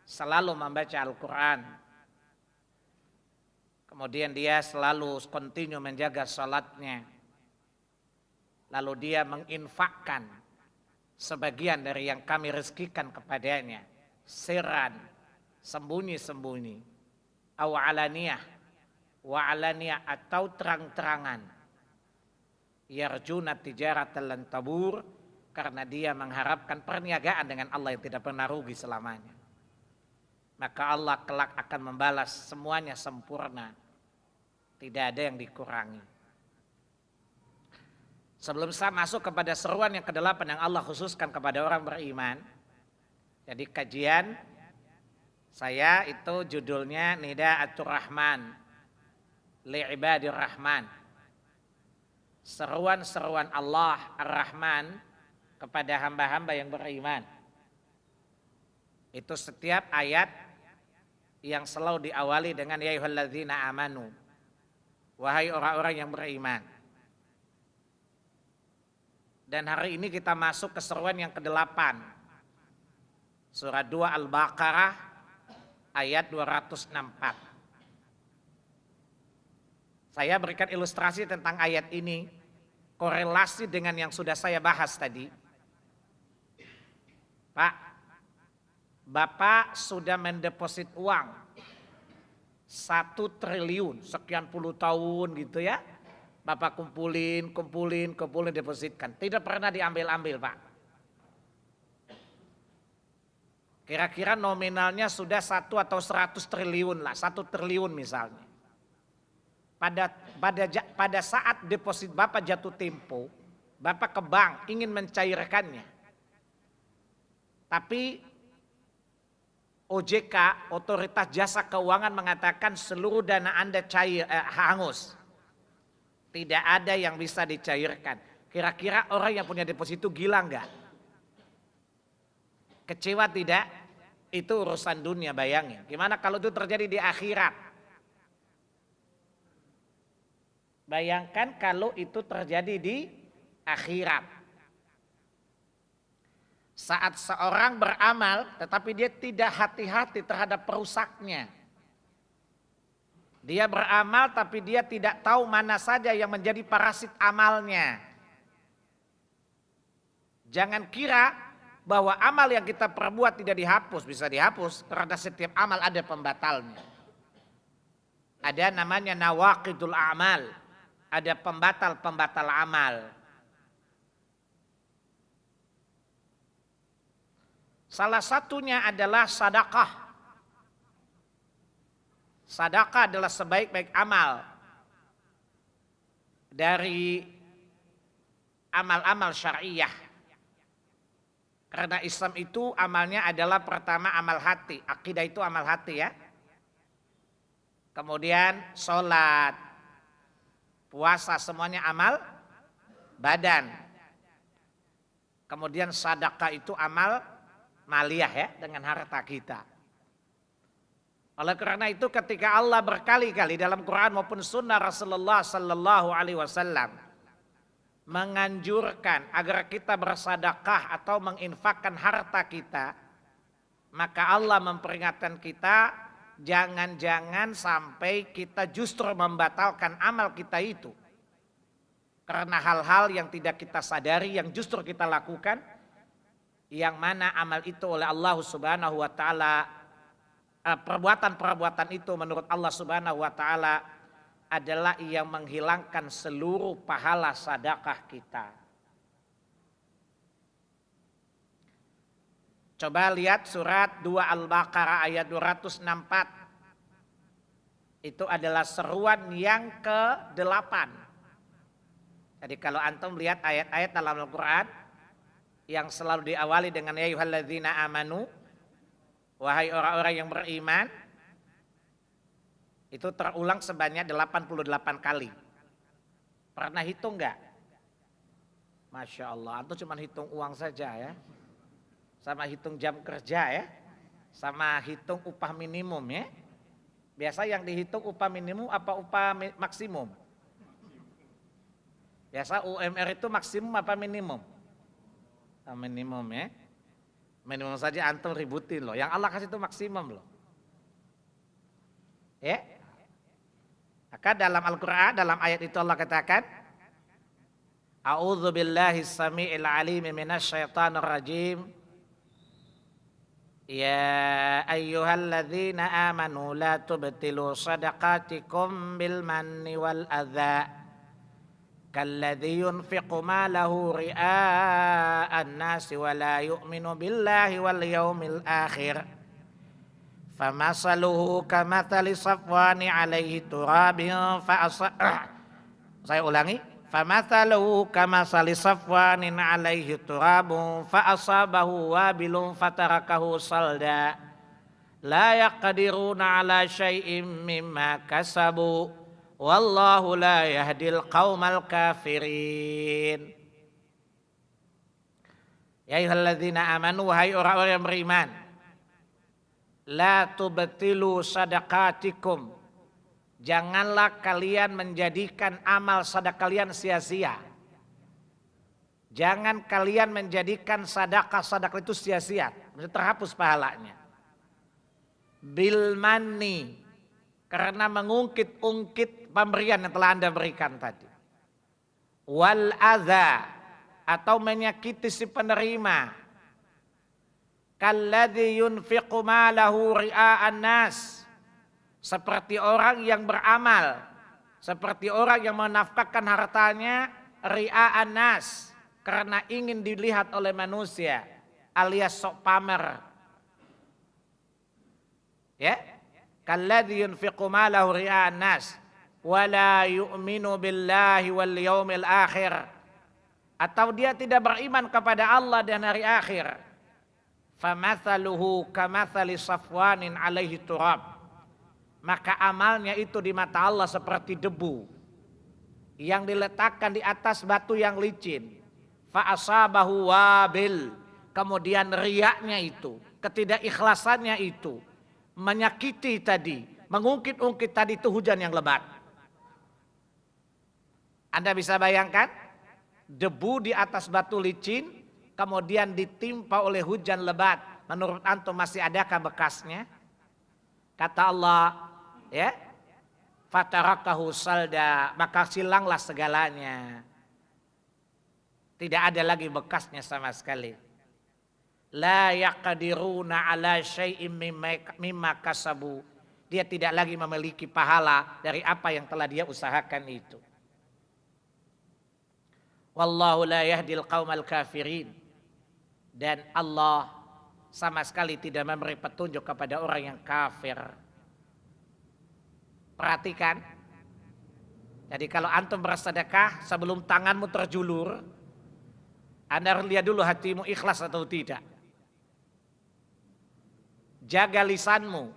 A: selalu membaca Al-Quran, kemudian dia selalu kontinu menjaga salatnya, lalu dia menginfakkan sebagian dari yang kami rezekikan kepadanya, sirran, sembunyi-sembunyi, aw alaniyah, wa alaniyah atau terang-terangan, yarjuna tijaratan lan tabur, karena dia mengharapkan perniagaan dengan Allah yang tidak pernah rugi selamanya. Maka Allah kelak akan membalas semuanya sempurna, tidak ada yang dikurangi. Sebelum saya masuk kepada seruan yang ke-8 yang Allah khususkan kepada orang beriman. Jadi kajian saya itu judulnya Nida'atur Rahman li'ibadir Rahman. Seruan-seruan Allah Ar-Rahman kepada hamba-hamba yang beriman. Itu setiap ayat yang selalu diawali dengan ya ayyuhalladzina amanu. Wahai orang-orang yang beriman. Dan hari ini kita masuk ke seruan yang ke-8. Surah 2 Al-Baqarah ayat 264. Saya berikan ilustrasi tentang ayat ini, korelasi dengan yang sudah saya bahas tadi. Pak, Bapak sudah mendeposit uang 1 triliun, sekian puluh tahun gitu ya. Bapak kumpulin, depositkan. Tidak pernah diambil-ambil, Pak. Kira-kira nominalnya sudah 1 atau 100 triliun lah, 1 triliun misalnya. Pada saat deposit Bapak jatuh tempo, Bapak ke bank ingin mencairkannya. Tapi OJK, Otoritas Jasa Keuangan mengatakan seluruh dana Anda hangus. Tidak ada yang bisa dicairkan. Kira-kira orang yang punya deposito gila enggak? Kecewa tidak? Itu urusan dunia, bayangin. Gimana kalau itu terjadi di akhirat? Bayangkan kalau itu terjadi di akhirat. Saat seorang beramal tetapi dia tidak hati-hati terhadap perusaknya. Dia beramal tapi dia tidak tahu mana saja yang menjadi parasit amalnya. Jangan kira bahwa amal yang kita perbuat tidak dihapus, bisa dihapus karena setiap amal ada pembatalnya. Ada namanya nawaqidul a'mal, ada pembatal-pembatal amal. Salah satunya adalah sedekah. Sedekah adalah sebaik-baik amal dari amal-amal syariah. Karena Islam itu amalnya adalah pertama amal hati. Akidah itu amal hati ya. Kemudian sholat, puasa semuanya amal badan. Kemudian sedekah itu amal maliyah ya, dengan harta kita. Oleh karena itu ketika Allah berkali-kali dalam Quran maupun sunnah Rasulullah Sallallahu Alaihi Wasallam menganjurkan agar kita bersedekah atau menginfakkan harta kita, maka Allah memperingatkan kita jangan-jangan sampai kita justru membatalkan amal kita itu karena hal-hal yang tidak kita sadari yang justru kita lakukan, yang mana amal itu oleh Allah Subhanahu Wa Taala, perbuatan-perbuatan itu menurut Allah Subhanahu Wa Taala adalah yang menghilangkan seluruh pahala sedekah kita. Coba lihat surat 2 Al-Baqarah ayat 264. Itu adalah seruan yang ke-8. Jadi kalau antum lihat ayat-ayat dalam Al-Quran yang selalu diawali dengan ya ayyuhalladzina amanu, wahai orang-orang yang beriman, itu terulang sebanyak 88 kali. Pernah hitung enggak? Masya Allah, antum cuma hitung uang saja ya. Sama hitung jam kerja ya. Sama hitung upah minimum ya. Biasa yang dihitung upah minimum apa upah maksimum? Biasa UMR itu maksimum apa minimum? Minimum ya. Minimum saja antum ributin loh. Yang Allah kasih itu maksimum loh. Ya. Maka dalam Al-Quran, dalam ayat itu Allah katakan, A'udzu billahi samii'il alim minasyaitonir rajim. Ya ayyuhalladzina amanu la tubtilu shadaqatikum bil manni wal adza kalladzi yunfiqu malahu ria'an nasi wa la yu'minu billahi wal yaumil akhir. Famasaluhu kamathali safwani alaihi turabin saya ulangi, Famathaluhu kamathali safwanin alaihi turabun fa asabahu wabilun fatarakahu salda la yaqdiruna ala syai'im mimma kasabu wallahu la yahdil qaumal kafirin. Ya ayyuhalladzina amanu, wahai orang-orang yang beriman, la tubtilu sadaqatikum, janganlah kalian menjadikan amal sedekah kalian sia-sia. Jangan kalian menjadikan sedekah-sedekah itu sia-sia, terhapus pahalanya. Bil manni, karena mengungkit-ungkit pemberian yang telah Anda berikan tadi. Wal adza, atau menyakiti si penerima. Kalladzi yunfiqu malahu ria'an nas, seperti orang yang beramal, seperti orang yang menafkahkan hartanya ria'an nas, karena ingin dilihat oleh manusia, alias sok pamer. Ya, kalladzi yunfiqu malahu ria'an nas wala yu'minu billahi wal yaumil akhir, atau dia tidak beriman kepada Allah dan hari akhir. Famathaluhu kamathali safwanin alaihi turab, maka amalnya itu di mata Allah seperti debu yang diletakkan di atas batu yang licin. Fa asabahu wabil, kemudian riaknya itu, ketidakikhlasannya itu menyakiti tadi, mengungkit-ungkit tadi itu hujan yang lebat. Anda bisa bayangkan debu di atas batu licin kemudian ditimpa oleh hujan lebat. Menurut antum masih adakah bekasnya? Kata Allah, ya, fatarakahu salda, maka silanglah segalanya, tidak ada lagi bekasnya sama sekali. La yaqdiruna ala syai'im mimma kasabu, dia tidak lagi memiliki pahala dari apa yang telah dia usahakan itu. Wallahu la yahdil qaumal kafirin, dan Allah sama sekali tidak memberi petunjuk kepada orang yang kafir. Perhatikan, jadi kalau antum bersedekah sebelum tanganmu terjulur, Anda harus lihat dulu hatimu ikhlas atau tidak. Jaga lisanmu.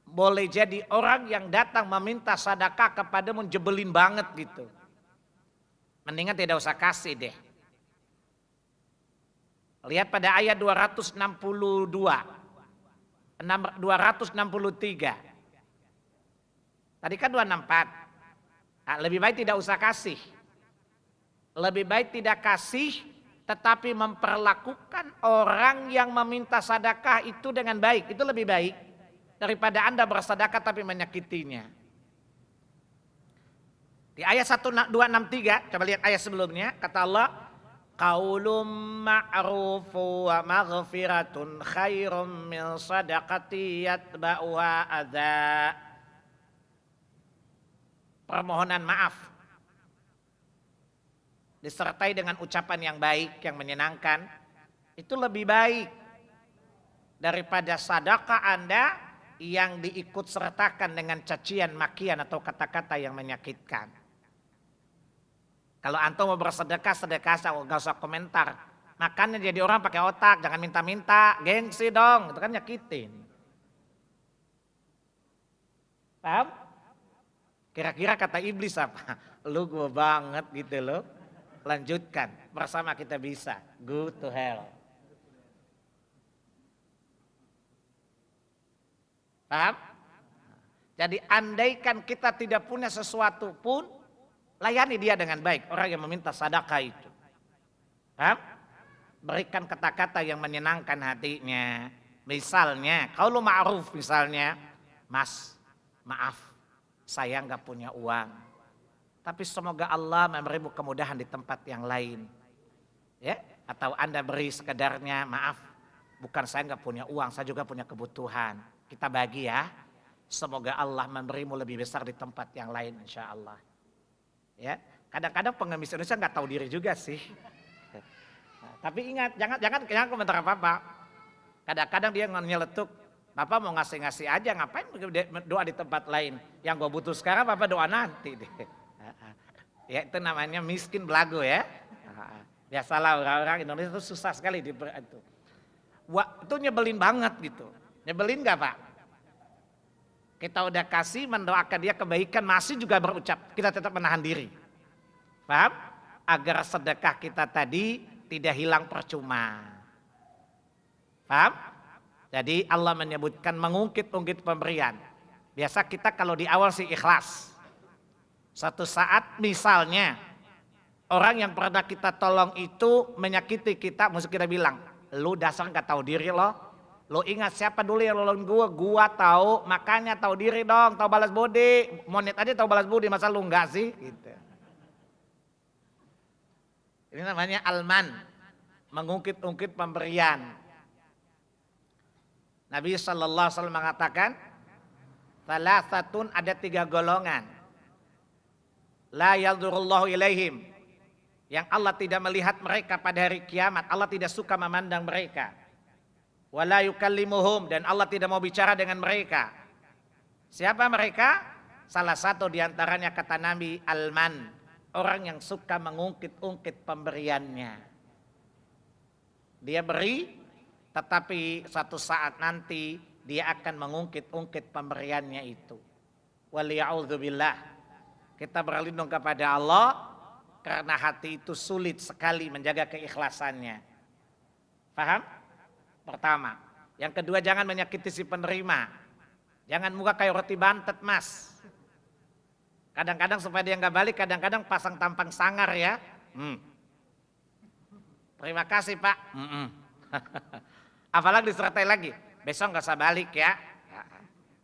A: Boleh jadi orang yang datang meminta sedekah kepadamu jebelin banget gitu. Mendingan tidak usah kasih deh. Lihat pada ayat 263. Tadi kan 264. Nah, lebih baik tidak usah kasih. Lebih baik tidak kasih, tetapi memperlakukan orang yang meminta sedekah itu dengan baik. Itu lebih baik daripada Anda bersedekah tapi menyakitinya. Di ayat 1263, coba lihat ayat sebelumnya, kata Allah, qaulun ma'rufu wa maghfiratun khairum min sadaqati yatba'uha adza. Permohonan maaf disertai dengan ucapan yang baik, yang menyenangkan, itu lebih baik daripada sedekah Anda yang diikut sertakan dengan cacian, makian atau kata-kata yang menyakitkan. Kalau antum mau bersedekah, sedekah nggak usah komentar. Makanya jadi orang pakai otak, jangan minta-minta, gengsi dong, itu kan nyakitin. Paham? Kira-kira kata iblis apa? Lu gue banget gitu loh. Lanjutkan, bersama kita bisa. Go to hell. Paham? Jadi andaikan kita tidak punya sesuatu pun, layani dia dengan baik, orang yang meminta sedekah itu. Paham? Berikan kata-kata yang menyenangkan hatinya. Misalnya, kalau ma'ruf misalnya, Mas, maaf, saya nggak punya uang, tapi semoga Allah memberimu kemudahan di tempat yang lain. Ya, atau Anda beri sekedarnya, maaf, bukan saya nggak punya uang, saya juga punya kebutuhan. Kita bagi ya, semoga Allah memberimu lebih besar di tempat yang lain, insya Allah. Ya, kadang-kadang pengemis Indonesia nggak tahu diri juga sih. Tapi ingat, jangan komentar apa-apa. Kadang-kadang dia nyeletuk, Bapak mau ngasih-ngasih aja, ngapain doa di tempat lain? Yang gue butuh sekarang Bapak doa nanti deh. Ya itu namanya miskin belagu ya. Biasalah orang-orang Indonesia itu susah sekali itu. Wah, itu nyebelin banget gitu. Nyebelin gak Pak? Kita udah kasih mendoakan dia kebaikan masih juga berucap kita tetap menahan diri. Paham? Agar sedekah kita tadi tidak hilang percuma. Paham? Jadi Allah menyebutkan mengungkit-ungkit pemberian. Biasa kita kalau di awal sih ikhlas. Suatu saat misalnya orang yang pernah kita tolong itu menyakiti kita, mesti kita bilang, lu dasar gak tahu diri lo. Lu ingat siapa dulu yang nolongin gua tahu, makanya tahu diri dong, tahu balas budi. Monet aja tahu balas budi, masa lu enggak sih? Gitu. Ini namanya alman, mengungkit-ungkit pemberian. Nabi sallallahu alaihi wasallam mengatakan, salasatun, ada 3 golongan. La yadhurullahu ilaihim, yang Allah tidak melihat mereka pada hari kiamat, Allah tidak suka memandang mereka. Wala yukallimuhum, dan Allah tidak mau bicara dengan mereka. Siapa mereka? Salah satu diantaranya kata Nabi, alman, orang yang suka mengungkit-ungkit pemberiannya. Dia beri, tetapi suatu saat nanti dia akan mengungkit-ungkit pemberiannya itu. Waliya'udzubillah, kita berlindung kepada Allah karena hati itu sulit sekali menjaga keikhlasannya. Paham? Pertama. Yang kedua, jangan menyakiti si penerima. Jangan muka kayak roti bantet mas. Kadang-kadang supaya dia nggak balik, kadang-kadang pasang tampang sangar ya. Terima kasih Pak. Apalagi disertai lagi, besok nggak usah balik ya.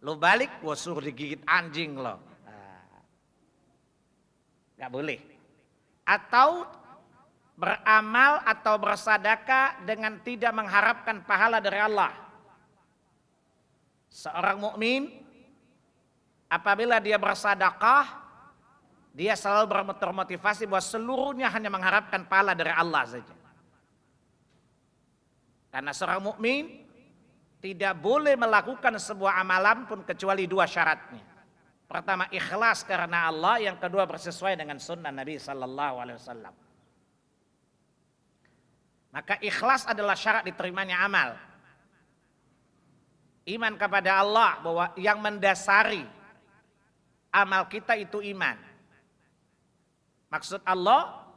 A: Lu balik, gua suruh digigit anjing lo. Nggak boleh. Atau beramal atau bersedekah dengan tidak mengharapkan pahala dari Allah. Seorang mukmin apabila dia bersedekah, dia selalu termotivasi bahwa seluruhnya hanya mengharapkan pahala dari Allah saja. Karena seorang mukmin tidak boleh melakukan sebuah amalan pun kecuali 2 syaratnya. Pertama, ikhlas karena Allah, yang kedua bersesuai dengan sunnah Nabi sallallahu alaihi wasallam. Maka ikhlas adalah syarat diterimanya amal. Iman kepada Allah, bahwa yang mendasari amal kita itu iman. Maksud Allah,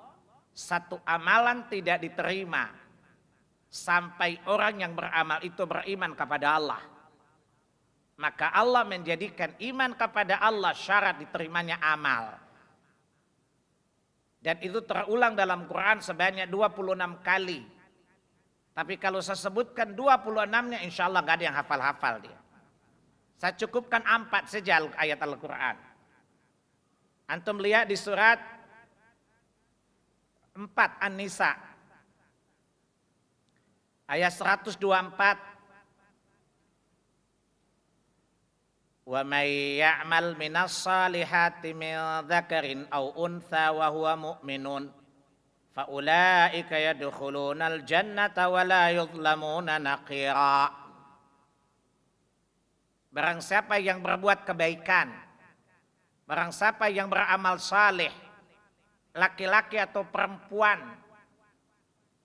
A: satu amalan tidak diterima sampai orang yang beramal itu beriman kepada Allah. Maka Allah menjadikan iman kepada Allah syarat diterimanya amal. Dan itu terulang dalam Quran sebanyak 26 kali. Tapi kalau saya sebutkan 26-nya insya Allah gak ada yang hafal-hafal dia. Saya cukupkan 4 saja ayat Al-Quran. Antum lihat di surat 4 An-Nisa. Ayat 124. Wa may ya'mal minas salihati min dzakarin aw untha wa huwa mu'minun fa ulaika yadkhulunal jannata wa la yuzlamuna naqira. Barang siapa yang berbuat kebaikan, barang siapa yang beramal saleh, laki-laki atau perempuan,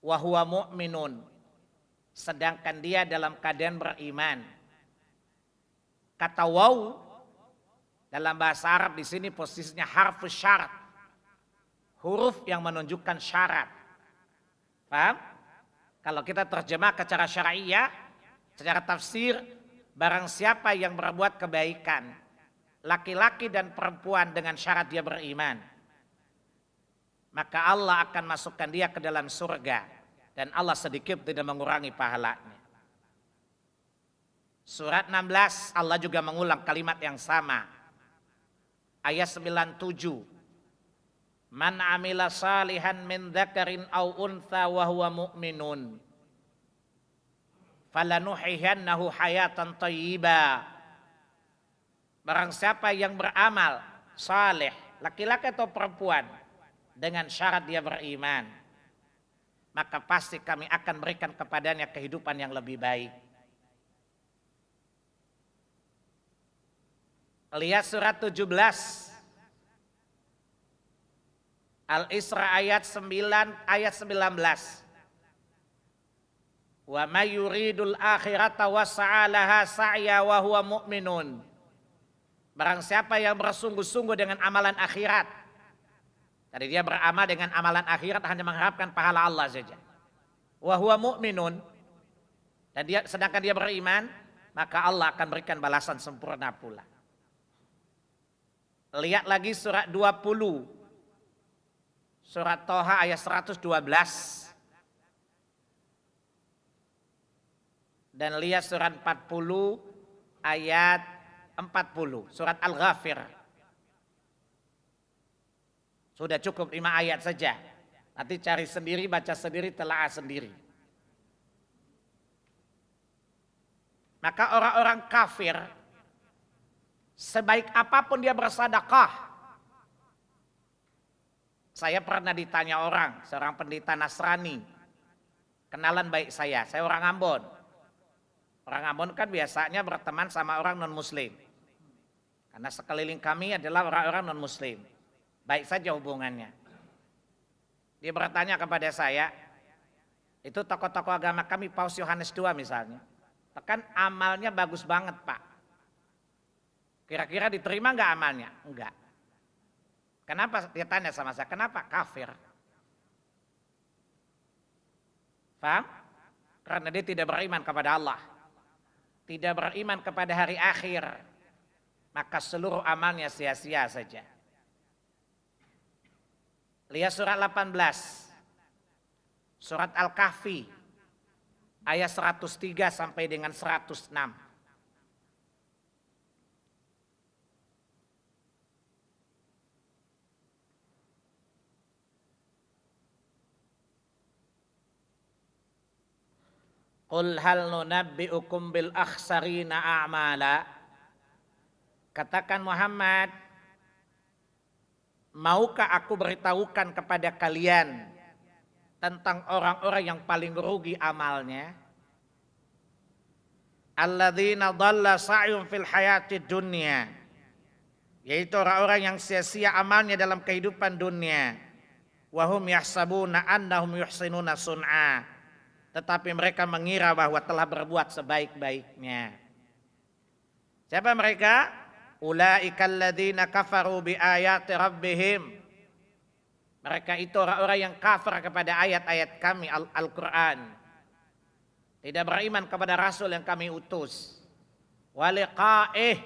A: wa huwa mu'minun, sedangkan dia dalam keadaan beriman. Kata waw dalam bahasa Arab di sini posisinya harfu syarat, huruf yang menunjukkan syarat. Paham? Kalau kita terjemah ke cara syariah, secara tafsir, barang siapa yang berbuat kebaikan, laki-laki dan perempuan dengan syarat dia beriman, maka Allah akan masukkan dia ke dalam surga dan Allah sedikit tidak mengurangi pahalanya. Surat 16 Allah juga mengulang kalimat yang sama. Ayat 97. Man amila salihan min dzakarin aw untha wa huwa mu'minun falanuhiyannahu hayatan thayyibah. Barang siapa yang beramal saleh, laki-laki atau perempuan, dengan syarat dia beriman, maka pasti kami akan berikan kepadanya kehidupan yang lebih baik. Lihat surat 17. Al-Isra ayat 9 ayat 19. Wa may yuridul akhirata wasa'alaha sa'ya wa huwa mu'minun. Barang siapa yang bersungguh-sungguh dengan amalan akhirat. Tadi dia beramal dengan amalan akhirat hanya mengharapkan pahala Allah saja. Wa huwa mu'minun. Dan dia sedangkan dia beriman, maka Allah akan berikan balasan sempurna pula. Lihat lagi surat 20. Surat Toha ayat 112. Dan lihat surat 40 ayat 40. Surat Al-Ghafir. Sudah cukup 5 ayat saja. Nanti cari sendiri, baca sendiri, telaah sendiri. Maka orang-orang kafir, sebaik apapun dia bersedekah. Saya pernah ditanya orang, seorang pendeta Nasrani. Kenalan baik saya orang Ambon. Orang Ambon kan biasanya berteman sama orang non-muslim. Karena sekeliling kami adalah orang-orang non-muslim. Baik saja hubungannya. Dia bertanya kepada saya, itu tokoh-tokoh agama kami, Paus Yohanes II misalnya. Kan amalnya bagus banget Pak. Kira-kira diterima enggak amalnya? Enggak. Kenapa? Dia tanya sama saya, kenapa? Kafir. Paham? Karena dia tidak beriman kepada Allah. Tidak beriman kepada hari akhir. Maka seluruh amalnya sia-sia saja. Lihat surat 18. Surat Al-Kahfi. Ayat 103 sampai dengan 106. Qul hal nunabbi'ukum bil akhsarina a'mala. Katakan Muhammad, maukah aku beritahukan kepada kalian tentang orang-orang yang paling rugi amalnya? Alladzina dhalla sa'yum fil hayatid dunya. Yaitu orang-orang yang sia-sia amalnya dalam kehidupan dunia. Wa hum yahsabuna annahum yuhsinuna sun'a. Tetapi mereka mengira bahwa telah berbuat sebaik-baiknya. Siapa mereka? Ulaikal ladzina kafaru bi ayati rabbihim. Mereka itu orang-orang yang kafir kepada ayat-ayat kami Al-Quran. Tidak beriman kepada Rasul yang kami utus. Waliqa'ih.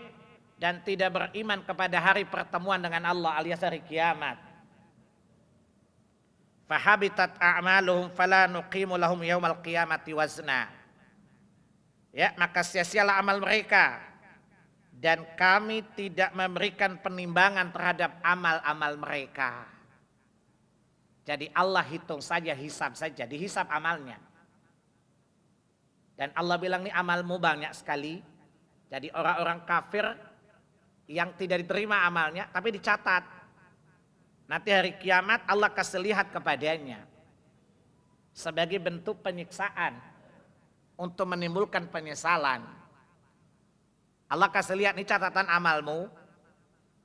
A: Dan tidak beriman kepada hari pertemuan dengan Allah alias hari kiamat. Fahabitat a'maluhum fala nuqimu lahum yaumal qiyamati wazna. Ya, maka sia-sialah amal mereka. Dan kami tidak memberikan penimbangan terhadap amal-amal mereka. Jadi Allah hitung saja, hisab saja, dihisab amalnya. Dan Allah bilang nih amalmu banyak sekali. Jadi orang-orang kafir yang tidak diterima amalnya tapi dicatat. Nanti hari kiamat Allah kasih lihat kepadanya. Sebagai bentuk penyiksaan. Untuk menimbulkan penyesalan. Allah kasih lihat nih catatan amalmu.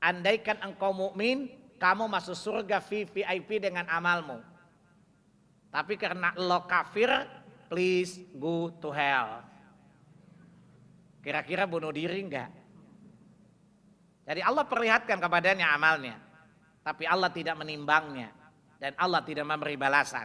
A: Andaikan engkau mukmin, kamu masuk surga VIP dengan amalmu. Tapi karena lo kafir, please go to hell. Kira-kira bunuh diri enggak? Jadi Allah perlihatkan kepadanya amalnya. Tapi Allah tidak menimbangnya. Dan Allah tidak memberi balasan.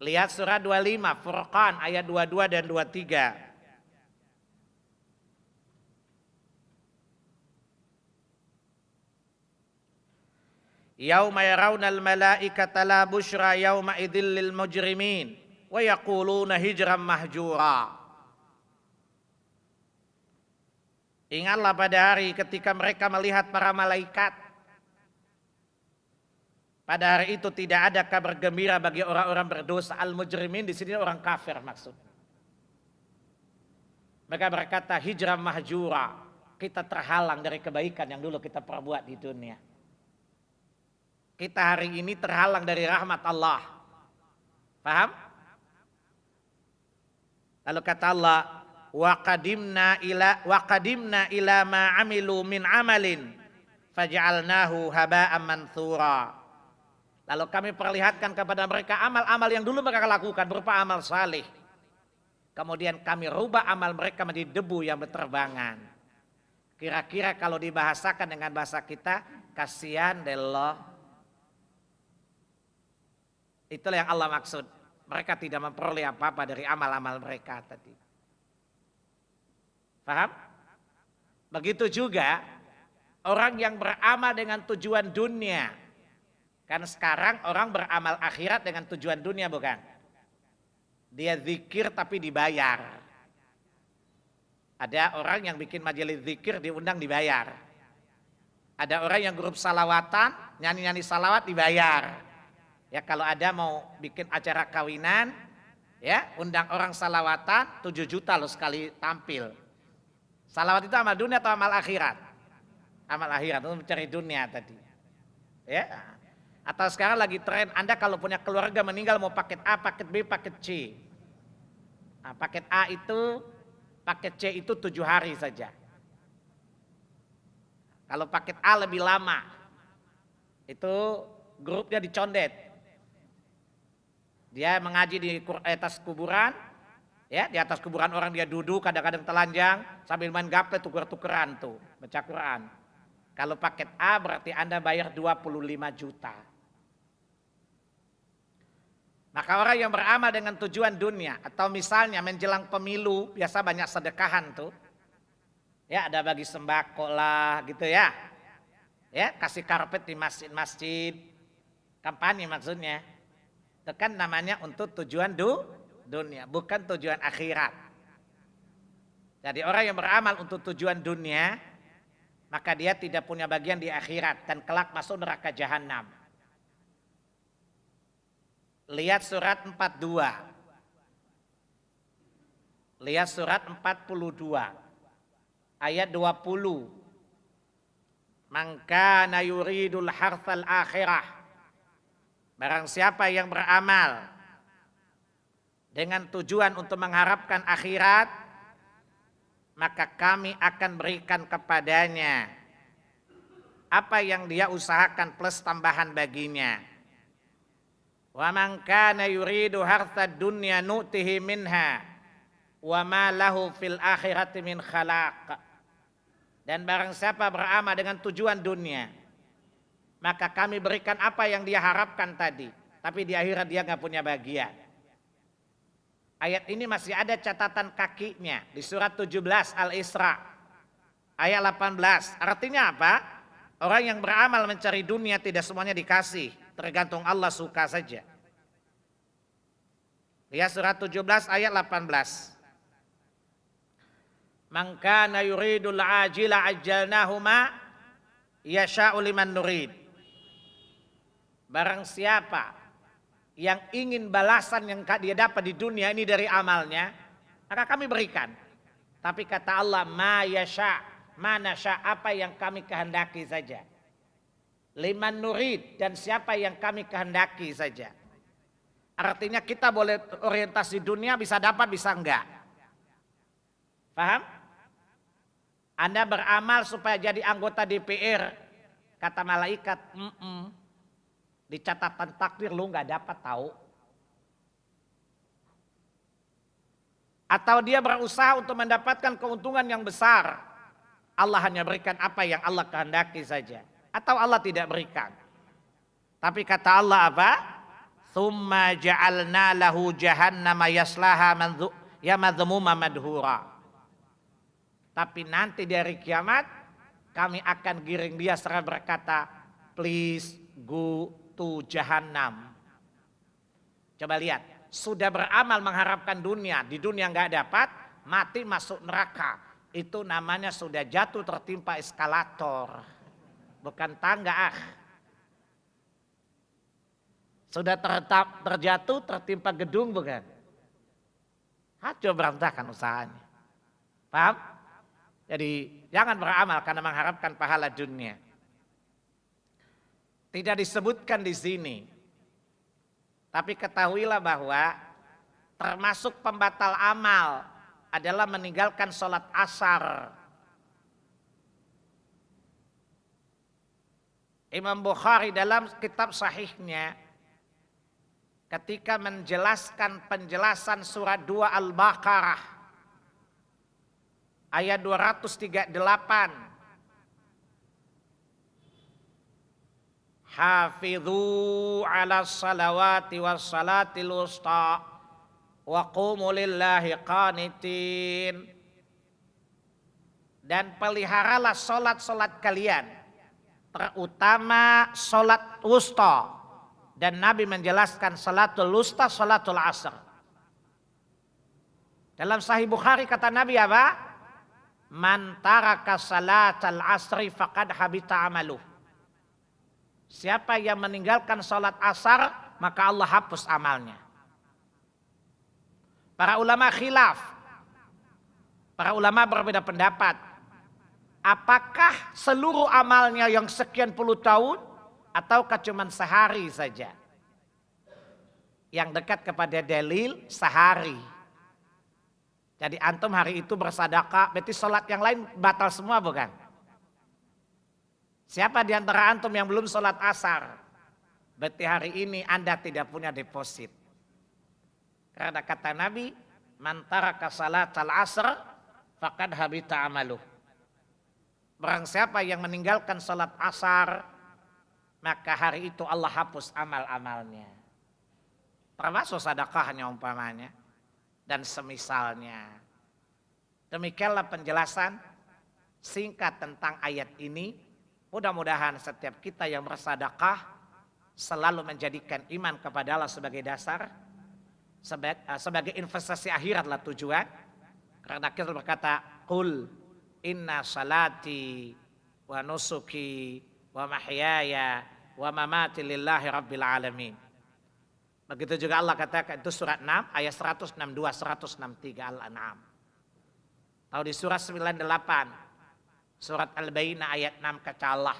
A: Lihat surah 25 Furqan ayat 22 dan 23. Yauma yarawnal malaikata la busyra yauma idzil lil mujrimin wa yaquluna hijran mahjura. Ingatlah pada hari ketika mereka melihat para malaikat. Pada hari itu tidak ada kabar gembira bagi orang-orang berdosa. Al-mujrimin di sini orang kafir maksud. Mereka berkata hijran mahjura. Kita terhalang dari kebaikan yang dulu kita perbuat di dunia. Kita hari ini terhalang dari rahmat Allah. Paham? Lalu kata Allah, wa qadimna ila ma amilu min amalin faj'alnahu haba'an manthura. Lalu kami perlihatkan kepada mereka amal-amal yang dulu mereka lakukan berupa amal saleh. Kemudian kami rubah amal mereka menjadi debu yang berterbangan. Kira-kira kalau dibahasakan dengan bahasa kita, kasihan deh lo. Itulah yang Allah maksud. Mereka tidak memperoleh apa-apa dari amal-amal mereka tadi. Paham? Begitu juga orang yang beramal dengan tujuan dunia. Kan sekarang orang beramal akhirat dengan tujuan dunia, bukan? Dia zikir tapi dibayar. Ada orang yang bikin majelis zikir diundang dibayar. Ada orang yang grup salawatan, nyanyi-nyanyi salawat dibayar. Ya kalau ada mau bikin acara kawinan, ya undang orang salawatan 7 juta loh sekali tampil. Salawat itu amal dunia atau amal akhirat? Amal akhirat, untuk mencari dunia tadi. Ya. Atau sekarang lagi tren, Anda kalau punya keluarga meninggal mau paket A, paket B, paket C. Nah, paket A itu, paket C itu 7 hari saja. Kalau paket A lebih lama, itu grupnya dicondet. Dia mengaji di atas kuburan, ya di atas kuburan orang dia duduk, kadang-kadang telanjang sambil main gaple tuker-tukeran tuh, baca Quran. Kalau paket A berarti Anda bayar 25 juta. Maka orang yang beramal dengan tujuan dunia atau misalnya menjelang pemilu biasa banyak sedekahan tuh. Ya ada bagi sembako lah gitu ya. Ya kasih karpet di masjid-masjid. Kampanye maksudnya. Itu kan namanya untuk tujuan dunia, bukan tujuan akhirat. Jadi orang yang beramal untuk tujuan dunia, maka dia tidak punya bagian di akhirat dan kelak masuk neraka jahanam. Lihat surat 42. Lihat surat 42. Ayat 20. Man kana yuridul harthal akhirah. Barang siapa yang beramal dengan tujuan untuk mengharapkan akhirat, maka kami akan berikan kepadanya apa yang dia usahakan plus tambahan baginya. Wa man kana yuridu hartsad dunya nu'tihi minha wa ma lahu fil akhirati min khalaq. Dan barang siapa beramal dengan tujuan dunia, maka kami berikan apa yang dia harapkan tadi, tapi di akhirat dia nggak punya bagian. Ayat ini masih ada catatan kakinya di surat 17 Al-Isra ayat 18. Artinya apa? Orang yang beramal mencari dunia tidak semuanya dikasih, tergantung Allah suka saja. Lihat surat 17 ayat 18. Man kana yuridul ajila ajjalnahu ma yasha'u liman nurid. Barang siapa yang ingin balasan yang dia dapat di dunia ini dari amalnya, maka kami berikan. Tapi kata Allah, ma yasha, ma nasha, apa yang kami kehendaki saja. Liman nurid, dan siapa yang kami kehendaki saja. Artinya kita boleh orientasi dunia, bisa dapat, bisa enggak. Paham? Anda beramal supaya jadi anggota DPR, kata malaikat, di catatan takdir lu nggak dapat tahu. Atau dia berusaha untuk mendapatkan keuntungan yang besar, Allah hanya berikan apa yang Allah kehendaki saja. Atau Allah tidak berikan. Tapi kata Allah apa? Tsumma ja'alna lahu jahannama yaslaha madhmuma madhura. Tapi nanti dari kiamat kami akan giring dia serta berkata, please go to Jahannam. Coba lihat, sudah beramal mengharapkan dunia, di dunia nggak dapat, mati masuk neraka. Itu namanya sudah jatuh tertimpa eskalator, bukan tangga. Sudah terjatuh tertimpa gedung, bukan? Hancur berantakan usahanya. Paham? Jadi jangan beramal karena mengharapkan pahala dunia. Tidak disebutkan di sini. Tapi ketahuilah bahwa termasuk pembatal amal adalah meninggalkan sholat asar. Imam Bukhari dalam kitab sahihnya ketika menjelaskan penjelasan surat 2 Al-Baqarah ayat 238, hafidhu ala salawati was salatil wusta wa qumu lillahi qanitin, dan peliharalah solat-solat kalian, terutama solat wusta. Dan Nabi menjelaskan salatul wusta, salatul asr. Dalam Sahih Bukhari kata Nabi apa? Man taraka salatal asri faqad habita amaluh. Siapa yang meninggalkan salat asar, maka Allah hapus amalnya. Para ulama khilaf. Para ulama berbeda pendapat. Apakah seluruh amalnya yang sekian puluh tahun ataukah cuma sehari saja? Yang dekat kepada dalil sehari. Jadi antum hari itu bersedekah, berarti sholat yang lain batal semua bukan? Siapa di antara antum yang belum sholat asar? Berarti hari ini Anda tidak punya deposit. Karena kata Nabi, man taraka salatal asr faqad habita amaluh. Barang siapa yang meninggalkan salat asar, maka hari itu Allah hapus amal-amalnya. Termasuk sedekahnya umpamanya dan semisalnya. Demikianlah penjelasan singkat tentang ayat ini. Mudah-mudahan setiap kita yang bersedekah selalu menjadikan iman kepada Allah sebagai dasar, sebagai investasi akhiratlah tujuan. Karena kita berkata, qul inna salati wa nusuki wa mahyaya wa mamati lillahi rabbil alamin. Begitu juga Allah katakan, itu surat 6 ayat 162 163 Al-An'am. Atau di surat 98 surat Al-Bayyinah ayat 6 kata Allah.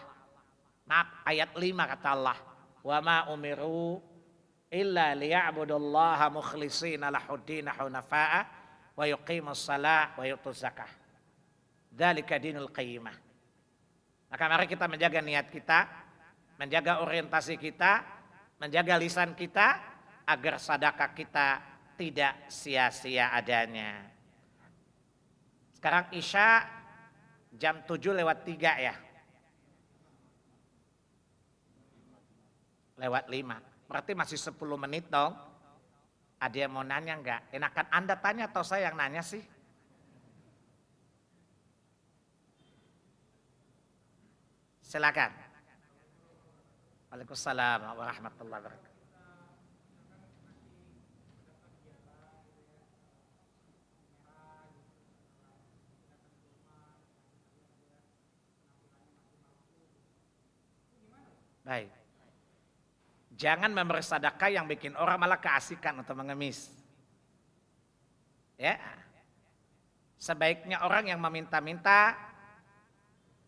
A: Maaf, ayat 5 kata Allah, wa ma umiru illa liya'budullaha mukhlishina lahuddin hunafa'a wa yuqimus shalah wa yutuz zakah. Dzalika dinul qayyimah. Maka mari kita menjaga niat kita, menjaga orientasi kita, menjaga lisan kita agar sedekah kita tidak sia-sia adanya. Sekarang Isya jam 7:03 ya. Lewat 5. Berarti masih 10 menit dong. Ada yang mau nanya enggak? Enakan Anda tanya atau saya yang nanya sih? Silakan. Waalaikumsalam warahmatullahi wabarakatuh. Baik. Jangan memberi sedekah yang bikin orang malah keasikan atau mengemis. Ya. Sebaiknya orang yang meminta-minta,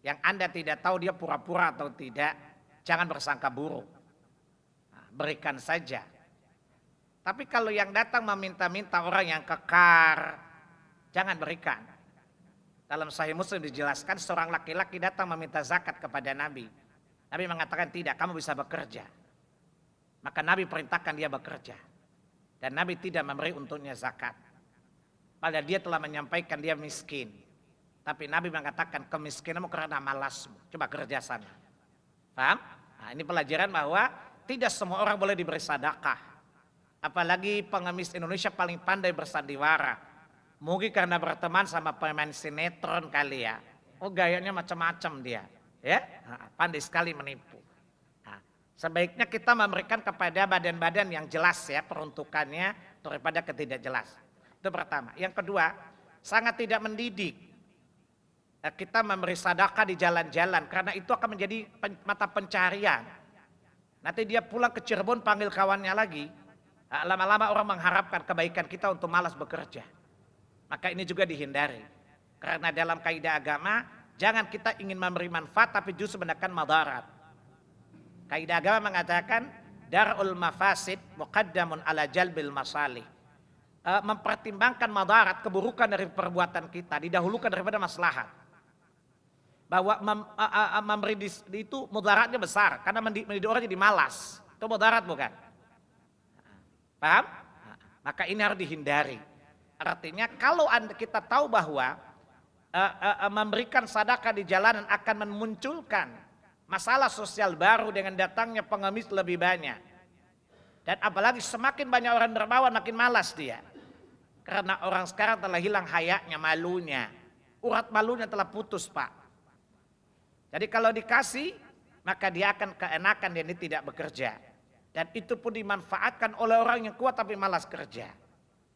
A: yang Anda tidak tahu dia pura-pura atau tidak, jangan bersangka buruk. Nah, berikan saja. Tapi kalau yang datang meminta-minta orang yang kekar, jangan berikan. Dalam Sahih Muslim dijelaskan seorang laki-laki datang meminta zakat kepada Nabi. Nabi mengatakan tidak, kamu bisa bekerja. Maka Nabi perintahkan dia bekerja. Dan Nabi tidak memberi untuknya zakat. Padahal dia telah menyampaikan dia miskin. Tapi Nabi mengatakan kemiskinanmu karena malasmu. Coba kerja sana. Paham? Nah, ini pelajaran bahwa tidak semua orang boleh diberi sedekah. Apalagi pengemis Indonesia paling pandai bersandiwara. Mungkin karena berteman sama pemain sinetron kali ya. Oh gayanya macam-macam dia. Ya, nah, pandai sekali menipu. Nah, sebaiknya kita memberikan kepada badan-badan yang jelas ya peruntukannya daripada ketidakjelas. Itu pertama. Yang kedua, sangat tidak mendidik kita memberi sedekah di jalan-jalan karena itu akan menjadi mata pencarian. Nanti dia pulang ke Cirebon panggil kawannya lagi. Lama-lama orang mengharapkan kebaikan kita untuk malas bekerja. Maka ini juga dihindari. Karena dalam kaidah agama jangan kita ingin memberi manfaat tapi justru mendatangkan madarat. Kaidah agama mengatakan darul mafasid muqaddamun ala jalbil masalih. Mempertimbangkan madarat, keburukan dari perbuatan kita didahulukan daripada maslahat. bahwa memberi itu mudaratnya besar karena mendidik orang jadi malas. Itu mudarat bukan? Paham? Maka ini harus dihindari. Artinya kalau kita tahu bahwa memberikan sedekah di jalanan akan memunculkan masalah sosial baru dengan datangnya pengemis lebih banyak. Dan apalagi semakin banyak orang dermawan makin malas dia. Karena orang sekarang telah hilang hayaknya, malunya. Urat malunya telah putus, Pak. Jadi kalau dikasih, maka dia akan keenakan dan dia tidak bekerja. Dan itu pun dimanfaatkan oleh orang yang kuat tapi malas kerja.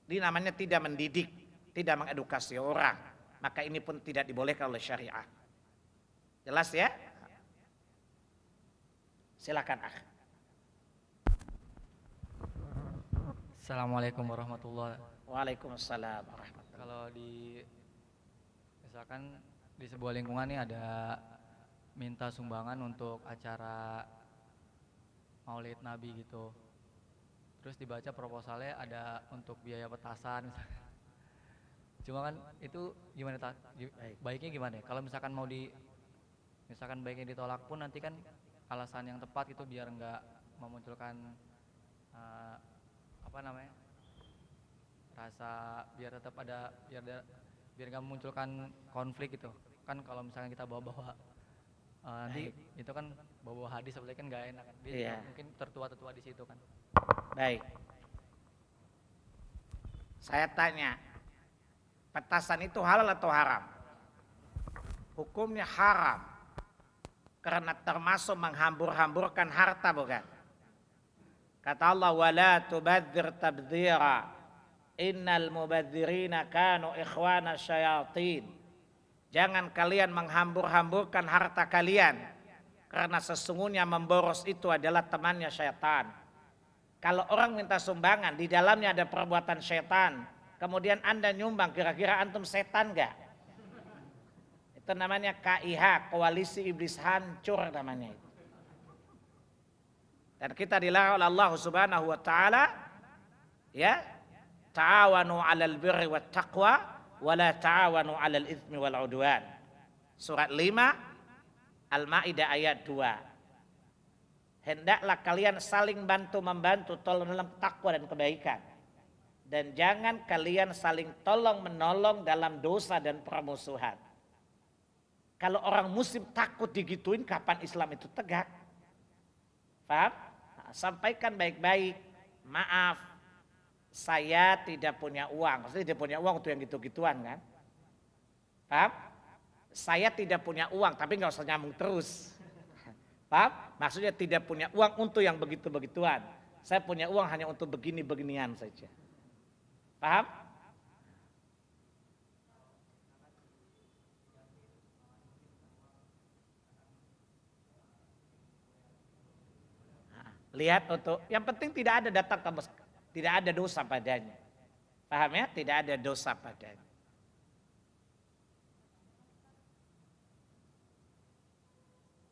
A: Ini namanya tidak mendidik, tidak mengedukasi orang. Maka ini pun tidak dibolehkan oleh syariat. Jelas ya? Silakan, Akh.
B: Assalamualaikum warahmatullahi wabarakatuh.
A: Waalaikumsalam warahmatullahi.
B: Kalau misalkan di sebuah lingkungan nih ada minta sumbangan untuk acara Maulid Nabi gitu. Terus dibaca proposalnya ada untuk biaya petasan misalkan. Cuma kan itu gimana baiknya gimana ya? Kalau misalkan misalkan baiknya ditolak pun nanti kan alasan yang tepat itu biar enggak memunculkan rasa biar tetap ada biar nggak memunculkan konflik gitu kan. Kalau misalkan kita bawa-bawa nanti itu kan bawa hadis seperti kan nggak enak kan. Iya. Mungkin tertua-tertua di situ kan.
A: Baik. Saya tanya, petasan itu halal atau haram? Hukumnya haram. Karena termasuk menghambur-hamburkan harta bukan? Kata Allah, wala tubadzir tabdzira. Innal mubadzirina kanu ikhwana syayatin. Jangan kalian menghambur-hamburkan harta kalian. Karena sesungguhnya memboros itu adalah temannya syaitan. Kalau orang minta sumbangan, di dalamnya ada perbuatan syaitan. Kemudian Anda nyumbang, kira-kira antum setan gak? Itu namanya KIH, koalisi iblis hancur namanya itu. Dan kita dilarang oleh Allah Subhanahu wa taala, ya, ta'awanu 'alal birri wat taqwa wa la ta'awanu 'alal itsmi wal 'udwan. Surat 5 Al-Maidah ayat 2. Hendaklah kalian saling bantu-membantu tolong dalam takwa dan kebaikan. Dan jangan kalian saling tolong-menolong dalam dosa dan permusuhan. Kalau orang muslim takut digituin, kapan Islam itu tegak? Paham? Nah, sampaikan baik-baik. Maaf, saya tidak punya uang. Maksudnya tidak punya uang untuk yang gitu-gituan kan? Paham? Saya tidak punya uang, tapi nggak usah nyambung terus. Paham? Maksudnya tidak punya uang untuk yang begitu-begituan. Saya punya uang hanya untuk begini-beginian saja. Paham? Lihat untuk yang penting tidak ada datang ke tidak ada dosa padanya. Paham ya? Tidak ada dosa padanya.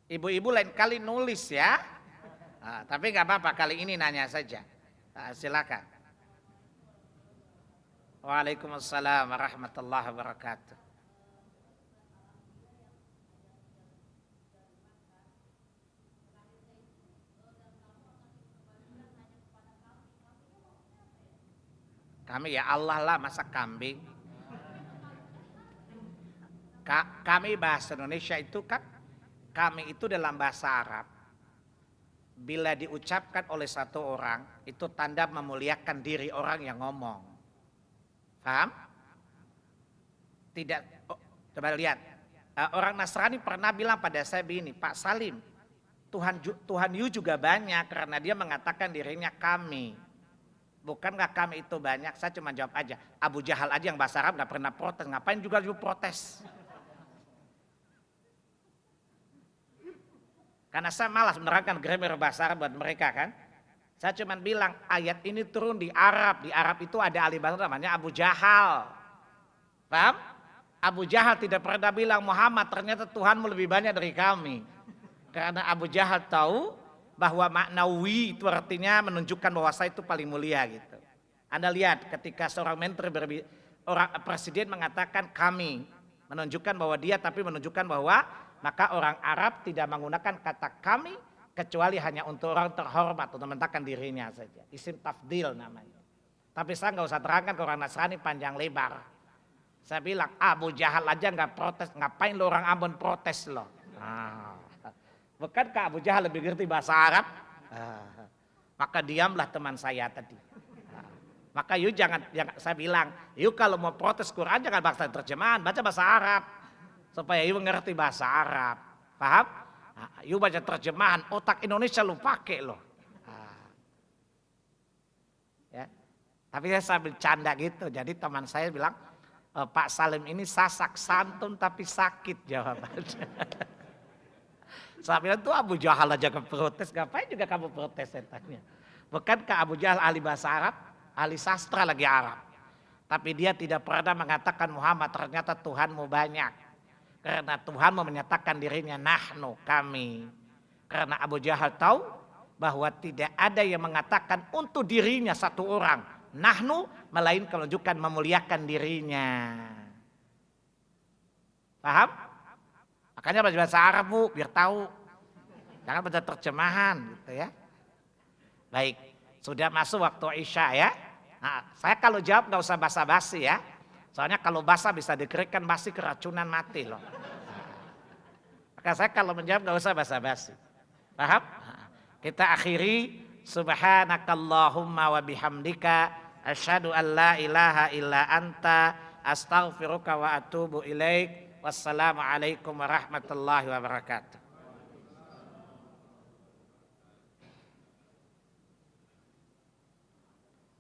A: Ibu-ibu lain kali nulis ya. Nah, tapi nggak apa-apa, kali ini nanya saja. Nah, silakan. Waalaikumsalam warahmatullahi wabarakatuh. Kami ya Allah lah, masa kambing. Kami bahasa Indonesia itu kan, kami itu dalam bahasa Arab. Bila diucapkan oleh satu orang, itu tanda memuliakan diri orang yang ngomong. Paham? Tidak, coba lihat. Orang Nasrani pernah bilang pada saya begini, Pak Salim, Tuhan you juga banyak karena dia mengatakan dirinya kami. Bukankah kami itu banyak? Saya cuma jawab aja. Abu Jahal aja yang bahasa Arab gak pernah protes. Ngapain juga you protes? Karena saya malas menerangkan grammar bahasa Arab buat mereka kan. Saya cuma bilang ayat ini turun di Arab. Di Arab itu ada ahli bahasa namanya Abu Jahal. Paham? Abu Jahal tidak pernah bilang Muhammad ternyata Tuhanmu lebih banyak dari kami. Karena Abu Jahal tahu bahwa maknawi itu artinya menunjukkan bahwa saya itu paling mulia gitu. Anda lihat ketika seorang menteri presiden mengatakan kami, menunjukkan bahwa dia tapi menunjukkan bahwa maka orang Arab tidak menggunakan kata kami kecuali hanya untuk orang terhormat, untuk mementakkan dirinya saja. Isim tafdil namanya. Tapi saya nggak usah terangkan ke orang Nasrani panjang lebar. Saya bilang Abu Jahal aja nggak protes, ngapain lo orang Ambon protes lo? Bukankah Abu Jahal lebih ngerti bahasa Arab? Maka diamlah teman saya tadi. Maka you jangan saya bilang, you kalau mau protes Quran jangan baca terjemahan, baca bahasa Arab. Supaya you mengerti bahasa Arab. Paham? You baca terjemahan, otak Indonesia lu pakai lo. Ya. Tapi saya sambil canda gitu. Jadi teman saya bilang, Pak Salim ini sasak santun tapi sakit jawabannya. Saya bilang tuh Abu Jahal aja protes, ngapain juga kamu protes saya tanya. Bukankah Abu Jahal ahli bahasa Arab, ahli sastra lagi Arab. Tapi dia tidak pernah mengatakan Muhammad ternyata Tuhanmu banyak. Karena Tuhan mau menyatakan dirinya nahnu, kami. Karena Abu Jahal tahu bahwa tidak ada yang mengatakan untuk dirinya satu orang. Nahnu, melainkan menunjukkan memuliakan dirinya. Paham? Makanya baca bahasa Arab bu, biar tahu. Jangan baca terjemahan gitu ya. Baik, sudah masuk waktu Isya ya. Nah, saya kalau jawab nggak usah basa-basi ya. Soalnya kalau basa bisa dikeringkan basi keracunan mati loh. Maka saya kalau menjawab nggak usah basa-basi. Paham? Kita akhiri. Subhanakallahumma wa bihamdika asyhadu an la ilaha illa anta astaghfiruka wa atubu ilaik. Wassalamualaikum warahmatullahi wabarakatuh.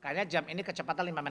A: Kayaknya jam ini kecepatan 5 menit.